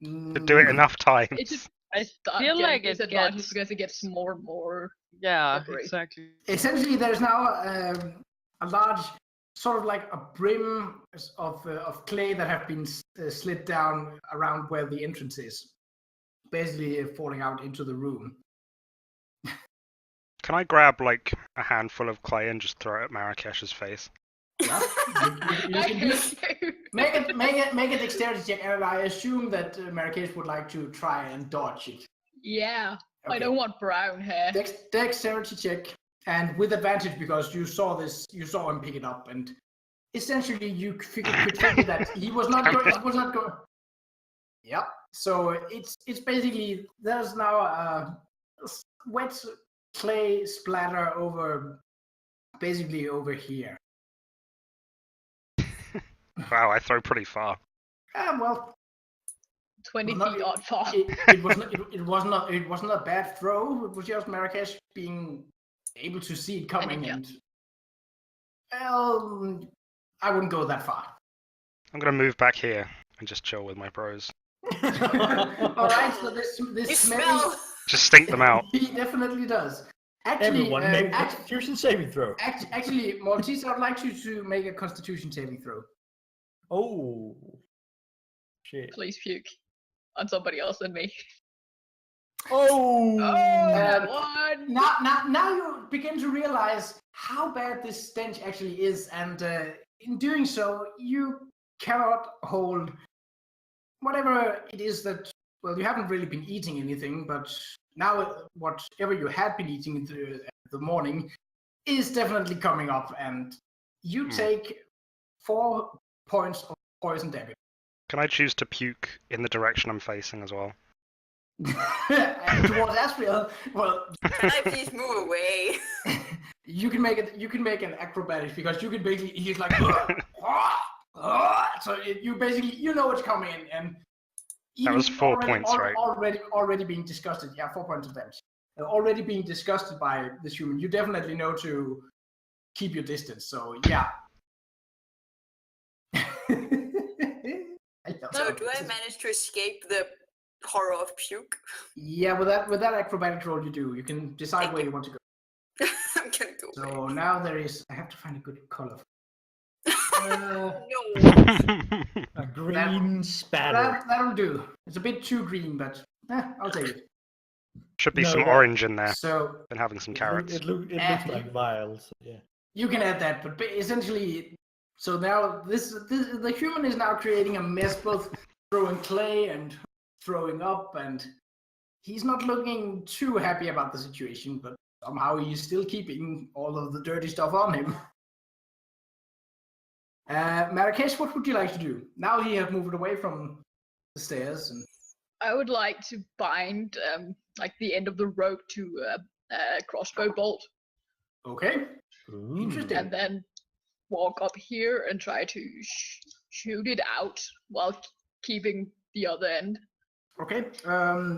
[SPEAKER 6] To
[SPEAKER 1] Mm,
[SPEAKER 6] do it enough times.
[SPEAKER 4] It just
[SPEAKER 3] I
[SPEAKER 4] start
[SPEAKER 3] feel
[SPEAKER 4] getting
[SPEAKER 3] like it
[SPEAKER 4] disadvantage
[SPEAKER 3] gets.
[SPEAKER 4] because it gets more and more.
[SPEAKER 3] Yeah,
[SPEAKER 4] slippery.
[SPEAKER 3] exactly.
[SPEAKER 1] Essentially, there's now a large, sort of like a brim of clay that have been slid down around where the entrance is, basically falling out into the room.
[SPEAKER 6] Can I grab like a handful of clay and just throw it at Marrakesh's face?
[SPEAKER 1] Yeah, you
[SPEAKER 4] I
[SPEAKER 1] can do.
[SPEAKER 4] hate you.
[SPEAKER 1] Make a dexterity check, and I assume that Marrakesh would like to try and dodge it.
[SPEAKER 4] Yeah, I
[SPEAKER 1] Okay.
[SPEAKER 4] don't want brown hair.
[SPEAKER 1] Dexterity check, and with advantage because you saw him pick it up, and essentially you could figure that he was not going. Yep. So it's basically there's now a wet clay splatter over basically over here.
[SPEAKER 6] Wow, I throw pretty far.
[SPEAKER 1] Well,
[SPEAKER 4] 20
[SPEAKER 1] Well,
[SPEAKER 4] feet
[SPEAKER 1] no,
[SPEAKER 4] odd far.
[SPEAKER 1] it wasn't a bad throw. It was just Marrakesh being able to see it coming, and well, I wouldn't go that far.
[SPEAKER 6] I'm gonna move back here and just chill with my bros.
[SPEAKER 1] All right, so this
[SPEAKER 5] You
[SPEAKER 1] smelly,
[SPEAKER 5] smell.
[SPEAKER 6] Just stink them out.
[SPEAKER 1] he definitely does. Actually,
[SPEAKER 2] Everyone make a Constitution saving throw.
[SPEAKER 1] actually, Maltese, I'd like you to make a Constitution saving throw.
[SPEAKER 2] Oh. Shit.
[SPEAKER 4] Please puke on somebody else than me.
[SPEAKER 2] Oh.
[SPEAKER 4] That one.
[SPEAKER 1] Now you begin to realize how bad this stench actually is, and in doing so, you cannot hold whatever it is that. Well, you haven't really been eating anything, but now whatever you had been eating in the morning is definitely coming up, and you take 4 points of poison damage.
[SPEAKER 6] Can I choose to puke in the direction I'm facing as well?
[SPEAKER 1] And towards Azriel, well,
[SPEAKER 5] Can I please move away?
[SPEAKER 1] you can make it. You can make an acrobatics because you can basically. He's like, so you basically know it's coming, and
[SPEAKER 6] That was 4 points, right?
[SPEAKER 1] Already being disgusted. Yeah, 4 points of damage. Already being disgusted by this human. You definitely know to keep your distance. So yeah.
[SPEAKER 5] So do I manage to escape the horror of puke?
[SPEAKER 1] Yeah, with that acrobatic roll you do. You can decide where you want to go.
[SPEAKER 5] I'm gonna go
[SPEAKER 1] So
[SPEAKER 5] away.
[SPEAKER 1] now there is. I have to find a good color.
[SPEAKER 5] No.
[SPEAKER 2] A green spatter.
[SPEAKER 1] That'll do. It's a bit too green, but I'll take it.
[SPEAKER 6] Should be
[SPEAKER 2] No,
[SPEAKER 6] some
[SPEAKER 2] that-
[SPEAKER 6] orange in there.
[SPEAKER 1] So
[SPEAKER 6] Been having some carrots.
[SPEAKER 2] It looks like vials. Yeah.
[SPEAKER 1] you can add that, but essentially, so now the human is now creating a mess, both throwing clay and throwing up, and he's not looking too happy about the situation, but somehow he's still keeping all of the dirty stuff on him. Marrakesh, what would you like to do? Now he has moved away from the stairs, and
[SPEAKER 4] I would like to bind like the end of the rope to a crossbow bolt,
[SPEAKER 1] okay, interesting.
[SPEAKER 4] and then walk up here and try to shoot it out while keeping the other end.
[SPEAKER 1] Okay,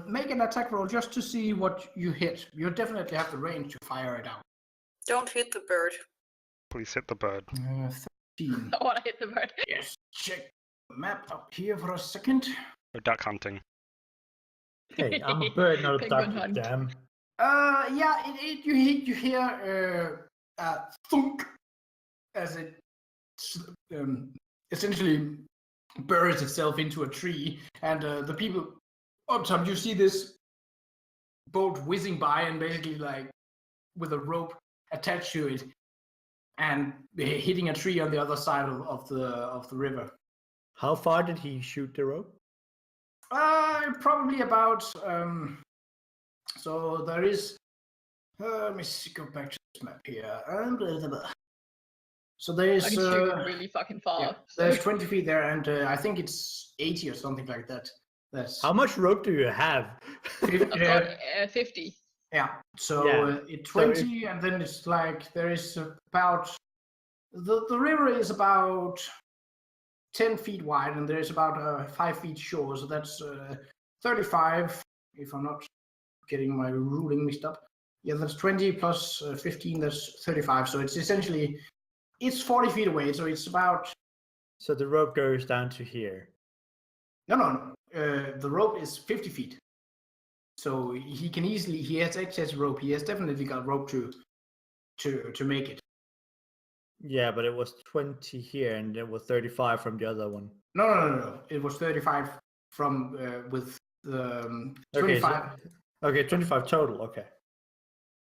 [SPEAKER 1] make an attack roll just to see what you hit. You definitely have the range to fire it out.
[SPEAKER 5] Don't hit the bird.
[SPEAKER 6] Please hit the bird.
[SPEAKER 1] 13.
[SPEAKER 4] I want to hit the bird.
[SPEAKER 1] Yes, check the map up here for a second.
[SPEAKER 6] Or duck hunting.
[SPEAKER 2] Hey, I'm a bird, not a
[SPEAKER 4] Penguin
[SPEAKER 2] duck.
[SPEAKER 4] hunt.
[SPEAKER 2] Damn.
[SPEAKER 1] Yeah, you hear thunk as it essentially buries itself into a tree, and the people up top, you see this boat whizzing by and basically like with a rope attached to it, and hitting a tree on the other side of the river.
[SPEAKER 2] How far did he shoot the rope?
[SPEAKER 1] Probably about so there is let me go back to this map here. So there
[SPEAKER 4] I
[SPEAKER 1] is
[SPEAKER 4] can shoot it really fucking far.
[SPEAKER 1] yeah, there's 20 feet there, and I think it's 80 or something like that. That's
[SPEAKER 2] How much rope do you have?
[SPEAKER 4] I've got 50.
[SPEAKER 1] yeah. So
[SPEAKER 2] Yeah.
[SPEAKER 1] it's
[SPEAKER 2] So
[SPEAKER 1] 20, and then it's like there is about the river is about 10 feet wide, and there's about 5 feet shore. So that's 35. If I'm not getting my ruling mixed up. Yeah, that's 20 plus 15. That's 35. So it's essentially it's 40 feet away. So it's about
[SPEAKER 2] So the rope goes down to here.
[SPEAKER 1] no. The rope is 50 feet. So he can easily. He has excess rope. He has definitely got rope to make it.
[SPEAKER 2] Yeah, but it was 20 here, and it was 35 from the other one.
[SPEAKER 1] No. It was 35 from with the 25.
[SPEAKER 2] Okay, 25 total. Okay.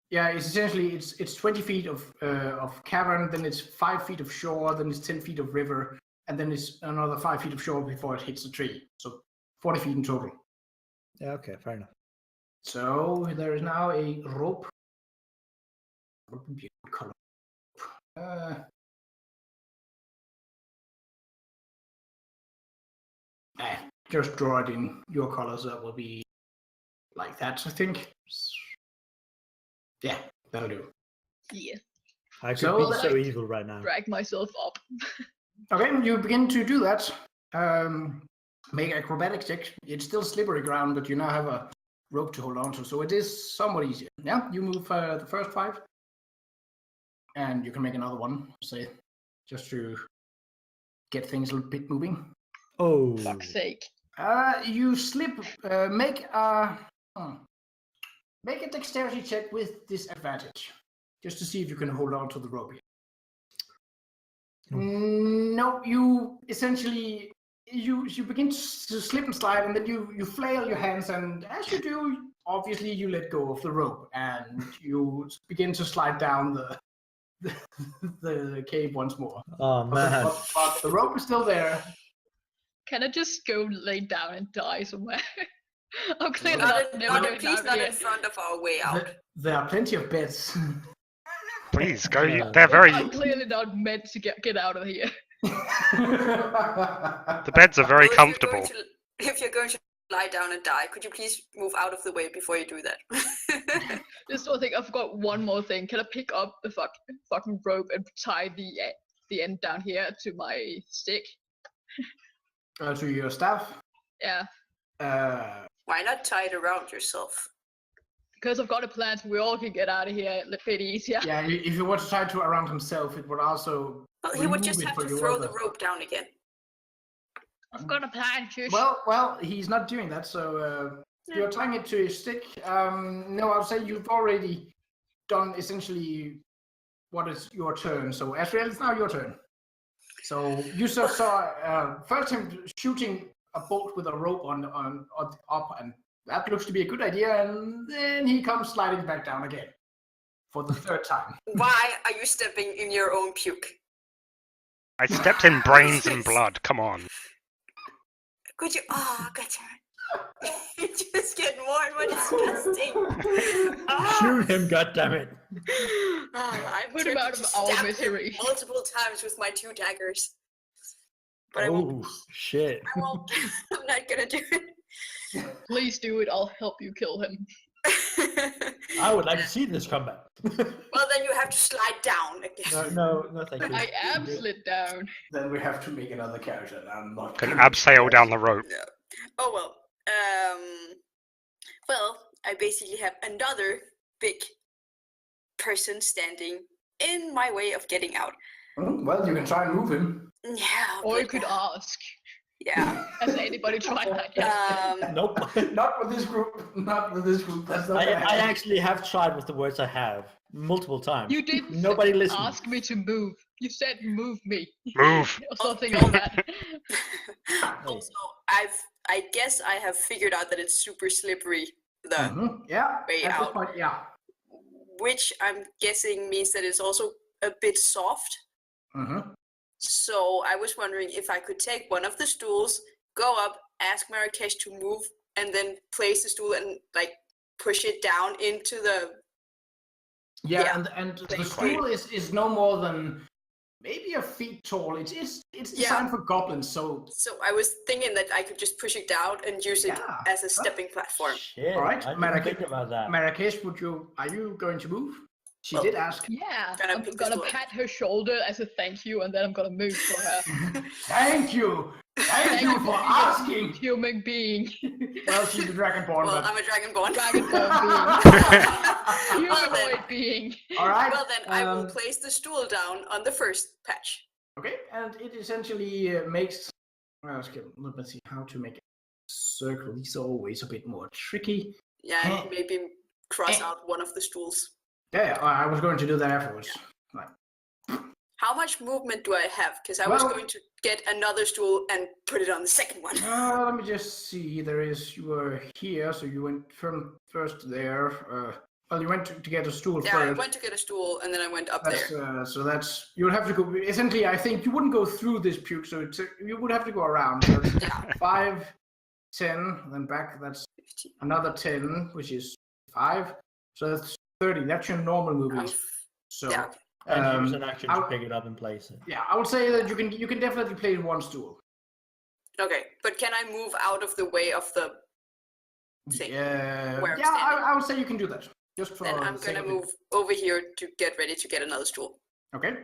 [SPEAKER 1] Yeah, it's essentially it's 20 feet of cavern, then it's 5 feet of shore, then it's 10 feet of river, and then it's another 5 feet of shore before it hits the tree. So 40 feet in total.
[SPEAKER 2] Yeah. Okay. Fair enough.
[SPEAKER 1] So there is now a rope. What would be a good color? just draw it in your colors. That will be like that, I think. Yeah, that'll do.
[SPEAKER 4] Yeah.
[SPEAKER 2] I could
[SPEAKER 1] So,
[SPEAKER 2] be so
[SPEAKER 4] like,
[SPEAKER 2] evil right now.
[SPEAKER 4] Drag myself up.
[SPEAKER 1] Okay, you begin to do that. Make acrobatics check. It's still slippery ground, but you now have a rope to hold on to, so it is somewhat easier. Yeah, you move the first 5, and you can make another one, say, just to get things a little bit moving.
[SPEAKER 2] Oh.
[SPEAKER 4] Fuck's sake.
[SPEAKER 1] You slip. Make a dexterity check with disadvantage, just to see if you can hold on to the rope here. No, you essentially you begin to slip and slide, and then you flail your hands, and as you do, obviously you let go of the rope, and you begin to slide down the cave once more.
[SPEAKER 2] Oh man.
[SPEAKER 1] But the rope is still there.
[SPEAKER 4] Can I just go lay down and die somewhere? I'm clearly
[SPEAKER 5] Not
[SPEAKER 4] never getting
[SPEAKER 5] please
[SPEAKER 4] out
[SPEAKER 5] not
[SPEAKER 4] here.
[SPEAKER 5] in front of our way out.
[SPEAKER 1] There are plenty of beds.
[SPEAKER 6] Please go.
[SPEAKER 2] Yeah.
[SPEAKER 6] They're very.
[SPEAKER 4] I'm clearly not meant to get out of here.
[SPEAKER 6] The beds are very
[SPEAKER 5] Well,
[SPEAKER 6] comfortable.
[SPEAKER 5] If you're going to lie down and die, could you please move out of the way before you do that?
[SPEAKER 4] This one thing, I forgot one more thing. Can I pick up the fucking rope and tie the end down here to my stick?
[SPEAKER 1] To your staff.
[SPEAKER 4] Yeah,
[SPEAKER 5] Why not tie it around yourself?
[SPEAKER 4] because I've got a plan so we all can get out of here a bit easier.
[SPEAKER 1] Yeah, if you were to tie it to around himself, it would also.
[SPEAKER 5] Well, he would
[SPEAKER 1] remove
[SPEAKER 5] just
[SPEAKER 1] it
[SPEAKER 5] have
[SPEAKER 1] for
[SPEAKER 5] to
[SPEAKER 1] your
[SPEAKER 5] throw
[SPEAKER 1] other-
[SPEAKER 5] the rope down again.
[SPEAKER 4] I've got a plan, shush.
[SPEAKER 1] Well, he's not doing that, so you're tying it to his stick. No, I'll say you've already done essentially what is your turn. So Azriel, it's now your turn. So you saw first him shooting a bolt with a rope on up, and that looks to be a good idea. And then he comes sliding back down again for the third time.
[SPEAKER 5] Why are you stepping in your own puke?
[SPEAKER 6] I stepped in brains and blood. Come on.
[SPEAKER 5] Could you? Oh, gotcha. You just get more and more disgusting.
[SPEAKER 2] Shoot him, goddammit.
[SPEAKER 5] I
[SPEAKER 4] Put him out of our misery.
[SPEAKER 5] Multiple times with my 2 daggers. But I won't.
[SPEAKER 2] Oh shit.
[SPEAKER 5] I won't. I'm not gonna do it.
[SPEAKER 4] Please do it. I'll help you kill him.
[SPEAKER 2] I would like to see this combat.
[SPEAKER 5] Well, then you have to slide down again.
[SPEAKER 2] no, thank you.
[SPEAKER 4] I am slid down.
[SPEAKER 1] Then we have to make another character. And I'm not.
[SPEAKER 6] Can abseil down the rope.
[SPEAKER 5] No. Oh well. Well, I basically have another big person standing in my way of getting out.
[SPEAKER 1] Well, you can try and move him.
[SPEAKER 5] Yeah.
[SPEAKER 4] Or you
[SPEAKER 5] but,
[SPEAKER 4] could ask.
[SPEAKER 5] Yeah.
[SPEAKER 4] Has anybody tried that yet?
[SPEAKER 2] Nope.
[SPEAKER 1] Not with this group. Not with this group. That's not.
[SPEAKER 2] I
[SPEAKER 1] gonna happen.
[SPEAKER 2] actually have tried with the words I have multiple times.
[SPEAKER 4] You did
[SPEAKER 2] Nobody listened.
[SPEAKER 4] ask me to move. You said move me.
[SPEAKER 6] Move.
[SPEAKER 4] Or something like that.
[SPEAKER 5] Also, I guess I have figured out that it's super slippery.
[SPEAKER 1] Yeah.
[SPEAKER 5] way
[SPEAKER 1] at this
[SPEAKER 5] out.
[SPEAKER 1] point, yeah.
[SPEAKER 5] Which I'm guessing means that it's also a bit soft.
[SPEAKER 1] Mm-hmm.
[SPEAKER 5] So I was wondering if I could take one of the stools, go up, ask Marrakesh to move, and then place the stool and like push it down into the.
[SPEAKER 1] Yeah,
[SPEAKER 5] Yeah.
[SPEAKER 1] and the
[SPEAKER 5] Like,
[SPEAKER 1] stool is no more than maybe a feet tall. It's designed for goblins, so
[SPEAKER 5] So I was thinking that I could just push it down and use it
[SPEAKER 1] Yeah.
[SPEAKER 5] as a stepping platform.
[SPEAKER 2] Shit.
[SPEAKER 1] All right,
[SPEAKER 2] I didn't
[SPEAKER 1] Marrakesh-
[SPEAKER 2] think about that.
[SPEAKER 1] Marrakesh, are you going to move? She
[SPEAKER 5] Well,
[SPEAKER 1] did ask.
[SPEAKER 4] Yeah,
[SPEAKER 5] Gonna
[SPEAKER 4] I'm
[SPEAKER 5] pick this
[SPEAKER 4] gonna
[SPEAKER 5] one.
[SPEAKER 4] pat her shoulder as a thank you, and then I'm gonna move for her.
[SPEAKER 1] Thank you for
[SPEAKER 4] being a
[SPEAKER 1] asking.
[SPEAKER 4] Human being.
[SPEAKER 1] Well, she's a dragonborn,
[SPEAKER 5] Well,
[SPEAKER 1] but
[SPEAKER 5] I'm a dragonborn.
[SPEAKER 4] Dragonborn being.
[SPEAKER 5] Well, then.
[SPEAKER 4] Humanoid being.
[SPEAKER 1] all right.
[SPEAKER 5] Well, then I will place the stool down on the first patch.
[SPEAKER 1] Okay, and it essentially makes. Okay, let's see how to make a circle. These are always a bit more tricky.
[SPEAKER 5] Yeah, and maybe cross out one of the stools.
[SPEAKER 1] Yeah, I was going to do that afterwards. Right.
[SPEAKER 5] How much movement do I have? Because I was
[SPEAKER 1] Well-
[SPEAKER 5] going to get another stool and put it on the second one.
[SPEAKER 1] Let me just see. You were here, so you went from first there. Well, you went to get a stool
[SPEAKER 5] Yeah, I
[SPEAKER 1] first.
[SPEAKER 5] went to get a stool and then I went up
[SPEAKER 1] That's,
[SPEAKER 5] there.
[SPEAKER 1] so that's you'll have to go. Essentially, I think you wouldn't go through this puke, so you would have to go around. So it's
[SPEAKER 5] Yeah.
[SPEAKER 1] 5, 10, then back. That's
[SPEAKER 5] 15.
[SPEAKER 1] another 10, which is 5. So that's 30. That's your normal movement. So
[SPEAKER 5] Yeah.
[SPEAKER 2] And use an action to
[SPEAKER 1] I'll-
[SPEAKER 2] pick it up and place it.
[SPEAKER 1] yeah, I would say that you can definitely play one stool.
[SPEAKER 5] Okay, but can I move out of the way of the thing?
[SPEAKER 1] Yeah,
[SPEAKER 5] where I'm
[SPEAKER 1] I would say you can do that. Just for
[SPEAKER 5] Then I'm
[SPEAKER 1] the sake
[SPEAKER 5] gonna
[SPEAKER 1] of it.
[SPEAKER 5] move over here to get ready to get another stool.
[SPEAKER 1] Okay.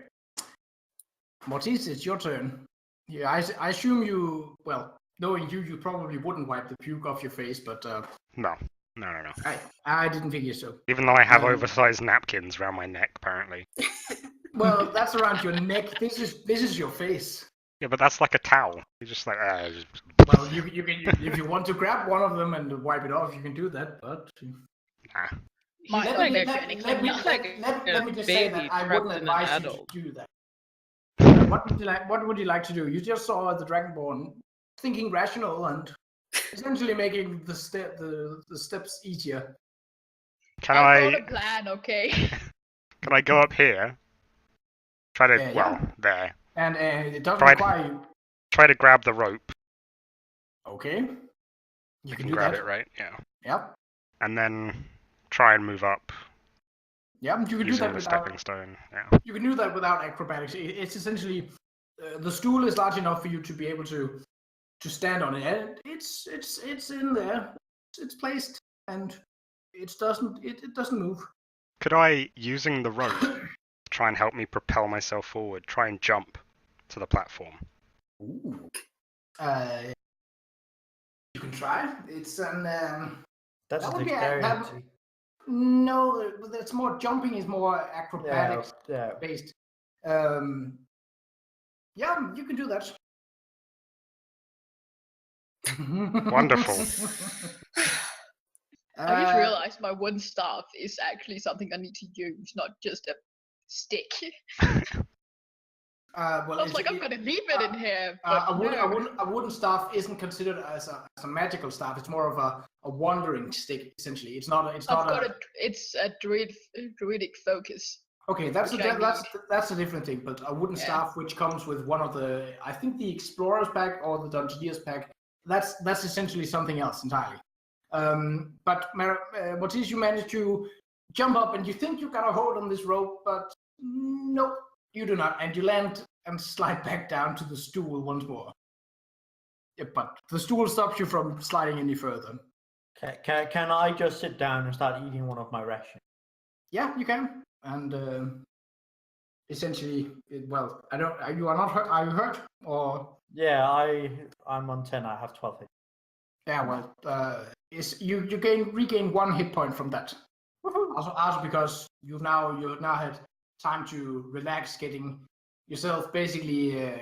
[SPEAKER 1] Mortis, it's your turn. Yeah, I assume you, well, knowing you probably wouldn't wipe the puke off your face, but
[SPEAKER 6] No.
[SPEAKER 1] I didn't figure so.
[SPEAKER 6] Even though I have
[SPEAKER 1] Um,
[SPEAKER 6] oversized napkins around my neck, apparently.
[SPEAKER 1] Well, that's around your neck. This is your face.
[SPEAKER 6] Yeah, but that's like a towel. You're just like,
[SPEAKER 1] Well, you can if you want to grab one of them and wipe it off, you can do that. But
[SPEAKER 6] nah.
[SPEAKER 3] He's
[SPEAKER 1] let
[SPEAKER 3] like
[SPEAKER 1] me
[SPEAKER 3] a-
[SPEAKER 1] let me
[SPEAKER 3] he's like
[SPEAKER 1] let me just say
[SPEAKER 3] baby
[SPEAKER 1] that I
[SPEAKER 3] trapped
[SPEAKER 1] wouldn't
[SPEAKER 3] in an
[SPEAKER 1] advise you to
[SPEAKER 3] adult.
[SPEAKER 1] do that. What would you like to do? You just saw the Dragonborn thinking rational and essentially making the steps easier.
[SPEAKER 6] Can
[SPEAKER 4] I've got
[SPEAKER 6] I
[SPEAKER 4] a plan, okay?
[SPEAKER 6] can I go up here? Try to
[SPEAKER 1] Yeah.
[SPEAKER 6] there.
[SPEAKER 1] And it doesn't
[SPEAKER 6] Right.
[SPEAKER 1] require you.
[SPEAKER 6] Try to grab the rope.
[SPEAKER 1] Okay. You
[SPEAKER 6] I
[SPEAKER 1] can
[SPEAKER 6] can
[SPEAKER 1] do
[SPEAKER 6] grab
[SPEAKER 1] that.
[SPEAKER 6] it, right? Yeah.
[SPEAKER 1] Yep.
[SPEAKER 6] And then try and move up
[SPEAKER 1] Yeah, you can do
[SPEAKER 6] using
[SPEAKER 1] that
[SPEAKER 6] the
[SPEAKER 1] without.
[SPEAKER 6] stepping stone. Yeah.
[SPEAKER 1] You can do that without acrobatics. It's essentially the stool is large enough for you to be able to stand on it, and it's in there. It's placed, and it doesn't move.
[SPEAKER 6] Could I, using the rope, try and help me propel myself forward? Try and jump to the platform.
[SPEAKER 1] Ooh. You can try. It's an
[SPEAKER 2] That's
[SPEAKER 1] that
[SPEAKER 2] a
[SPEAKER 1] would be
[SPEAKER 2] dexterity.
[SPEAKER 1] no. That's more jumping is more acrobatics
[SPEAKER 2] Yeah.
[SPEAKER 1] based. Yeah, you can do that.
[SPEAKER 6] Wonderful.
[SPEAKER 4] I just realized my wooden staff is actually something I need to use, not just a stick.
[SPEAKER 1] Well,
[SPEAKER 4] I was like, I'm gonna leave it in here, but
[SPEAKER 1] a wooden staff isn't considered as a magical staff. It's more of a wandering stick, essentially. It's
[SPEAKER 4] it's a druidic focus.
[SPEAKER 1] Okay, that's
[SPEAKER 4] which I
[SPEAKER 1] that's a different thing. But a wooden staff, which comes with one of the, I think the Explorer's pack or the Dungeoneer's pack, that's essentially something else entirely. But Mortis, you managed to jump up, and you think you got a hold on this rope, but nope, you do not, and you land and slide back down to the stool once more. Yeah, but the stool stops you from sliding any further.
[SPEAKER 2] Can I just sit down and start eating one of my rations?
[SPEAKER 1] Yeah, you can. And essentially, well, I don't. You are not hurt. Are you hurt? Or
[SPEAKER 2] Yeah, I'm on 10. I have 12 hit.
[SPEAKER 1] yeah, well, you regain 1 hit point from that. Also because you've now had time to relax, getting yourself basically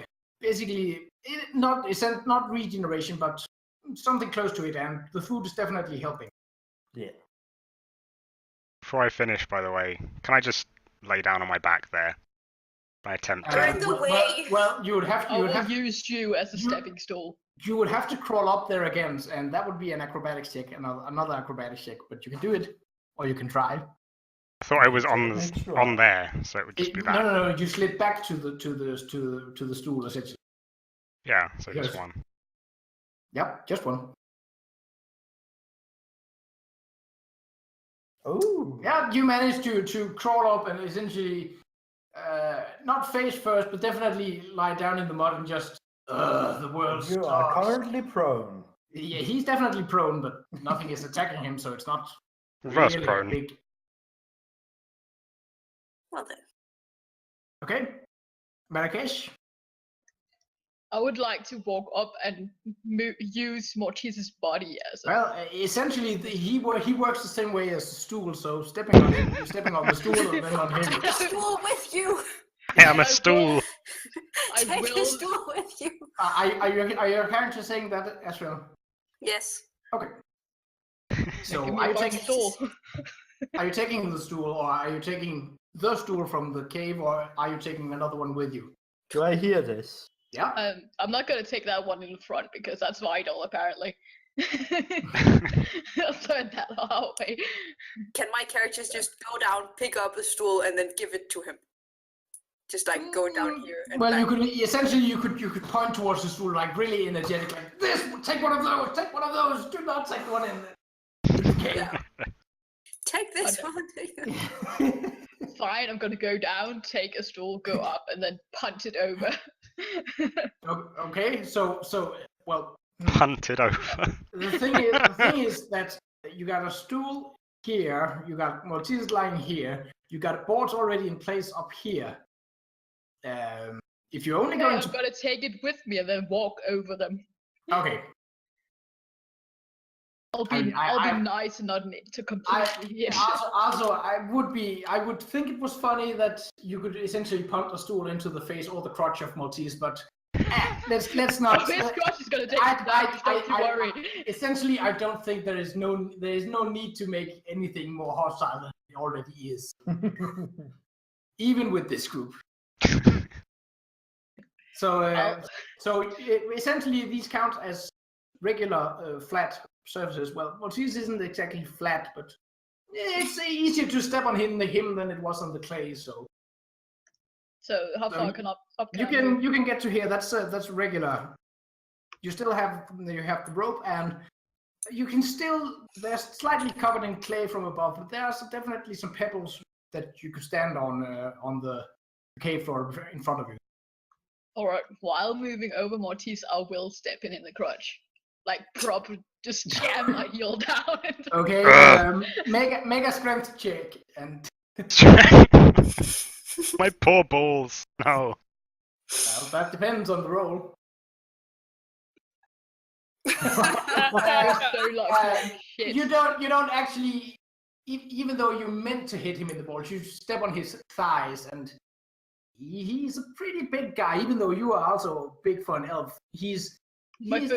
[SPEAKER 1] not regeneration, but something close to it, and the food is definitely helping.
[SPEAKER 2] Yeah.
[SPEAKER 6] Before I finish, by the way, can I just lay down on my back there? I attempt
[SPEAKER 5] You're in
[SPEAKER 6] to.
[SPEAKER 5] the way.
[SPEAKER 1] Well, you would have
[SPEAKER 4] I will
[SPEAKER 1] to
[SPEAKER 4] use you as a stepping stool.
[SPEAKER 1] you would have to crawl up there again, and that would be an acrobatics check, another acrobatics check. But you can do it, or you can try.
[SPEAKER 6] I thought I was
[SPEAKER 2] Make sure.
[SPEAKER 6] on there, so it would just be that.
[SPEAKER 1] No. You slid back to the stool essentially.
[SPEAKER 6] Yeah, so
[SPEAKER 1] Yes.
[SPEAKER 6] just one.
[SPEAKER 1] Yep, just one.
[SPEAKER 2] Oh.
[SPEAKER 1] Yeah, you managed to crawl up and essentially not face first, but definitely lie down in the mud and just the world
[SPEAKER 2] You are
[SPEAKER 1] starts.
[SPEAKER 2] currently prone.
[SPEAKER 1] Yeah, he's definitely prone, but nothing is attacking him, so it's not
[SPEAKER 6] Reverse
[SPEAKER 1] really
[SPEAKER 6] prone.
[SPEAKER 1] big.
[SPEAKER 5] Well then.
[SPEAKER 1] Okay, Marrakesh.
[SPEAKER 4] I would like to walk up and use Mortis's body as a...
[SPEAKER 1] Well, essentially, he works the same way as the stool. So stepping on him, you're stepping on the stool, and then on him.
[SPEAKER 5] Take the stool with you.
[SPEAKER 6] I am a
[SPEAKER 4] I
[SPEAKER 6] stool.
[SPEAKER 4] I
[SPEAKER 5] Take
[SPEAKER 4] will...
[SPEAKER 5] the stool with you.
[SPEAKER 1] Are your character saying that as well?
[SPEAKER 5] Yes.
[SPEAKER 1] Okay. So
[SPEAKER 4] Give me
[SPEAKER 1] are
[SPEAKER 4] a
[SPEAKER 1] you
[SPEAKER 4] fucking
[SPEAKER 1] taking
[SPEAKER 4] stool.
[SPEAKER 1] are you taking the stool, or are you taking the stool from the cave, or are you taking another one with you?
[SPEAKER 2] Do I hear this?
[SPEAKER 1] Yeah.
[SPEAKER 4] I'm not gonna take that one in the front because that's vital, apparently. I'll turn that away.
[SPEAKER 5] Can my characters just go down, pick up a stool, and then give it to him? Just like go down here and
[SPEAKER 1] Well,
[SPEAKER 5] back.
[SPEAKER 1] you could point towards the stool like really energetic, like this. Take one of those. Take one of those. Do not take one in the cave.
[SPEAKER 5] Yeah. Take this
[SPEAKER 4] Okay.
[SPEAKER 5] one. Take this.
[SPEAKER 4] Fine, I'm gonna go down, take a stool, go up, and then punt it over.
[SPEAKER 1] Okay, so well,
[SPEAKER 6] Punted over.
[SPEAKER 1] the thing is that you got a stool here, you got Maltese lying here, you got boards already in place up here. If you're only going to...
[SPEAKER 4] I'm gonna take it with me and then walk over them.
[SPEAKER 1] Okay.
[SPEAKER 4] I'll be nice and not to completely.
[SPEAKER 1] Also, I would think it was funny that you could essentially punt a stool into the face or the crotch of Maltese, but let's not.
[SPEAKER 4] His crotch is gonna take it down. Don't you worry.
[SPEAKER 1] Essentially, I don't think there is no need to make anything more hostile than it already is, even with this group. So essentially, these count as regular flat surfaces. Well, Maltese isn't exactly flat, but it's easier to step on him than it was on the clay. So
[SPEAKER 4] how far can up
[SPEAKER 1] you can get to here. That's regular. You still have the rope, and you can still, they're slightly covered in clay from above, but there's definitely some pebbles that you could stand on the cave floor in front of you.
[SPEAKER 4] All right. While moving over Maltese, I will step in the crotch, like proper, just jam my heel down.
[SPEAKER 1] Okay. Mega strength check and.
[SPEAKER 6] My poor balls. No.
[SPEAKER 1] Well, that depends on the roll. You don't actually, even though you meant to hit him in the balls, you step on his thighs, and he's a pretty big guy. Even though you are also big for an elf, he's large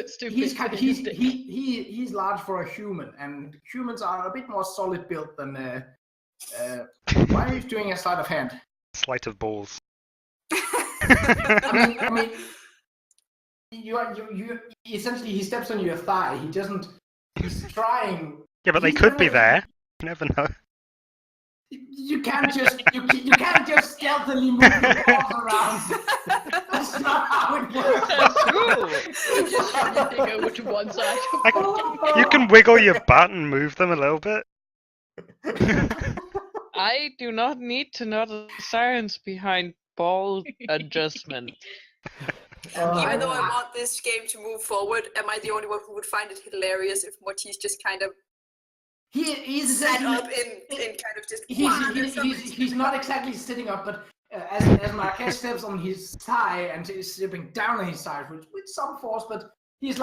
[SPEAKER 1] for a human, and humans are a bit more solid built than. Why are you doing a sleight of hand?
[SPEAKER 6] Sleight of balls.
[SPEAKER 1] I mean, you essentially, he steps on your thigh. He doesn't. He's trying.
[SPEAKER 6] Yeah, but they could be there. You never know.
[SPEAKER 1] You can't just stealthily move your paws around. That's not how it works.
[SPEAKER 3] That's true.
[SPEAKER 4] Just over to one side.
[SPEAKER 6] You can wiggle your butt and move them a little bit.
[SPEAKER 3] I do not need to know the science behind ball adjustment.
[SPEAKER 5] Even though I want this game to move forward, am I the only one who would find it hilarious if Mortis just kind of
[SPEAKER 1] he's
[SPEAKER 5] set up in kind of just...
[SPEAKER 1] He's not exactly sitting up, but as Marquez steps on his thigh and is slipping down on his side with some force, but he's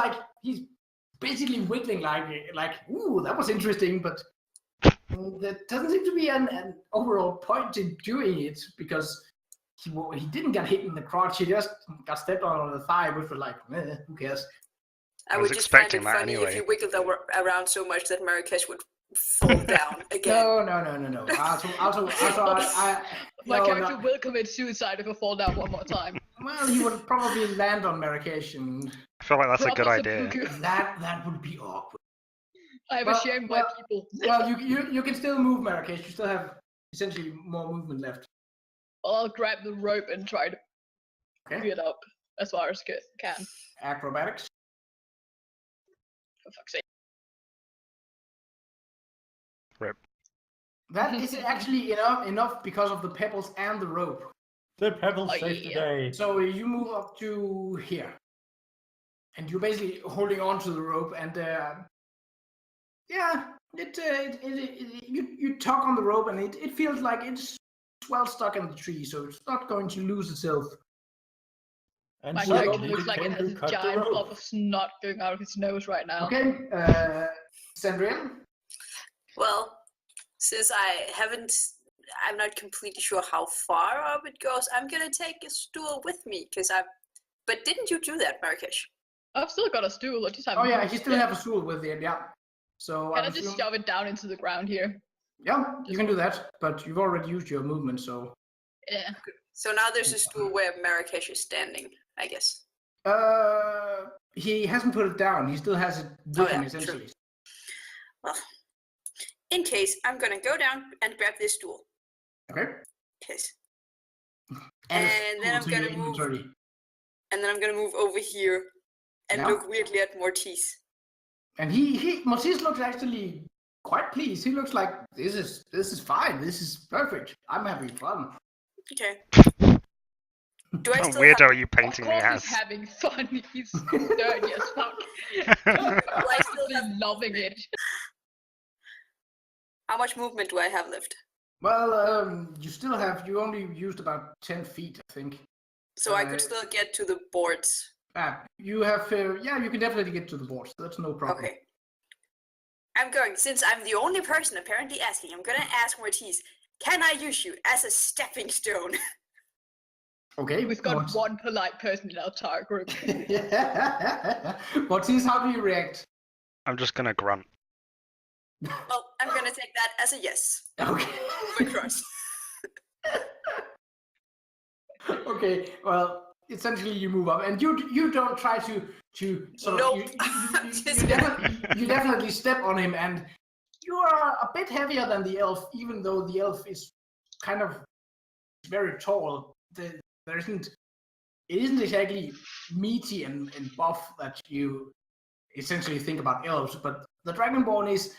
[SPEAKER 1] basically wiggling like ooh, that was interesting, but there doesn't seem to be an overall point in doing it, because he didn't get hit in the crotch, he just got stepped on the thigh, which was like, who cares?
[SPEAKER 5] I would just find it funny if you wiggled around so much that Marrakesh would fall down again.
[SPEAKER 1] No.
[SPEAKER 4] My character will commit suicide if I fall down one more time.
[SPEAKER 1] Well, he would probably land on Marrakesh, and
[SPEAKER 6] I feel like that's a good idea.
[SPEAKER 1] That would be awkward.
[SPEAKER 4] I have ashamed my people.
[SPEAKER 1] Well, you can still move Marrakesh. You still have essentially more movement left.
[SPEAKER 4] Well, I'll grab the rope and try to pick it up as far as I can.
[SPEAKER 1] Acrobatics.
[SPEAKER 4] For fuck's sake.
[SPEAKER 6] Rip.
[SPEAKER 1] That is actually enough because of the pebbles and the rope.
[SPEAKER 2] The pebbles save the day.
[SPEAKER 1] So you move up to here, and you're basically holding on to the rope, and you tug on the rope, and it feels like it's well stuck in the tree, so it's not going to lose itself.
[SPEAKER 2] And
[SPEAKER 4] my
[SPEAKER 2] so
[SPEAKER 4] character looks like it has a giant blob of snot going out of his nose right now.
[SPEAKER 1] Okay, Azriel?
[SPEAKER 5] Well, since I'm not completely sure how far up it goes, I'm gonna take a stool with me, but didn't you do that, Marrakesh?
[SPEAKER 4] I've still got a stool, I just haven't.
[SPEAKER 1] Oh yeah, you still have a stool with him, yeah. So
[SPEAKER 4] can I just shove it down into the ground here? Yeah,
[SPEAKER 1] you can do that, but you've already used your movement, so...
[SPEAKER 4] Yeah.
[SPEAKER 5] So now there's a stool where Marrakesh is standing, I guess.
[SPEAKER 1] He hasn't put it down. He still has it with him, essentially.
[SPEAKER 5] True. Well, in case, I'm gonna go down and grab this stool.
[SPEAKER 1] Okay.
[SPEAKER 5] Yes. And then I'm gonna move. And then I'm gonna move over here and look weirdly at Mortis.
[SPEAKER 1] And Mortis looks actually quite pleased. He looks like this is fine. This is perfect. I'm having fun.
[SPEAKER 5] Okay. Do I
[SPEAKER 6] What
[SPEAKER 5] still
[SPEAKER 6] weirdo
[SPEAKER 5] have,
[SPEAKER 6] are you
[SPEAKER 4] Of
[SPEAKER 6] painting me
[SPEAKER 4] course
[SPEAKER 6] as?
[SPEAKER 4] he's having fun. He's dirty as fuck.
[SPEAKER 5] do I still
[SPEAKER 4] He's
[SPEAKER 5] have,
[SPEAKER 4] loving it.
[SPEAKER 5] how much movement do I have left?
[SPEAKER 1] Well, you only used about 10 feet, I think.
[SPEAKER 5] So I could still get to the boards.
[SPEAKER 1] You have, you can definitely get to the board. So that's no problem.
[SPEAKER 5] Okay. Since I'm the only person apparently asking, I'm gonna ask Mortiz, can I use you as a stepping stone?
[SPEAKER 1] Okay.
[SPEAKER 4] We've got one polite person in our target group.
[SPEAKER 1] Mortiz, how do you react?
[SPEAKER 6] I'm just gonna grunt.
[SPEAKER 5] Well, I'm gonna take that as a yes.
[SPEAKER 1] Okay.
[SPEAKER 5] For Qa'Rajh.
[SPEAKER 1] Okay. Well, essentially, you move up, and you don't try to sort
[SPEAKER 5] Nope.
[SPEAKER 1] of you definitely step on him, and you are a bit heavier than the elf, even though the elf is kind of very tall. It isn't exactly meaty and buff that you essentially think about elves, but the Dragonborn is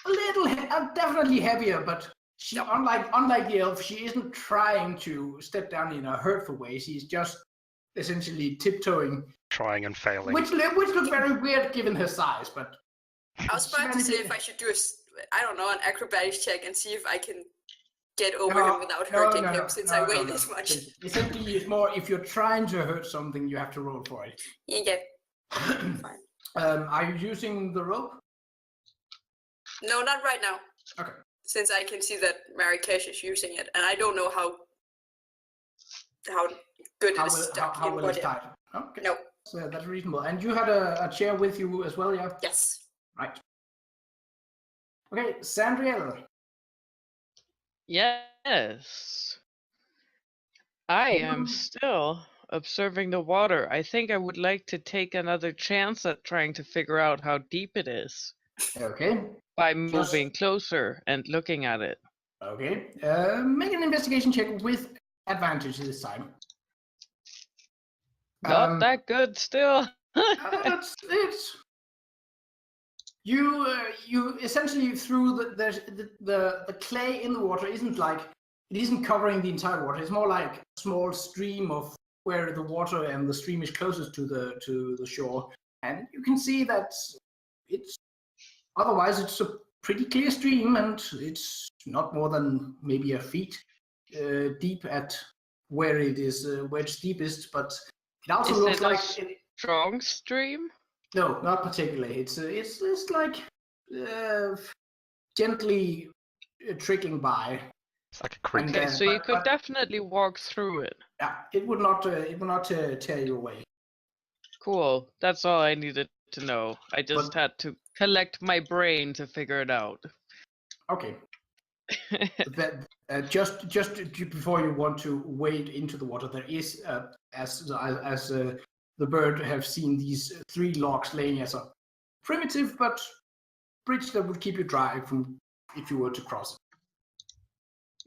[SPEAKER 1] a little definitely heavier, but she, unlike the elf, she isn't trying to step down in a hurtful way. She's just essentially tiptoeing,
[SPEAKER 6] Trying and failing.
[SPEAKER 1] which looks very weird given her size. But
[SPEAKER 5] I was about to say if I should do an acrobatics check and see if I can get over him without hurting him since I weigh this much.
[SPEAKER 1] Essentially, it's more if you're trying to hurt something, you have to roll for it.
[SPEAKER 5] Yeah. Fine.
[SPEAKER 1] Are you using the rope?
[SPEAKER 5] No, not right now.
[SPEAKER 1] Okay.
[SPEAKER 5] Since I can see that Marrakesh is using it, and I don't know how good it is stuck
[SPEAKER 1] how
[SPEAKER 5] in
[SPEAKER 1] well it's
[SPEAKER 5] whatever.
[SPEAKER 1] tied? Okay.
[SPEAKER 5] No.
[SPEAKER 1] So that's reasonable. And you had a chair with you as well, yeah?
[SPEAKER 5] Yes.
[SPEAKER 1] Right. Okay, Sandriel.
[SPEAKER 3] Yes. I am still observing the water. I think I would like to take another chance at trying to figure out how deep it is
[SPEAKER 1] Okay.
[SPEAKER 3] by moving closer and looking at it.
[SPEAKER 1] Okay. Make an investigation check with advantage this time.
[SPEAKER 3] Not that good still.
[SPEAKER 1] It's you essentially through the clay in the water isn't covering the entire water. It's more like a small stream of where the water and the stream is closest to the shore, and you can see that it's a pretty clear stream, and it's not more than maybe a feet deep at where it is where it's deepest, but it also
[SPEAKER 3] Is
[SPEAKER 1] looks
[SPEAKER 3] it
[SPEAKER 1] like
[SPEAKER 3] a strong stream?
[SPEAKER 1] no, not particularly. It's like gently trickling by.
[SPEAKER 6] It's like a creek.
[SPEAKER 3] Okay, so you could definitely walk through it.
[SPEAKER 1] Yeah, it would not tear you away.
[SPEAKER 3] Cool. That's all I needed to know. I just had to collect my brain to figure it out.
[SPEAKER 1] Okay. Just before you want to wade into the water, there is as the bird have seen these 3 logs laying as a primitive but bridge that would keep you dry if you were to cross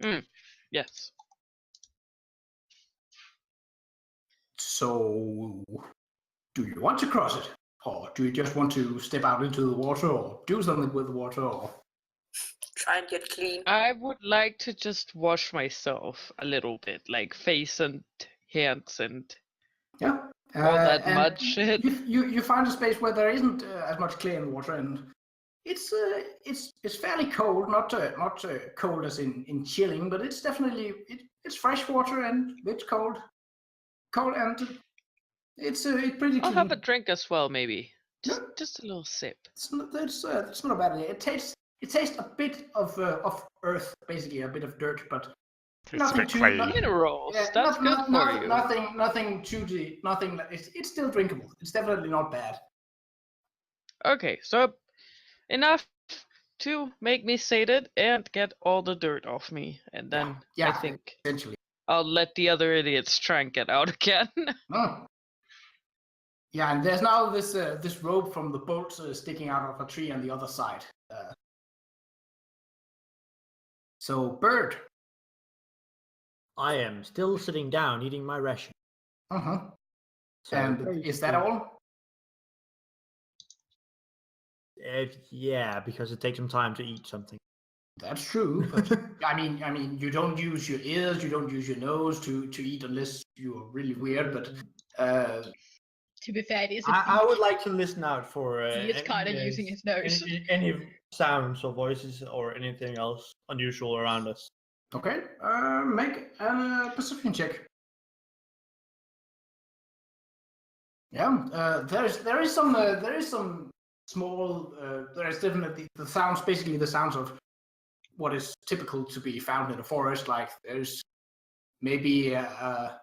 [SPEAKER 1] it.
[SPEAKER 3] Yes.
[SPEAKER 1] So, do you want to cross it? Or do you just want to step out into the water or do something with the water? Or
[SPEAKER 5] Try and get clean.
[SPEAKER 3] I would like to just wash myself a little bit, like face and hands and
[SPEAKER 1] yeah.
[SPEAKER 3] all that mud shit.
[SPEAKER 1] You find a space where there isn't as much clay in the water, and it's fairly cold, not cold as in chilling, but it's definitely it's fresh water and it's cold, and it's pretty clean.
[SPEAKER 3] I'll have a drink as well, maybe.
[SPEAKER 1] Yeah.
[SPEAKER 3] Just a little sip.
[SPEAKER 1] It's not a bad idea. It tastes a bit of earth, basically a bit of dirt, but
[SPEAKER 6] It's a
[SPEAKER 1] nothing
[SPEAKER 6] bit
[SPEAKER 1] too
[SPEAKER 6] clayey.
[SPEAKER 3] Minerals. That's good for you.
[SPEAKER 1] Nothing too deep. Nothing. It's still drinkable. It's definitely not bad.
[SPEAKER 3] Okay, so enough to make me sated and get all the dirt off me, and then
[SPEAKER 1] Yeah,
[SPEAKER 3] I think
[SPEAKER 1] essentially.
[SPEAKER 3] I'll let the other idiots try and get out again.
[SPEAKER 1] Oh. Yeah, and there's now this rope from the bolt sticking out of a tree on the other side. So, bird.
[SPEAKER 2] I am still sitting down eating my ration. So
[SPEAKER 1] And is that all?
[SPEAKER 2] Yeah, because it takes some time to eat something.
[SPEAKER 1] That's true, but I mean, you don't use your ears, you don't use your nose to eat unless you're really weird. But
[SPEAKER 4] To be fair, it is a
[SPEAKER 2] I would like to listen out for
[SPEAKER 4] He is kind of using his nose.
[SPEAKER 2] any sounds or voices or anything else unusual around us.
[SPEAKER 1] okay, make a perception check. Yeah, there is some small. There is definitely the sounds, basically the sounds of what is typical to be found in a forest. Like there's maybe a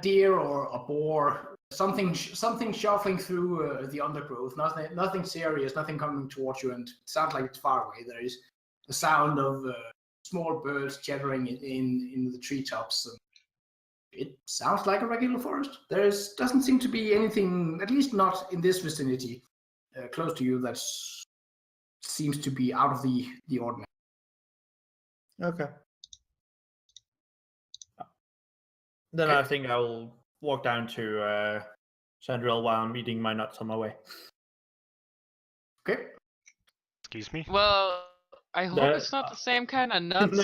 [SPEAKER 1] deer or a boar, something shuffling through the undergrowth. Nothing serious, nothing coming towards you, and it sounds like it's far away. There is the sound of small birds chattering in the treetops. It sounds like a regular forest. Doesn't seem to be anything, at least not in this vicinity, close to you, that seems to be out of the ordinary.
[SPEAKER 2] Okay. Then I think I will walk down to Azriel while I'm eating my nuts on my way.
[SPEAKER 1] Okay.
[SPEAKER 6] Excuse me?
[SPEAKER 3] Well, I hope it's not the same kind of nuts
[SPEAKER 2] No,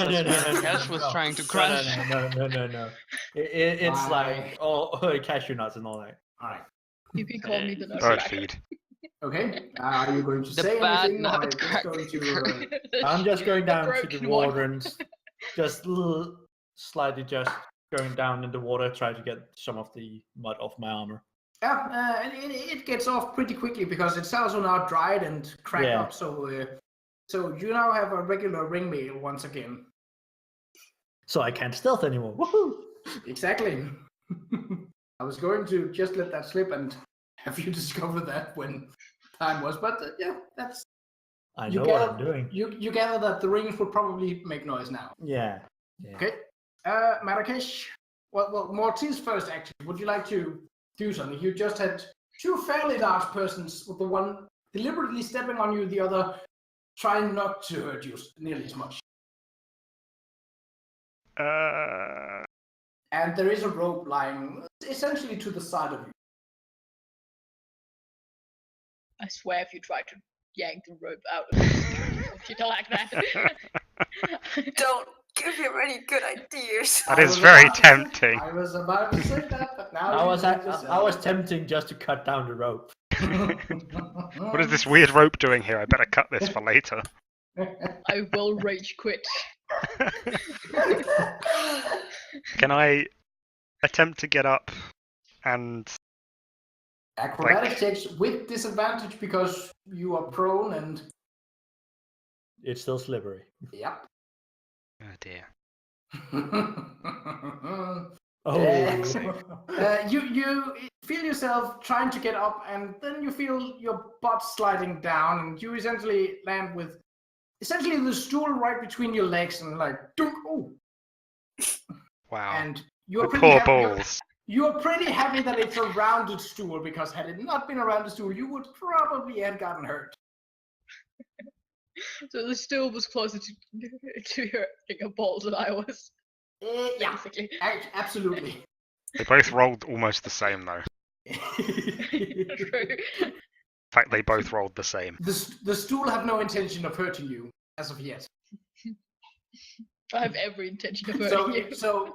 [SPEAKER 3] Cash was trying to crunch.
[SPEAKER 2] No. It's
[SPEAKER 1] Why?
[SPEAKER 2] like cashew nuts and all that.
[SPEAKER 1] All right.
[SPEAKER 4] You can call me the
[SPEAKER 6] Bird
[SPEAKER 4] nutcracker.
[SPEAKER 6] feed.
[SPEAKER 1] Okay. Are you going to
[SPEAKER 3] The
[SPEAKER 1] say
[SPEAKER 3] bad
[SPEAKER 1] anything, or are you just
[SPEAKER 3] nutcracker.
[SPEAKER 1] going to?
[SPEAKER 2] I'm just going down to the
[SPEAKER 4] broken
[SPEAKER 2] water
[SPEAKER 4] one.
[SPEAKER 2] and just slightly just going down in the water, try to get some of the mud off my armor.
[SPEAKER 1] Yeah, and it gets off pretty quickly because it's also now dried and cracked up. So you now have a regular ringmail once again.
[SPEAKER 2] So I can't stealth anymore. Woohoo!
[SPEAKER 1] Exactly. I was going to just let that slip and have you discover that when time was, but yeah, that's.
[SPEAKER 2] I know what I'm doing.
[SPEAKER 1] You gather that the rings would probably make noise now.
[SPEAKER 2] Yeah.
[SPEAKER 1] Okay. Marrakesh. Well, Mortis first. Actually, would you like to do something? You just had two fairly large persons, with the one deliberately stepping on you, the other trying not to hurt you nearly as much. And there is a rope lying essentially to the side of you.
[SPEAKER 4] I swear if you try to yank the rope out of it, you don't like that.
[SPEAKER 5] Don't give him any good ideas.
[SPEAKER 6] That is very tempting.
[SPEAKER 1] I was about to say that, but now
[SPEAKER 2] I was tempting just to cut down the rope.
[SPEAKER 6] What is this weird rope doing here? I better cut this for later.
[SPEAKER 4] I will rage quit.
[SPEAKER 6] Can I attempt to get up and...
[SPEAKER 1] Acrobatics checks with disadvantage because you are prone and...
[SPEAKER 2] It's still slippery.
[SPEAKER 1] Yep.
[SPEAKER 6] Oh dear.
[SPEAKER 1] You feel yourself trying to get up, and then you feel your butt sliding down, and you essentially land with the stool right between your legs, and like, oh.
[SPEAKER 6] Wow.
[SPEAKER 1] And you're
[SPEAKER 6] The
[SPEAKER 1] pretty
[SPEAKER 6] poor
[SPEAKER 1] happy.
[SPEAKER 6] balls.
[SPEAKER 1] You're pretty happy that it's a rounded stool, because had it not been a rounded stool, you would probably have gotten hurt.
[SPEAKER 4] So the stool was closer to your balls than I was.
[SPEAKER 1] Yeah,
[SPEAKER 4] Basically.
[SPEAKER 1] absolutely.
[SPEAKER 6] They both rolled almost the same though.
[SPEAKER 4] True.
[SPEAKER 6] In fact, they both rolled the same.
[SPEAKER 1] The stool have no intention of hurting you as of yet.
[SPEAKER 4] I have every intention of hurting you.
[SPEAKER 1] So,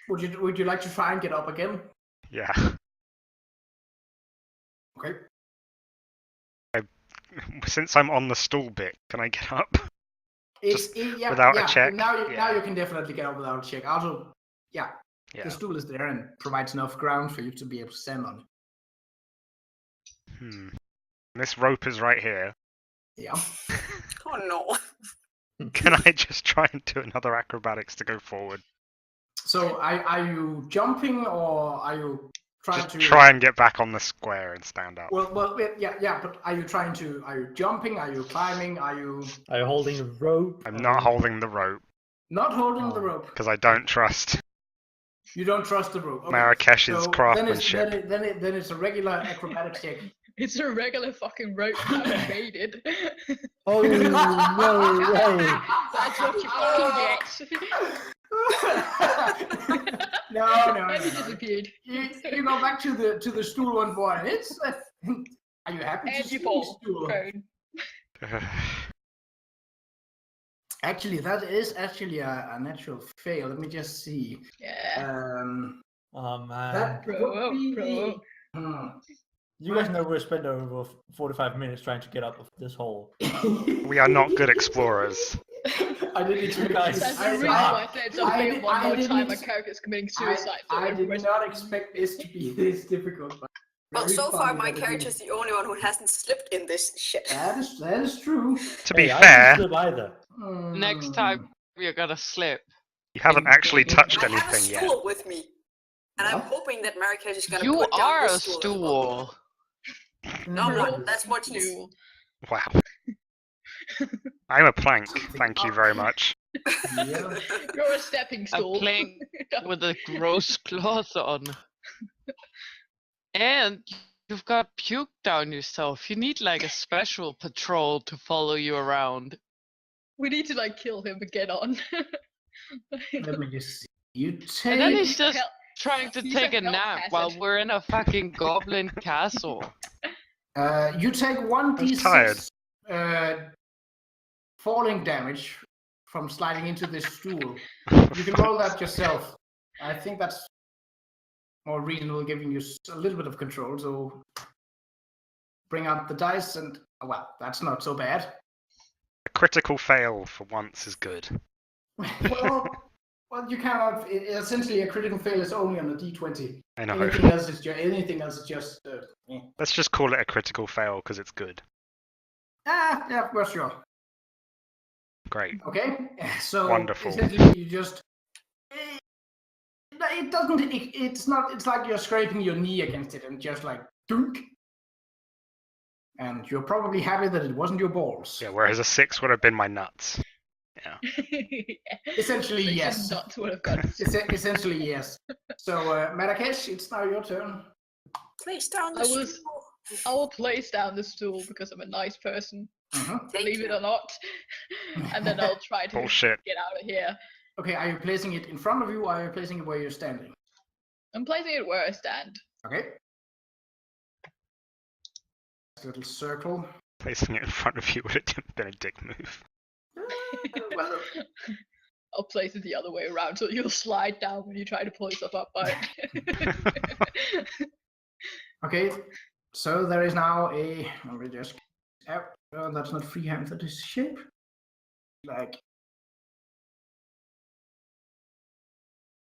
[SPEAKER 1] would you like to try and get up again?
[SPEAKER 6] Yeah.
[SPEAKER 1] Okay.
[SPEAKER 6] Since I'm on the stool bit, can I get up?
[SPEAKER 1] Without
[SPEAKER 6] a check?
[SPEAKER 1] Now
[SPEAKER 6] Yeah.
[SPEAKER 1] you can definitely get up without a check. Also, yeah,
[SPEAKER 6] Yeah.
[SPEAKER 1] the stool is there and provides enough ground for you to be able to stand on it.
[SPEAKER 6] This rope is right here.
[SPEAKER 1] Yeah.
[SPEAKER 5] Oh no.
[SPEAKER 6] Can I just try and do another acrobatics to go forward?
[SPEAKER 1] So, are you jumping or are you trying
[SPEAKER 6] Just
[SPEAKER 1] to
[SPEAKER 6] try and get back on the square and stand up.
[SPEAKER 1] Well, yeah. But are you jumping? Are you climbing? Are you
[SPEAKER 2] holding the rope?
[SPEAKER 6] I'm not holding the rope
[SPEAKER 1] not holding the rope?
[SPEAKER 6] because I don't trust
[SPEAKER 1] You don't trust the rope. Okay.
[SPEAKER 6] Marrakesh's
[SPEAKER 1] So
[SPEAKER 6] craftsmanship.
[SPEAKER 1] Then it's a regular acrobatics check.
[SPEAKER 4] It's a regular fucking rope that I made it.
[SPEAKER 2] Oh no way!
[SPEAKER 4] That's what you fucking get.
[SPEAKER 1] No.
[SPEAKER 4] And it disappeared.
[SPEAKER 1] You go back to the stool one boy. It's are you happy to
[SPEAKER 4] And
[SPEAKER 1] see
[SPEAKER 4] you
[SPEAKER 1] the
[SPEAKER 4] fall
[SPEAKER 1] stool?
[SPEAKER 4] prone.
[SPEAKER 1] Actually, that is actually a natural fail. Let me just see.
[SPEAKER 4] Yeah.
[SPEAKER 2] Oh man.
[SPEAKER 1] That
[SPEAKER 4] Bro,
[SPEAKER 1] would be
[SPEAKER 4] bro.
[SPEAKER 2] You guys know we spent over 45 minutes trying to get up of this hole.
[SPEAKER 6] We are not good explorers.
[SPEAKER 1] I didn't expect
[SPEAKER 2] guys-
[SPEAKER 4] That's the
[SPEAKER 2] I-
[SPEAKER 4] reason
[SPEAKER 2] I-
[SPEAKER 4] why I said something one more
[SPEAKER 1] didn't
[SPEAKER 4] time. My
[SPEAKER 1] ex-
[SPEAKER 4] character's committing suicide. so
[SPEAKER 1] I
[SPEAKER 4] the
[SPEAKER 1] did
[SPEAKER 4] rest-
[SPEAKER 1] not expect this to be this difficult. But
[SPEAKER 5] Well,
[SPEAKER 1] very
[SPEAKER 5] so far
[SPEAKER 1] funny
[SPEAKER 5] my
[SPEAKER 1] that it
[SPEAKER 5] character's
[SPEAKER 1] is.
[SPEAKER 5] the only one who hasn't slipped in this shit.
[SPEAKER 1] That is true.
[SPEAKER 6] To be
[SPEAKER 2] Hey, I
[SPEAKER 6] fair,
[SPEAKER 2] didn't slip either.
[SPEAKER 3] Next time you're gonna slip.
[SPEAKER 6] you haven't actually touched
[SPEAKER 5] I have a
[SPEAKER 6] anything yet.
[SPEAKER 5] stool with me, and I'm
[SPEAKER 1] What?
[SPEAKER 5] hoping that Marrakesh is gonna
[SPEAKER 3] You
[SPEAKER 5] put down
[SPEAKER 3] are
[SPEAKER 5] his
[SPEAKER 3] a
[SPEAKER 5] stool. as well.
[SPEAKER 3] stool.
[SPEAKER 5] No, I'm
[SPEAKER 4] Bro,
[SPEAKER 5] not. That's more cheese.
[SPEAKER 4] Stool.
[SPEAKER 6] Wow. I'm a plank, thank you very much.
[SPEAKER 1] Yeah.
[SPEAKER 4] You're a stepping
[SPEAKER 3] A
[SPEAKER 4] stool.
[SPEAKER 3] plank with a gross cloth on. And you've got puke down yourself. You need like a special patrol to follow you around.
[SPEAKER 4] We need to like kill him and get on.
[SPEAKER 1] Let me just see. You
[SPEAKER 3] And then
[SPEAKER 1] take.
[SPEAKER 3] he's just
[SPEAKER 4] Hell-
[SPEAKER 3] trying to
[SPEAKER 4] he's
[SPEAKER 3] take
[SPEAKER 4] a
[SPEAKER 3] a
[SPEAKER 4] hell
[SPEAKER 3] nap while
[SPEAKER 4] hazard.
[SPEAKER 3] we're in a fucking goblin castle.
[SPEAKER 1] You take 1d6 falling damage from sliding into this stool. You can roll that yourself. I think that's more reasonable, giving you a little bit of control. So bring up the dice, and well, that's not so bad.
[SPEAKER 6] A critical fail for once is good.
[SPEAKER 1] well, you cannot. Essentially, a critical fail is only on a d20.
[SPEAKER 6] I know.
[SPEAKER 1] Anything else is just.
[SPEAKER 6] Let's just call it a critical fail because it's good.
[SPEAKER 1] Yeah, well, sure.
[SPEAKER 6] Great.
[SPEAKER 1] Okay, so
[SPEAKER 6] Wonderful.
[SPEAKER 1] essentially you just it doesn't it's not it's like you're scraping your knee against it and just like dunk, and you're probably happy that it wasn't your balls.
[SPEAKER 6] Yeah, whereas a 6 would have been my nuts. Yeah.
[SPEAKER 1] Essentially,
[SPEAKER 4] Like,
[SPEAKER 1] yes.
[SPEAKER 4] his nuts would have got.
[SPEAKER 1] Essentially, yes. So Marrakesh, it's now your turn.
[SPEAKER 5] Place down the
[SPEAKER 4] I was-
[SPEAKER 5] stool.
[SPEAKER 4] I will place down the stool because I'm a nice person,
[SPEAKER 1] Mhm.
[SPEAKER 5] Thank
[SPEAKER 4] believe
[SPEAKER 5] you.
[SPEAKER 4] it or not. And then I'll try to
[SPEAKER 6] Bullshit.
[SPEAKER 4] get out of here.
[SPEAKER 1] Okay, are you placing it in front of you, or are you placing it where you're standing?
[SPEAKER 4] I'm placing it where I stand.
[SPEAKER 1] Okay. Little circle.
[SPEAKER 6] Placing it in front of you would have been a dick move.
[SPEAKER 1] Well,
[SPEAKER 4] I'll place it the other way around so you'll slide down when you try to pull yourself up by it.
[SPEAKER 1] okay. So there is now a. Let me just. That's not freehand. That is shape. Like.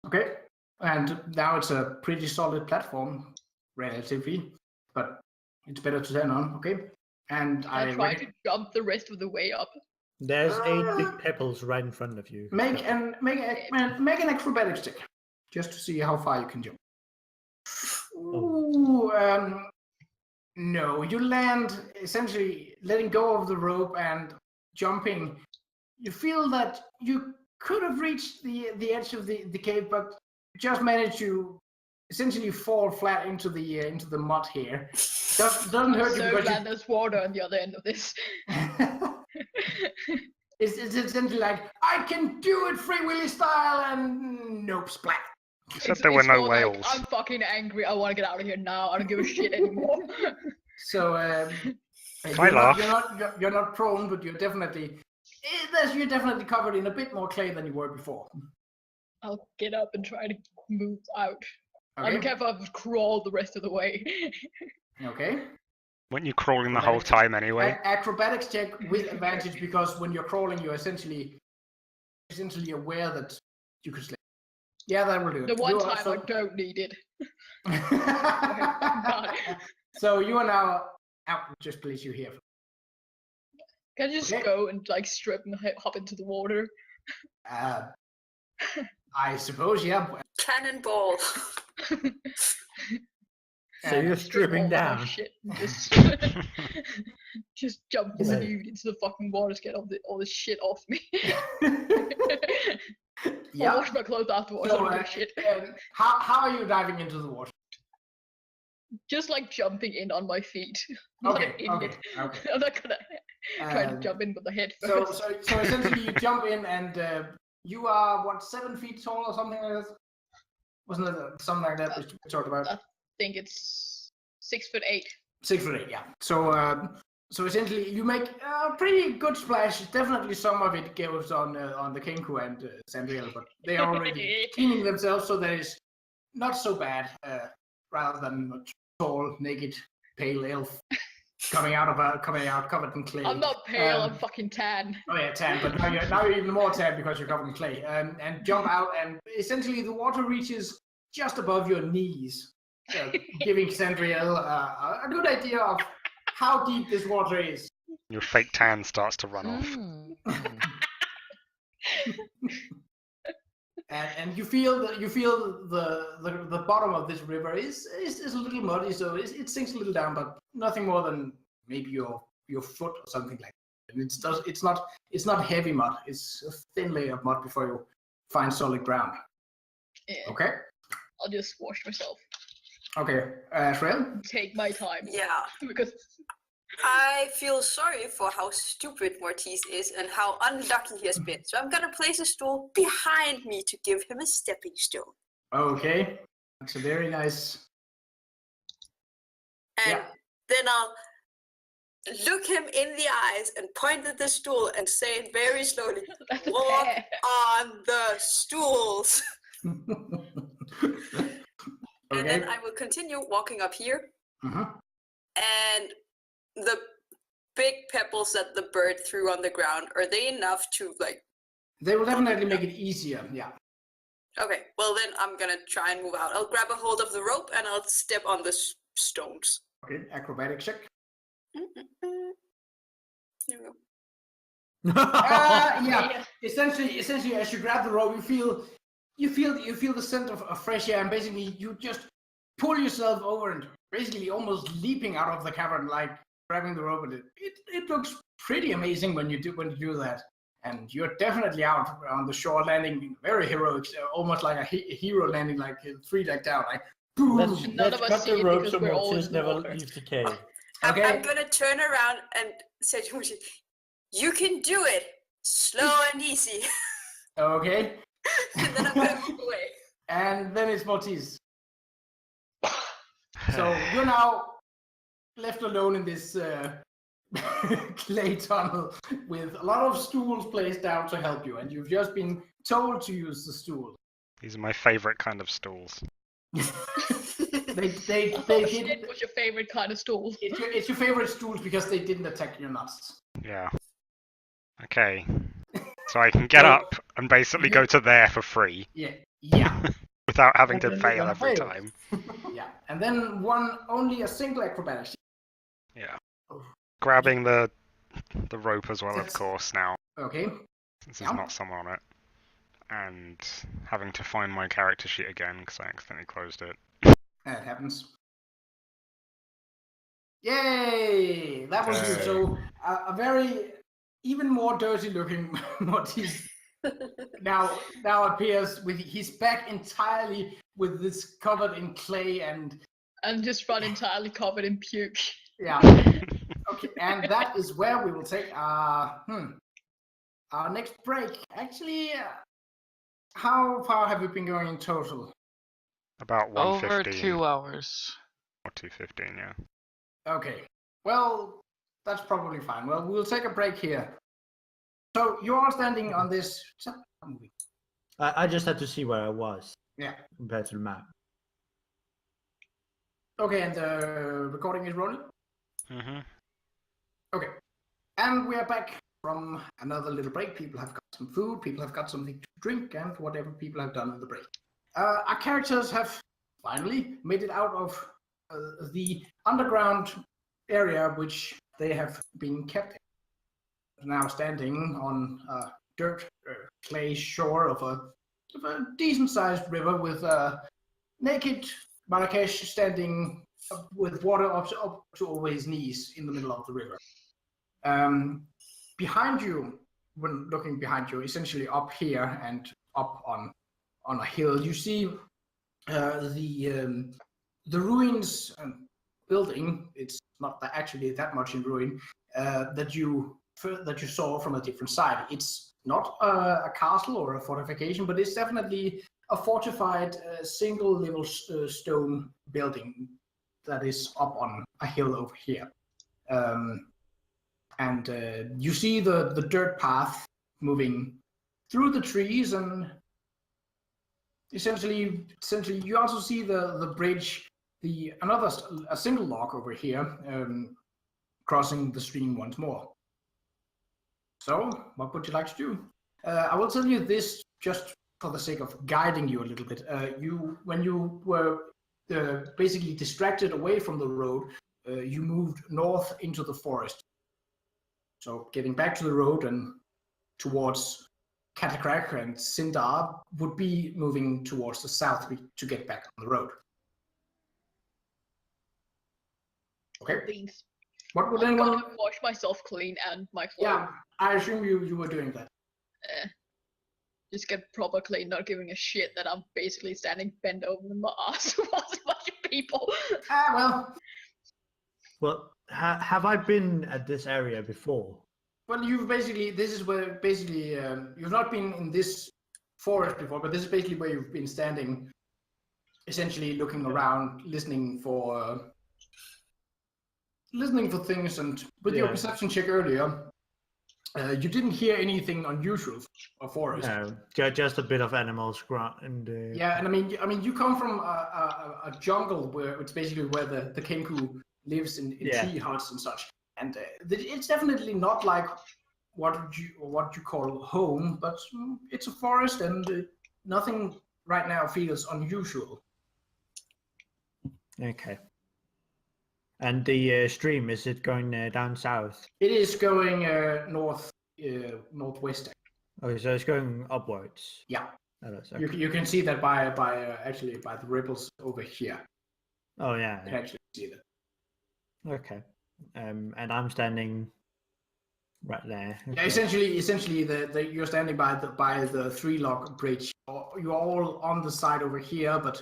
[SPEAKER 1] Okay. And now it's a pretty solid platform, relatively, but it's better to stand on. Okay. And
[SPEAKER 4] I try to jump the rest of the way up.
[SPEAKER 2] There's 8 big pebbles right in front of you.
[SPEAKER 1] make an acrobatics check, just to see how far you can jump. Ooh, no, you land essentially letting go of the rope and jumping. You feel that you could have reached the edge of the cave, but just managed to essentially fall flat into the mud here. Doesn't hurt you
[SPEAKER 4] So
[SPEAKER 1] because
[SPEAKER 4] glad there's water on the other end of this.
[SPEAKER 1] it's essentially like I can do it Free Willy style, and nope, splat.
[SPEAKER 6] You said there were no
[SPEAKER 4] more like,
[SPEAKER 6] whales.
[SPEAKER 4] I'm fucking angry. I want to get out of here now. I don't give a shit anymore.
[SPEAKER 1] So you're not prone, but you're definitely covered in a bit more clay than you were before.
[SPEAKER 4] I'll get up and try to move out. I don't
[SPEAKER 1] Okay.
[SPEAKER 4] care if I crawl the rest of the way.
[SPEAKER 1] Okay.
[SPEAKER 6] Weren't you crawling the whole time anyway?
[SPEAKER 1] Acrobatics check with advantage, because when you're crawling, you're essentially aware that you could slip. Yeah, that will do it.
[SPEAKER 4] The one
[SPEAKER 1] You are
[SPEAKER 4] time
[SPEAKER 1] so-
[SPEAKER 4] I don't need it.
[SPEAKER 1] So you are now out. Just place you here.
[SPEAKER 4] Can I just
[SPEAKER 1] Okay.
[SPEAKER 4] go and like strip and hop into the water?
[SPEAKER 1] I suppose, yeah.
[SPEAKER 5] Cannonball.
[SPEAKER 2] So you're
[SPEAKER 4] Strip all
[SPEAKER 2] stripping
[SPEAKER 4] my
[SPEAKER 2] down.
[SPEAKER 4] Shit and just jump
[SPEAKER 2] Yeah.
[SPEAKER 4] nude into the fucking water to get all this shit off me.
[SPEAKER 1] Yeah.
[SPEAKER 4] I'll wash my clothes afterwards.
[SPEAKER 1] So,
[SPEAKER 4] I don't give a shit.
[SPEAKER 1] how are you diving into the water?
[SPEAKER 4] Just like jumping in on my feet. Not
[SPEAKER 1] Okay.
[SPEAKER 4] in
[SPEAKER 1] Okay.
[SPEAKER 4] it.
[SPEAKER 1] Okay.
[SPEAKER 4] I'm not gonna try to
[SPEAKER 1] Um,
[SPEAKER 4] jump in with the head
[SPEAKER 1] So,
[SPEAKER 4] first.
[SPEAKER 1] so essentially, you jump in, and you are what, 7 feet tall or something like that? Wasn't it something like that we talked about?
[SPEAKER 4] I think it's 6'8".
[SPEAKER 1] 6'8", yeah. So So essentially, you make a pretty good splash. Definitely, some of it goes on the Kenku and Azriel, but they are already cleaning themselves, so that is not so bad. Rather than a tall, naked, pale elf coming out covered in clay.
[SPEAKER 4] I'm not pale. I'm fucking tan.
[SPEAKER 1] Oh yeah, tan. But now you're even more tan because you're covered in clay. And jump out, and essentially the water reaches just above your knees, giving Azriel a good idea of how deep this water is.
[SPEAKER 6] Your fake tan starts to run off.
[SPEAKER 1] And you feel the bottom of this river is a little muddy, so it sinks a little down, but nothing more than maybe your foot or something like that. And it's not heavy mud. It's a thin layer of mud before you find solid ground.
[SPEAKER 4] Yeah.
[SPEAKER 1] Okay.
[SPEAKER 4] I'll just wash myself.
[SPEAKER 1] Okay, Azriel?
[SPEAKER 4] Take my time.
[SPEAKER 5] Yeah.
[SPEAKER 4] Because
[SPEAKER 5] I feel sorry for how stupid Mortis is and how unlucky he has been. So I'm gonna place a stool behind me to give him a stepping stone.
[SPEAKER 1] Okay, that's a very nice.
[SPEAKER 5] And then I'll look him in the eyes and point at the stool and say it very slowly, walk on the stools.
[SPEAKER 1] Okay.
[SPEAKER 5] And then I will continue walking up here. And the big pebbles that the bird threw on the ground, are they enough to like...
[SPEAKER 1] They will definitely make it easier, yeah.
[SPEAKER 5] Okay, well then I'm gonna try and move out. I'll grab a hold of the rope and I'll step on the stones.
[SPEAKER 1] Okay, acrobatic check.
[SPEAKER 5] Here we go.
[SPEAKER 1] Yeah. Essentially, as you grab the rope, you feel the scent of fresh air, and basically you just pull yourself over and basically almost leaping out of the cavern, like grabbing the rope. And it looks pretty amazing when you do that. And you're definitely out on the shore, landing very heroic, almost like a hero landing, like 3 leg down, like boom.
[SPEAKER 2] Let's cut the rope so Mortis never leaves the cave.
[SPEAKER 1] Okay.
[SPEAKER 5] I'm gonna turn around and say to Mortis, you can do it, slow and easy.
[SPEAKER 1] Okay.
[SPEAKER 5] And then I'm gonna move away.
[SPEAKER 1] And then it's Mortis. So you're now left alone in this clay tunnel with a lot of stools placed down to help you, and you've just been told to use the stool.
[SPEAKER 6] These are my favourite kind of stools.
[SPEAKER 1] They
[SPEAKER 4] shit, what's your favorite kind of stool?
[SPEAKER 1] It's your favorite stools because they didn't attack your nuts.
[SPEAKER 6] Yeah. Okay. So I can get up and basically go to there for free.
[SPEAKER 1] Yeah.
[SPEAKER 6] Without having to fail every time.
[SPEAKER 1] Yeah. And then only a single acrobatic.
[SPEAKER 6] Yeah. Grabbing the rope as well, of course, now.
[SPEAKER 1] Okay.
[SPEAKER 6] Since there's not someone on it. And having to find my character sheet again because I accidentally closed it.
[SPEAKER 1] That happens. Yay! That was good. So a very even more dirty looking Mortis now appears with his back entirely with this covered in clay and
[SPEAKER 4] just front entirely covered in puke.
[SPEAKER 1] Yeah. Okay, and that is where we will take our next break. Actually, how far have you been going in total?
[SPEAKER 6] About 1:15.
[SPEAKER 3] Over 2 hours.
[SPEAKER 6] Or 2:15, yeah.
[SPEAKER 1] Okay. Well, that's probably fine. Well, we'll take a break here. So you are standing on this.
[SPEAKER 2] I just had to see where I was.
[SPEAKER 1] Yeah.
[SPEAKER 2] Compared to the map.
[SPEAKER 1] Okay, and the recording is rolling?
[SPEAKER 6] Mm-hmm.
[SPEAKER 1] Okay. And we are back from another little break. People have got some food, people have got something to drink, and whatever people have done in the break. Our characters have finally made it out of the underground area which they have been kept in. Now standing on a dirt clay shore of a decent-sized river with a naked Marrakesh standing with water up to over his knees in the middle of the river. Behind you, when looking behind you, essentially up here and up on a hill, you see the ruins building. It's not actually that much in ruin that you saw from a different side. It's not a castle or a fortification, but it's definitely a fortified single level stone building that is up on a hill over here. And you see the dirt path moving through the trees, and essentially you also see the bridge, a single log over here, crossing the stream once more. So, what would you like to do? I will tell you this just for the sake of guiding you a little bit. When you were basically distracted away from the road, you moved north into the forest. So getting back to the road and towards Catacrach and Sindar would be moving towards the south to get back on the road. Okay.
[SPEAKER 4] Things.
[SPEAKER 1] What would
[SPEAKER 4] I'm
[SPEAKER 1] anyone?
[SPEAKER 4] gonna wash myself clean and my clothes.
[SPEAKER 1] Yeah, I assume you were doing that.
[SPEAKER 4] Just get proper clean, not giving a shit that I'm basically standing bent over my ass towards a bunch of people.
[SPEAKER 2] Well, have I been at this area before?
[SPEAKER 1] Well, you've basically, this is where basically, you've not been in this forest before, but this is basically where you've been standing, essentially looking around, listening for things, and with your perception check earlier, you didn't hear anything unusual of forest.
[SPEAKER 2] No, just a bit of animals grunt and.
[SPEAKER 1] Yeah, and I mean, you come from a jungle where it's basically where the Kenku lives in tree huts and such, and it's definitely not like what you call home, but it's a forest, and nothing right now feels unusual.
[SPEAKER 2] Okay. And the stream, is it going down south?
[SPEAKER 1] It is going northwest.
[SPEAKER 2] Okay, so it's going upwards.
[SPEAKER 1] Yeah.
[SPEAKER 2] Oh, that's okay.
[SPEAKER 1] You can see that by the ripples over here.
[SPEAKER 2] Oh yeah.
[SPEAKER 1] You can actually see that.
[SPEAKER 2] Okay. And I'm standing right there. Okay.
[SPEAKER 1] Yeah, essentially, you're standing by the 3-log bridge. You're all on the side over here, but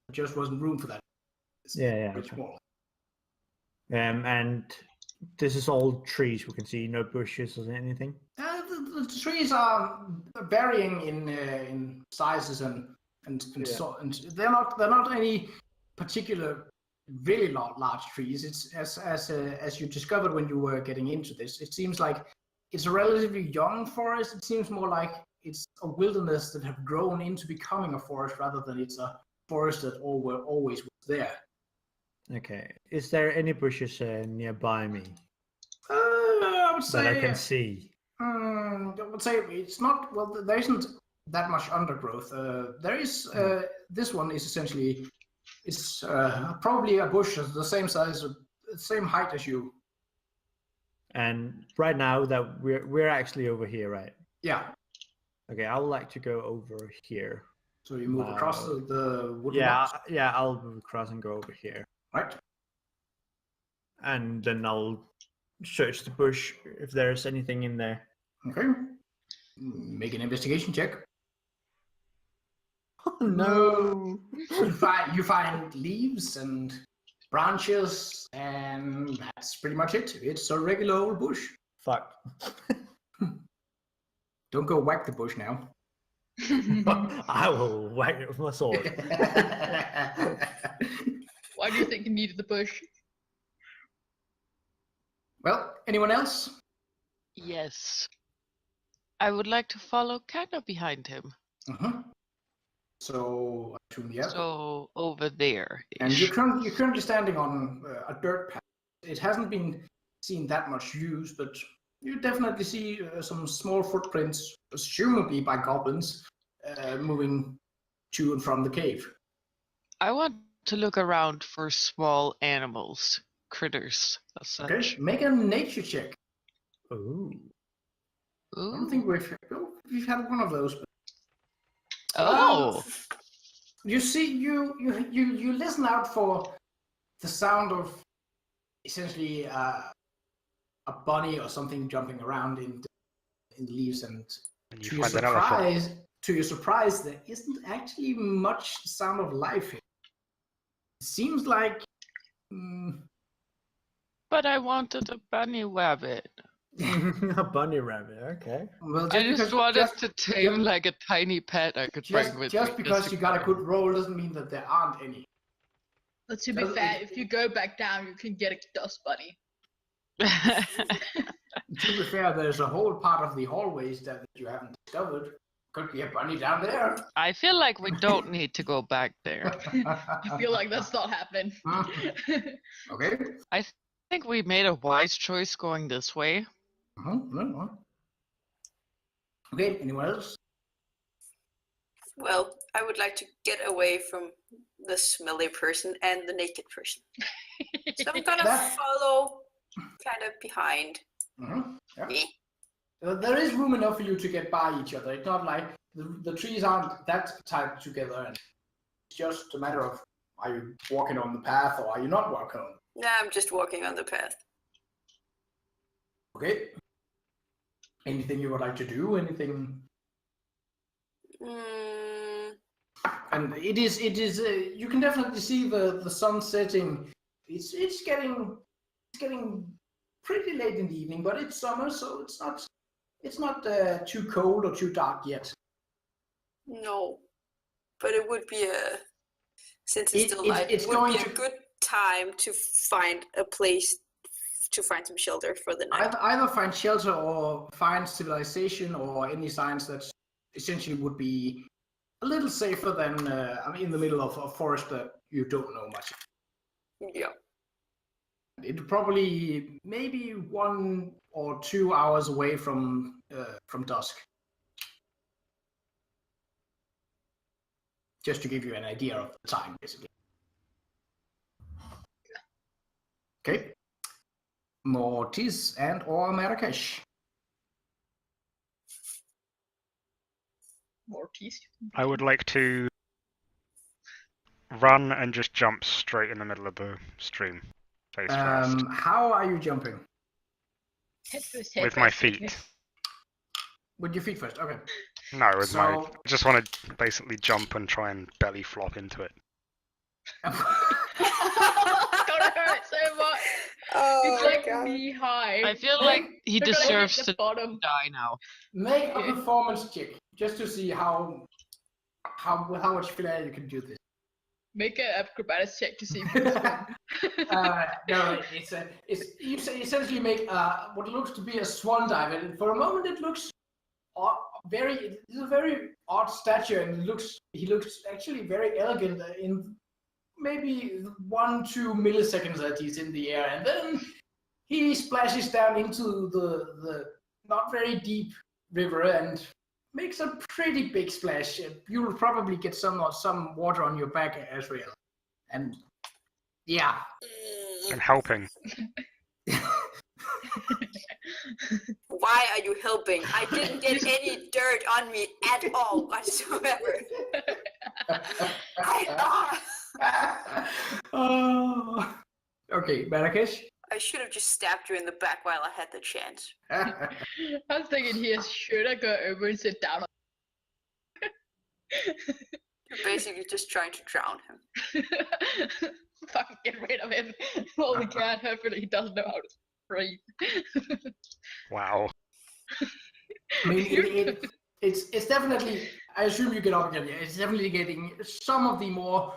[SPEAKER 1] there just wasn't room for that. It's
[SPEAKER 2] Okay.
[SPEAKER 1] small.
[SPEAKER 2] And this is all trees. We can see no bushes or anything.
[SPEAKER 1] The trees are varying in sizes and they're not any particular really large trees. It's as you discovered when you were getting into this. It seems like it's a relatively young forest. It seems more like it's a wilderness that have grown into becoming a forest rather than it's a forest that always was there.
[SPEAKER 2] Okay. Is there any bushes nearby me?
[SPEAKER 1] I would say
[SPEAKER 2] that I can see.
[SPEAKER 1] I would say it's not. Well, there isn't that much undergrowth. There is. This one is essentially. It's probably a bush the same size, same height as you.
[SPEAKER 2] And right now that we're actually over here, right?
[SPEAKER 1] Yeah.
[SPEAKER 2] Okay, I would like to go over here.
[SPEAKER 1] So you move across the wooden
[SPEAKER 2] blocks?
[SPEAKER 1] blocks?
[SPEAKER 2] Yeah, I'll move across and go over here.
[SPEAKER 1] Right.
[SPEAKER 2] And then I'll search the bush if there's anything in there.
[SPEAKER 1] Okay. Make an investigation check.
[SPEAKER 2] Oh, no.
[SPEAKER 1] You find leaves and branches, and that's pretty much it. It's a regular old bush.
[SPEAKER 2] Fuck.
[SPEAKER 1] Don't go whack the bush now.
[SPEAKER 2] I will whack it with my sword.
[SPEAKER 4] Why do you think you needed the bush?
[SPEAKER 1] Well, anyone else?
[SPEAKER 3] Yes. I would like to follow Kana behind him.
[SPEAKER 1] So,
[SPEAKER 3] So over there.
[SPEAKER 1] And you're currently standing on a dirt path. It hasn't been seen that much use, but you definitely see some small footprints, presumably by goblins, moving to and from the cave.
[SPEAKER 3] I want to look around for small animals, critters, as such.
[SPEAKER 1] Okay, make a nature check.
[SPEAKER 2] Ooh.
[SPEAKER 1] I don't think we've had one of those. But...
[SPEAKER 3] Oh.
[SPEAKER 1] You see, you listen out for the sound of essentially a bunny or something jumping around in the leaves, and to your surprise, there isn't actually much sound of life here. It seems like.
[SPEAKER 3] But I wanted a bunny rabbit.
[SPEAKER 2] A bunny rabbit, okay.
[SPEAKER 1] Well,
[SPEAKER 3] I just wanted to tame like a tiny pet I could bring with me.
[SPEAKER 1] Just because you got a good roll doesn't mean that there aren't any.
[SPEAKER 4] But to be fair, if you go back down, you can get a dust bunny.
[SPEAKER 1] To be fair, there's a whole part of the hallways that you haven't discovered. Could be a bunny down there.
[SPEAKER 3] I feel like we don't need to go back there.
[SPEAKER 4] I feel like that's not happening.
[SPEAKER 1] Okay.
[SPEAKER 3] I think we made a wise choice going this way.
[SPEAKER 1] Okay, anyone else?
[SPEAKER 5] Well, I would like to get away from the smelly person and the naked person. So I'm gonna follow kind of behind.
[SPEAKER 1] Yeah. There is room enough for you to get by each other. It's not like the trees aren't that tight together. And it's just a matter of, are you walking on the path or are you not walking on?
[SPEAKER 5] Nah, I'm just walking on the path.
[SPEAKER 1] Okay. Anything you would like to do? Anything? And it is. You can definitely see the sun setting. It's getting pretty late in the evening, but it's summer, so it's not too cold or too dark yet.
[SPEAKER 5] No, but it would be since it's still light.
[SPEAKER 1] It's
[SPEAKER 5] it would
[SPEAKER 1] going
[SPEAKER 5] be a good time to find a place to find some shelter for the night.
[SPEAKER 1] Either find shelter or find civilization or any signs that essentially would be a little safer than in the middle of a forest that you don't know much.
[SPEAKER 5] Yeah.
[SPEAKER 1] It's probably maybe 1 or 2 hours away from dusk. Just to give you an idea of the time, basically. Okay. Mortis and or Marrakesh.
[SPEAKER 4] Mortis.
[SPEAKER 6] I would like to run and just jump straight in the middle of the stream. Face first.
[SPEAKER 1] How are you jumping?
[SPEAKER 6] With my feet.
[SPEAKER 1] With your feet first, okay.
[SPEAKER 6] No, with my...
[SPEAKER 1] So-
[SPEAKER 6] I just want to basically jump and try and belly flop into it.
[SPEAKER 4] It's gonna hurt so much. It's like knee high.
[SPEAKER 3] I feel like he
[SPEAKER 4] They're gonna hit
[SPEAKER 3] deserves
[SPEAKER 4] the
[SPEAKER 3] to
[SPEAKER 4] bottom.
[SPEAKER 3] die now.
[SPEAKER 1] Make a performance check just to see how much failure you can do this.
[SPEAKER 4] Make an acrobatics check to see.
[SPEAKER 1] No, you essentially make what looks to be a swan dive, and for a moment it looks it's a very odd stature, and he looks actually very elegant in maybe 1-2 milliseconds that he's in the air, and then he splashes down into the not very deep river and makes a pretty big splash. You will probably get some water on your back, Azriel. And yeah.
[SPEAKER 6] I'm helping.
[SPEAKER 5] Why are you helping? I didn't get any dirt on me at all whatsoever.
[SPEAKER 1] Oh. Okay, Marrakesh.
[SPEAKER 5] I should have just stabbed you in the back while I had the chance.
[SPEAKER 4] I was thinking here, should I go over and sit down?
[SPEAKER 5] You're basically just trying to drown him.
[SPEAKER 4] Fucking get rid of him. Well, we can. Hopefully he doesn't know how to breathe.
[SPEAKER 6] Wow.
[SPEAKER 1] I mean, it's definitely. I assume you get up again. Yeah, it's definitely getting some of the more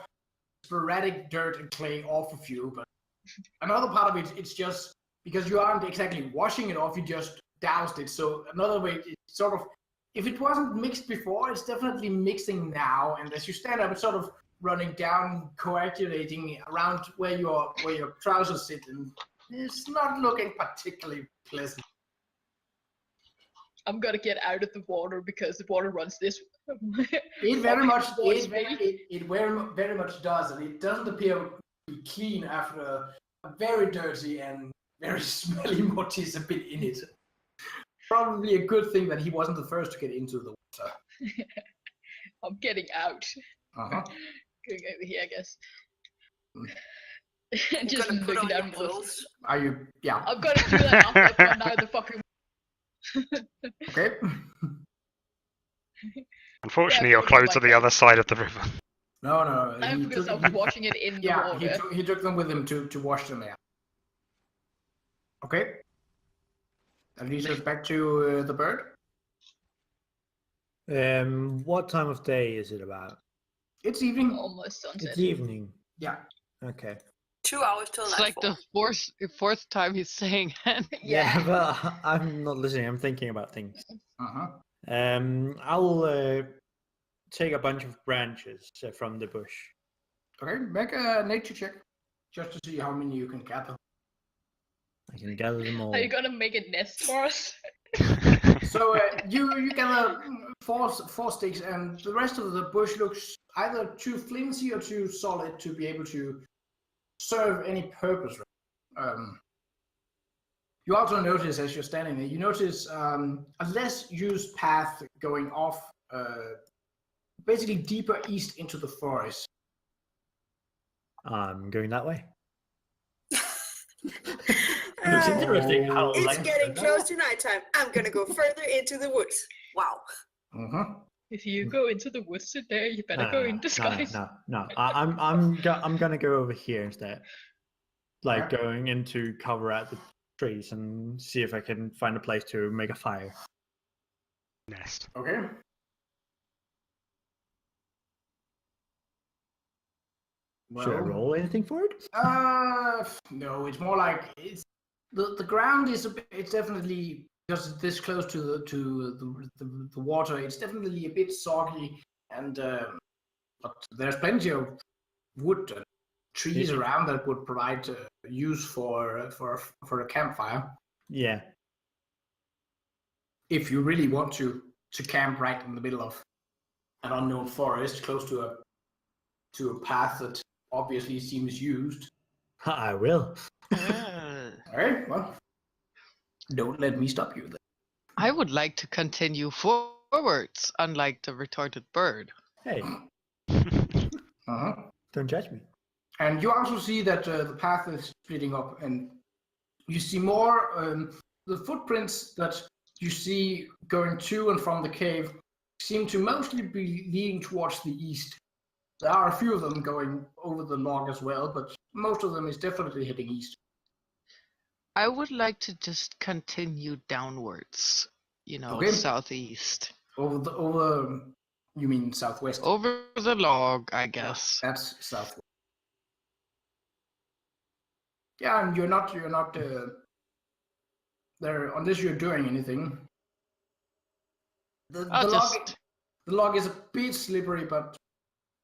[SPEAKER 1] sporadic dirt and clay off of you, but another part of it, it's just because you aren't exactly washing it off. You just doused it. So another way, it's sort of, if it wasn't mixed before, it's definitely mixing now. And as you stand up, it's sort of running down, coagulating around where your trousers sit, and it's not looking particularly pleasant.
[SPEAKER 4] I'm gonna get out of the water because the water runs this way.
[SPEAKER 1] It very much
[SPEAKER 4] towards
[SPEAKER 1] it very much does, and it doesn't appear to be clean after a very dirty and very smelly Mortis have been in it. Probably a good thing that he wasn't the first to get into the water.
[SPEAKER 4] I'm getting out.
[SPEAKER 1] Uh-huh.
[SPEAKER 4] Going over here, I guess.
[SPEAKER 5] You're
[SPEAKER 4] Just
[SPEAKER 5] gonna put
[SPEAKER 4] looking
[SPEAKER 5] on
[SPEAKER 4] down
[SPEAKER 5] your
[SPEAKER 4] more.
[SPEAKER 5] clothes.
[SPEAKER 1] Are you? Yeah.
[SPEAKER 4] I'm gonna do that after I put down the fucking.
[SPEAKER 1] Okay.
[SPEAKER 6] Unfortunately,
[SPEAKER 4] Yeah,
[SPEAKER 6] your
[SPEAKER 4] but
[SPEAKER 6] clothes
[SPEAKER 4] like
[SPEAKER 6] are the
[SPEAKER 4] that.
[SPEAKER 6] other side of the river.
[SPEAKER 1] No.
[SPEAKER 4] No,
[SPEAKER 1] he
[SPEAKER 4] because
[SPEAKER 1] took-
[SPEAKER 4] I was watching it in the
[SPEAKER 1] yeah,
[SPEAKER 4] water.
[SPEAKER 1] he took them with him to wash them there. Okay. That leads us back to the bird.
[SPEAKER 2] What time of day is it about?
[SPEAKER 1] It's evening.
[SPEAKER 4] Almost sunset.
[SPEAKER 2] It's evening.
[SPEAKER 1] Yeah.
[SPEAKER 2] Okay.
[SPEAKER 5] 2 hours till
[SPEAKER 3] It's like
[SPEAKER 5] nightfall.
[SPEAKER 3] the fourth time he's saying it.
[SPEAKER 2] Yeah, but I'm not listening. I'm thinking about things.
[SPEAKER 1] Uh-huh.
[SPEAKER 2] I'll take a bunch of branches from the bush.
[SPEAKER 1] Okay, make a nature check just to see how many you can gather.
[SPEAKER 2] I can gather them all.
[SPEAKER 4] Are you gonna make a nest for us?
[SPEAKER 1] So you gather four sticks, and the rest of the bush looks either too flimsy or too solid to be able to serve any purpose. You also notice as you're standing there, you notice a less used path going off, basically deeper east into the forest.
[SPEAKER 2] I'm going that way. Looks interesting. How
[SPEAKER 5] It's
[SPEAKER 2] like
[SPEAKER 5] getting close to nighttime. I'm gonna go further into the woods. Wow.
[SPEAKER 1] Mm-hmm.
[SPEAKER 4] If you go into the woods today, you better go in disguise.
[SPEAKER 2] No. I'm gonna go over here instead. Like
[SPEAKER 1] Okay.
[SPEAKER 2] going into cover at the trees and see if I can find a place to make a fire.
[SPEAKER 6] Nest.
[SPEAKER 1] Okay.
[SPEAKER 2] Should I roll anything for it?
[SPEAKER 1] No. It's more like the ground is it's definitely because it's this close to the water. It's definitely a bit soggy, and but there's plenty of wood and trees around that would provide use for a campfire.
[SPEAKER 2] Yeah.
[SPEAKER 1] If you really want to camp right in the middle of an unknown forest, close to a path that obviously seems used.
[SPEAKER 2] I will.
[SPEAKER 1] All right, well, don't let me stop you then.
[SPEAKER 3] I would like to continue forwards, unlike the retorted bird.
[SPEAKER 2] Hey,
[SPEAKER 1] Uh-huh.
[SPEAKER 2] don't judge me.
[SPEAKER 1] And you also see that the path is splitting up, and you see more. The footprints that you see going to and from the cave seem to mostly be leading towards the east. There are a few of them going over the log as well, but most of them is definitely heading east.
[SPEAKER 3] I would like to just continue downwards,
[SPEAKER 1] Okay.
[SPEAKER 3] southeast.
[SPEAKER 1] Over. You mean southwest?
[SPEAKER 3] Over the log, I guess.
[SPEAKER 1] That's southwest. Yeah, and you're not there unless you're doing anything. The log is a bit slippery, but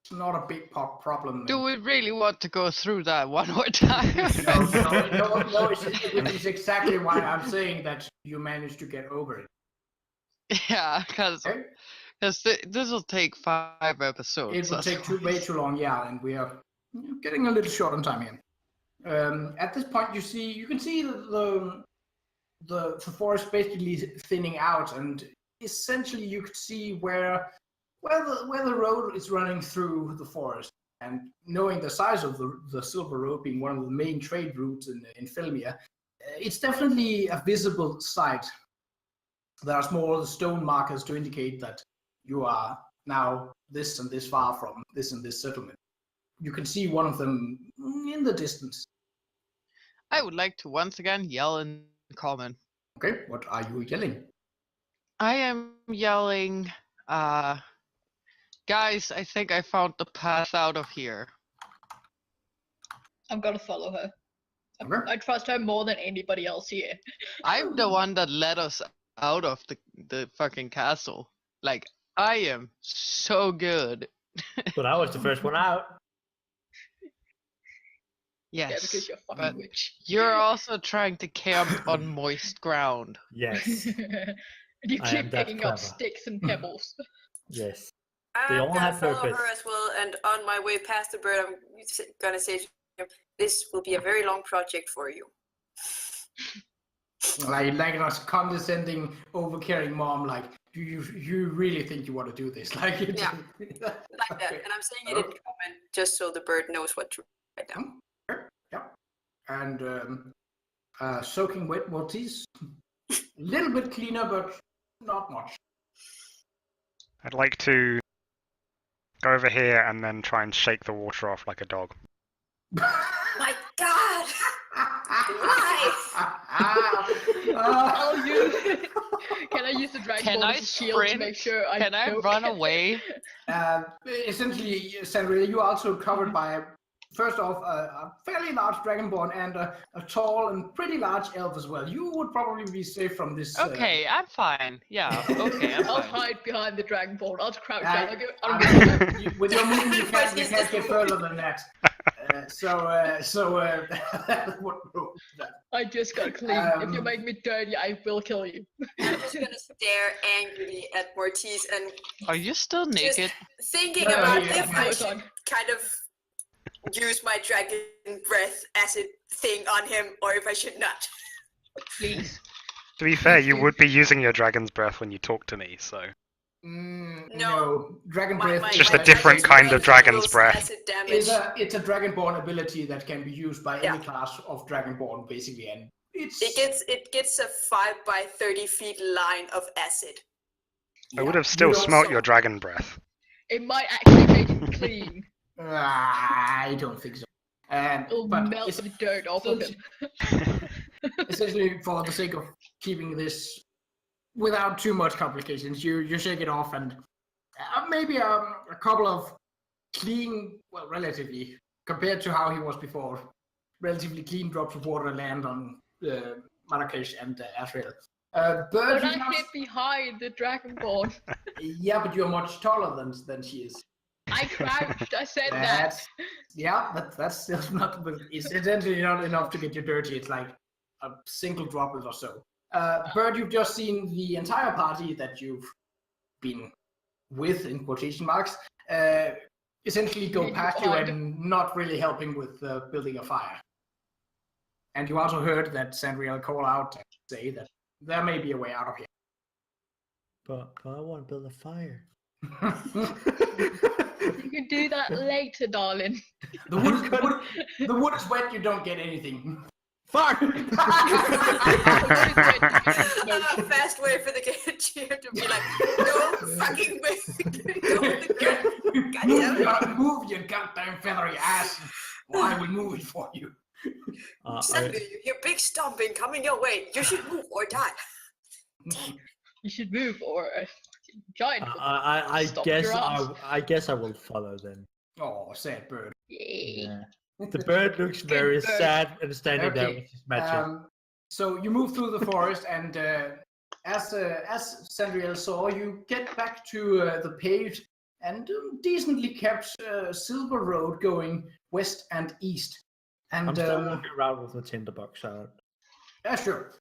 [SPEAKER 1] it's not a big problem.
[SPEAKER 3] Do we really want to go through that one more time?
[SPEAKER 1] No, it's exactly why I'm saying that you managed to get over it.
[SPEAKER 3] Yeah, because
[SPEAKER 1] Okay?
[SPEAKER 3] this will take 5 episodes.
[SPEAKER 1] It will take way too long, yeah, and we are getting a little short on time here. At this point, you can see the forest basically thinning out, and essentially you could see where the road is running through the forest. And knowing the size of the Silver Road being one of the main trade routes in Felmir, it's definitely a visible sight. There are small stone markers to indicate that you are now this and this far from this and this settlement. You can see one of them in the distance.
[SPEAKER 3] I would like to once again yell in common.
[SPEAKER 1] Okay, what are you yelling?
[SPEAKER 3] I am yelling, guys, I think I found the path out of here.
[SPEAKER 4] I'm gonna follow her.
[SPEAKER 1] Okay.
[SPEAKER 4] I trust her more than anybody else here.
[SPEAKER 3] I'm the one that led us out of the fucking castle. Like, I am so good.
[SPEAKER 2] But I was the first one out.
[SPEAKER 3] Yes,
[SPEAKER 4] Yeah, because you're a
[SPEAKER 3] but
[SPEAKER 4] fucking witch.
[SPEAKER 3] you're also trying to camp on moist ground.
[SPEAKER 2] Yes.
[SPEAKER 4] And you
[SPEAKER 2] I am
[SPEAKER 4] keep
[SPEAKER 2] that
[SPEAKER 4] picking up
[SPEAKER 2] clever.
[SPEAKER 4] sticks and pebbles.
[SPEAKER 2] Yes. They
[SPEAKER 5] I'm
[SPEAKER 2] all
[SPEAKER 5] gonna
[SPEAKER 2] have
[SPEAKER 5] follow
[SPEAKER 2] purpose.
[SPEAKER 5] her as well, and on my way past the bird, I'm gonna say to him, this will be a very long project for you.
[SPEAKER 1] Like a condescending, overcaring mom, like, you really think you want to do this? Like, it's,
[SPEAKER 5] Yeah. Like that, and I'm saying it in common, just so the bird knows what to write down.
[SPEAKER 1] Yeah. And soaking wet Maltese. A little bit cleaner, but not much.
[SPEAKER 6] I'd like to go over here and then try and shake the water off like a dog.
[SPEAKER 5] My God! Why?
[SPEAKER 4] Can I use the
[SPEAKER 3] Can
[SPEAKER 4] Dragonborn
[SPEAKER 3] I
[SPEAKER 4] shield to
[SPEAKER 3] sprint?
[SPEAKER 4] make sure I
[SPEAKER 3] Can I
[SPEAKER 4] don't-
[SPEAKER 3] run away?
[SPEAKER 1] Essentially, Sandra, you are also covered by first off, a fairly large dragonborn and a tall and pretty large elf as well. You would probably be safe from this.
[SPEAKER 3] Okay, I'm fine. Yeah, okay, I'm
[SPEAKER 4] I'll
[SPEAKER 3] fine.
[SPEAKER 4] hide behind the dragonborn. I'll crouch
[SPEAKER 1] I-
[SPEAKER 4] down.
[SPEAKER 1] With your movement, you
[SPEAKER 5] But
[SPEAKER 1] can't
[SPEAKER 5] he's
[SPEAKER 1] get
[SPEAKER 5] just-
[SPEAKER 1] further than that. What?
[SPEAKER 4] I just got clean. If you make me dirty, I will kill you.
[SPEAKER 5] I'm just gonna stare angrily at Mortis and
[SPEAKER 3] Are you still
[SPEAKER 5] just
[SPEAKER 3] naked?
[SPEAKER 5] thinking
[SPEAKER 1] No,
[SPEAKER 5] about
[SPEAKER 1] yeah,
[SPEAKER 5] if I
[SPEAKER 4] no,
[SPEAKER 5] should
[SPEAKER 4] done.
[SPEAKER 5] kind of use my dragon breath acid thing on him, or if I should not.
[SPEAKER 4] Please.
[SPEAKER 6] To be fair, you would be using your dragon's breath when you talk to me, so.
[SPEAKER 1] No, dragon
[SPEAKER 5] My-
[SPEAKER 1] breath.
[SPEAKER 5] my-
[SPEAKER 1] is
[SPEAKER 6] Just
[SPEAKER 5] my
[SPEAKER 6] a different
[SPEAKER 5] dragon's
[SPEAKER 6] kind of
[SPEAKER 5] breath
[SPEAKER 6] dragon's
[SPEAKER 5] deals
[SPEAKER 6] breath.
[SPEAKER 5] acid damage.
[SPEAKER 1] It's a dragonborn ability that can be used by
[SPEAKER 5] Yeah.
[SPEAKER 1] any class of dragonborn, basically, and it's.
[SPEAKER 5] It gets a 5 by 30 feet line of acid.
[SPEAKER 6] I would
[SPEAKER 1] yeah,
[SPEAKER 6] have still
[SPEAKER 1] you don't-
[SPEAKER 6] smelt your dragon breath.
[SPEAKER 4] It might actually make him clean.
[SPEAKER 1] I don't think so.
[SPEAKER 4] It'll
[SPEAKER 1] But
[SPEAKER 4] melt
[SPEAKER 1] it's-
[SPEAKER 4] the dirt off of him.
[SPEAKER 1] essentially, for the sake of keeping this without too much complications, you shake it off, and maybe a couple of clean, well, relatively compared to how he was before, relatively clean drops of water land on Marrakesh and Azriel. Bird,
[SPEAKER 4] But
[SPEAKER 1] you
[SPEAKER 4] I
[SPEAKER 1] cannot-
[SPEAKER 4] hid behind the dragonborn.
[SPEAKER 1] yeah, but you're much taller than she is.
[SPEAKER 4] I crouched. I said that.
[SPEAKER 1] That's still not. But it's essentially not enough to get you dirty. It's like a single droplet or so. Bird, you've just seen the entire party that you've been with, in quotation marks, essentially go
[SPEAKER 4] Being
[SPEAKER 1] past you
[SPEAKER 4] odd.
[SPEAKER 1] and not really helping with building a fire. And you also heard that Sandriel call out and say that there may be a way out of here.
[SPEAKER 2] But I want to build a fire.
[SPEAKER 4] You can do that later, darling.
[SPEAKER 1] The wood is wet, you don't get anything.
[SPEAKER 2] Fuck!
[SPEAKER 5] Fast way for the cheer to be like, no fucking way.
[SPEAKER 1] Move your goddamn feathery ass. Or I will move it for you.
[SPEAKER 5] Suddenly you hear big stomping coming your way. You should move or die.
[SPEAKER 4] You should move or giant.
[SPEAKER 2] I
[SPEAKER 4] Stop
[SPEAKER 2] guess
[SPEAKER 4] your ass.
[SPEAKER 2] I guess I will follow then.
[SPEAKER 1] Oh, sad bird.
[SPEAKER 4] Yay.
[SPEAKER 2] Yeah. The bird looks very
[SPEAKER 4] bird.
[SPEAKER 2] sad and standing there
[SPEAKER 1] Okay,
[SPEAKER 2] with his matches.
[SPEAKER 1] So you move through the forest, and as Sandriel saw, you get back to the paved and decently kept silver road going west and east. And
[SPEAKER 2] I'm still walking around with the tinderbox out.
[SPEAKER 1] yeah, sure.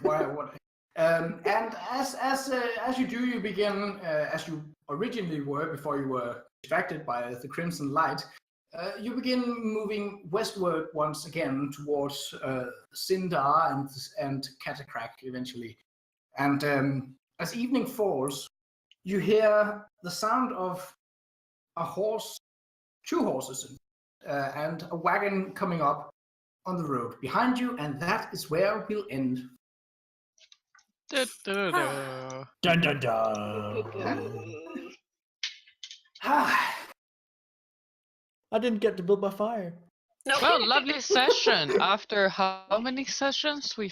[SPEAKER 1] What? And as you do, you begin as you originally were before you were distracted by the crimson light. You begin moving westward once again towards Sindar and Catacrach eventually. And as evening falls, you hear the sound of a horse, 2 horses, and a wagon coming up on the road behind you, and that is where we'll end.
[SPEAKER 3] Da-da-da.
[SPEAKER 2] Dun dun dun. I didn't get to build my fire.
[SPEAKER 5] No.
[SPEAKER 3] Well, lovely session. After how many sessions we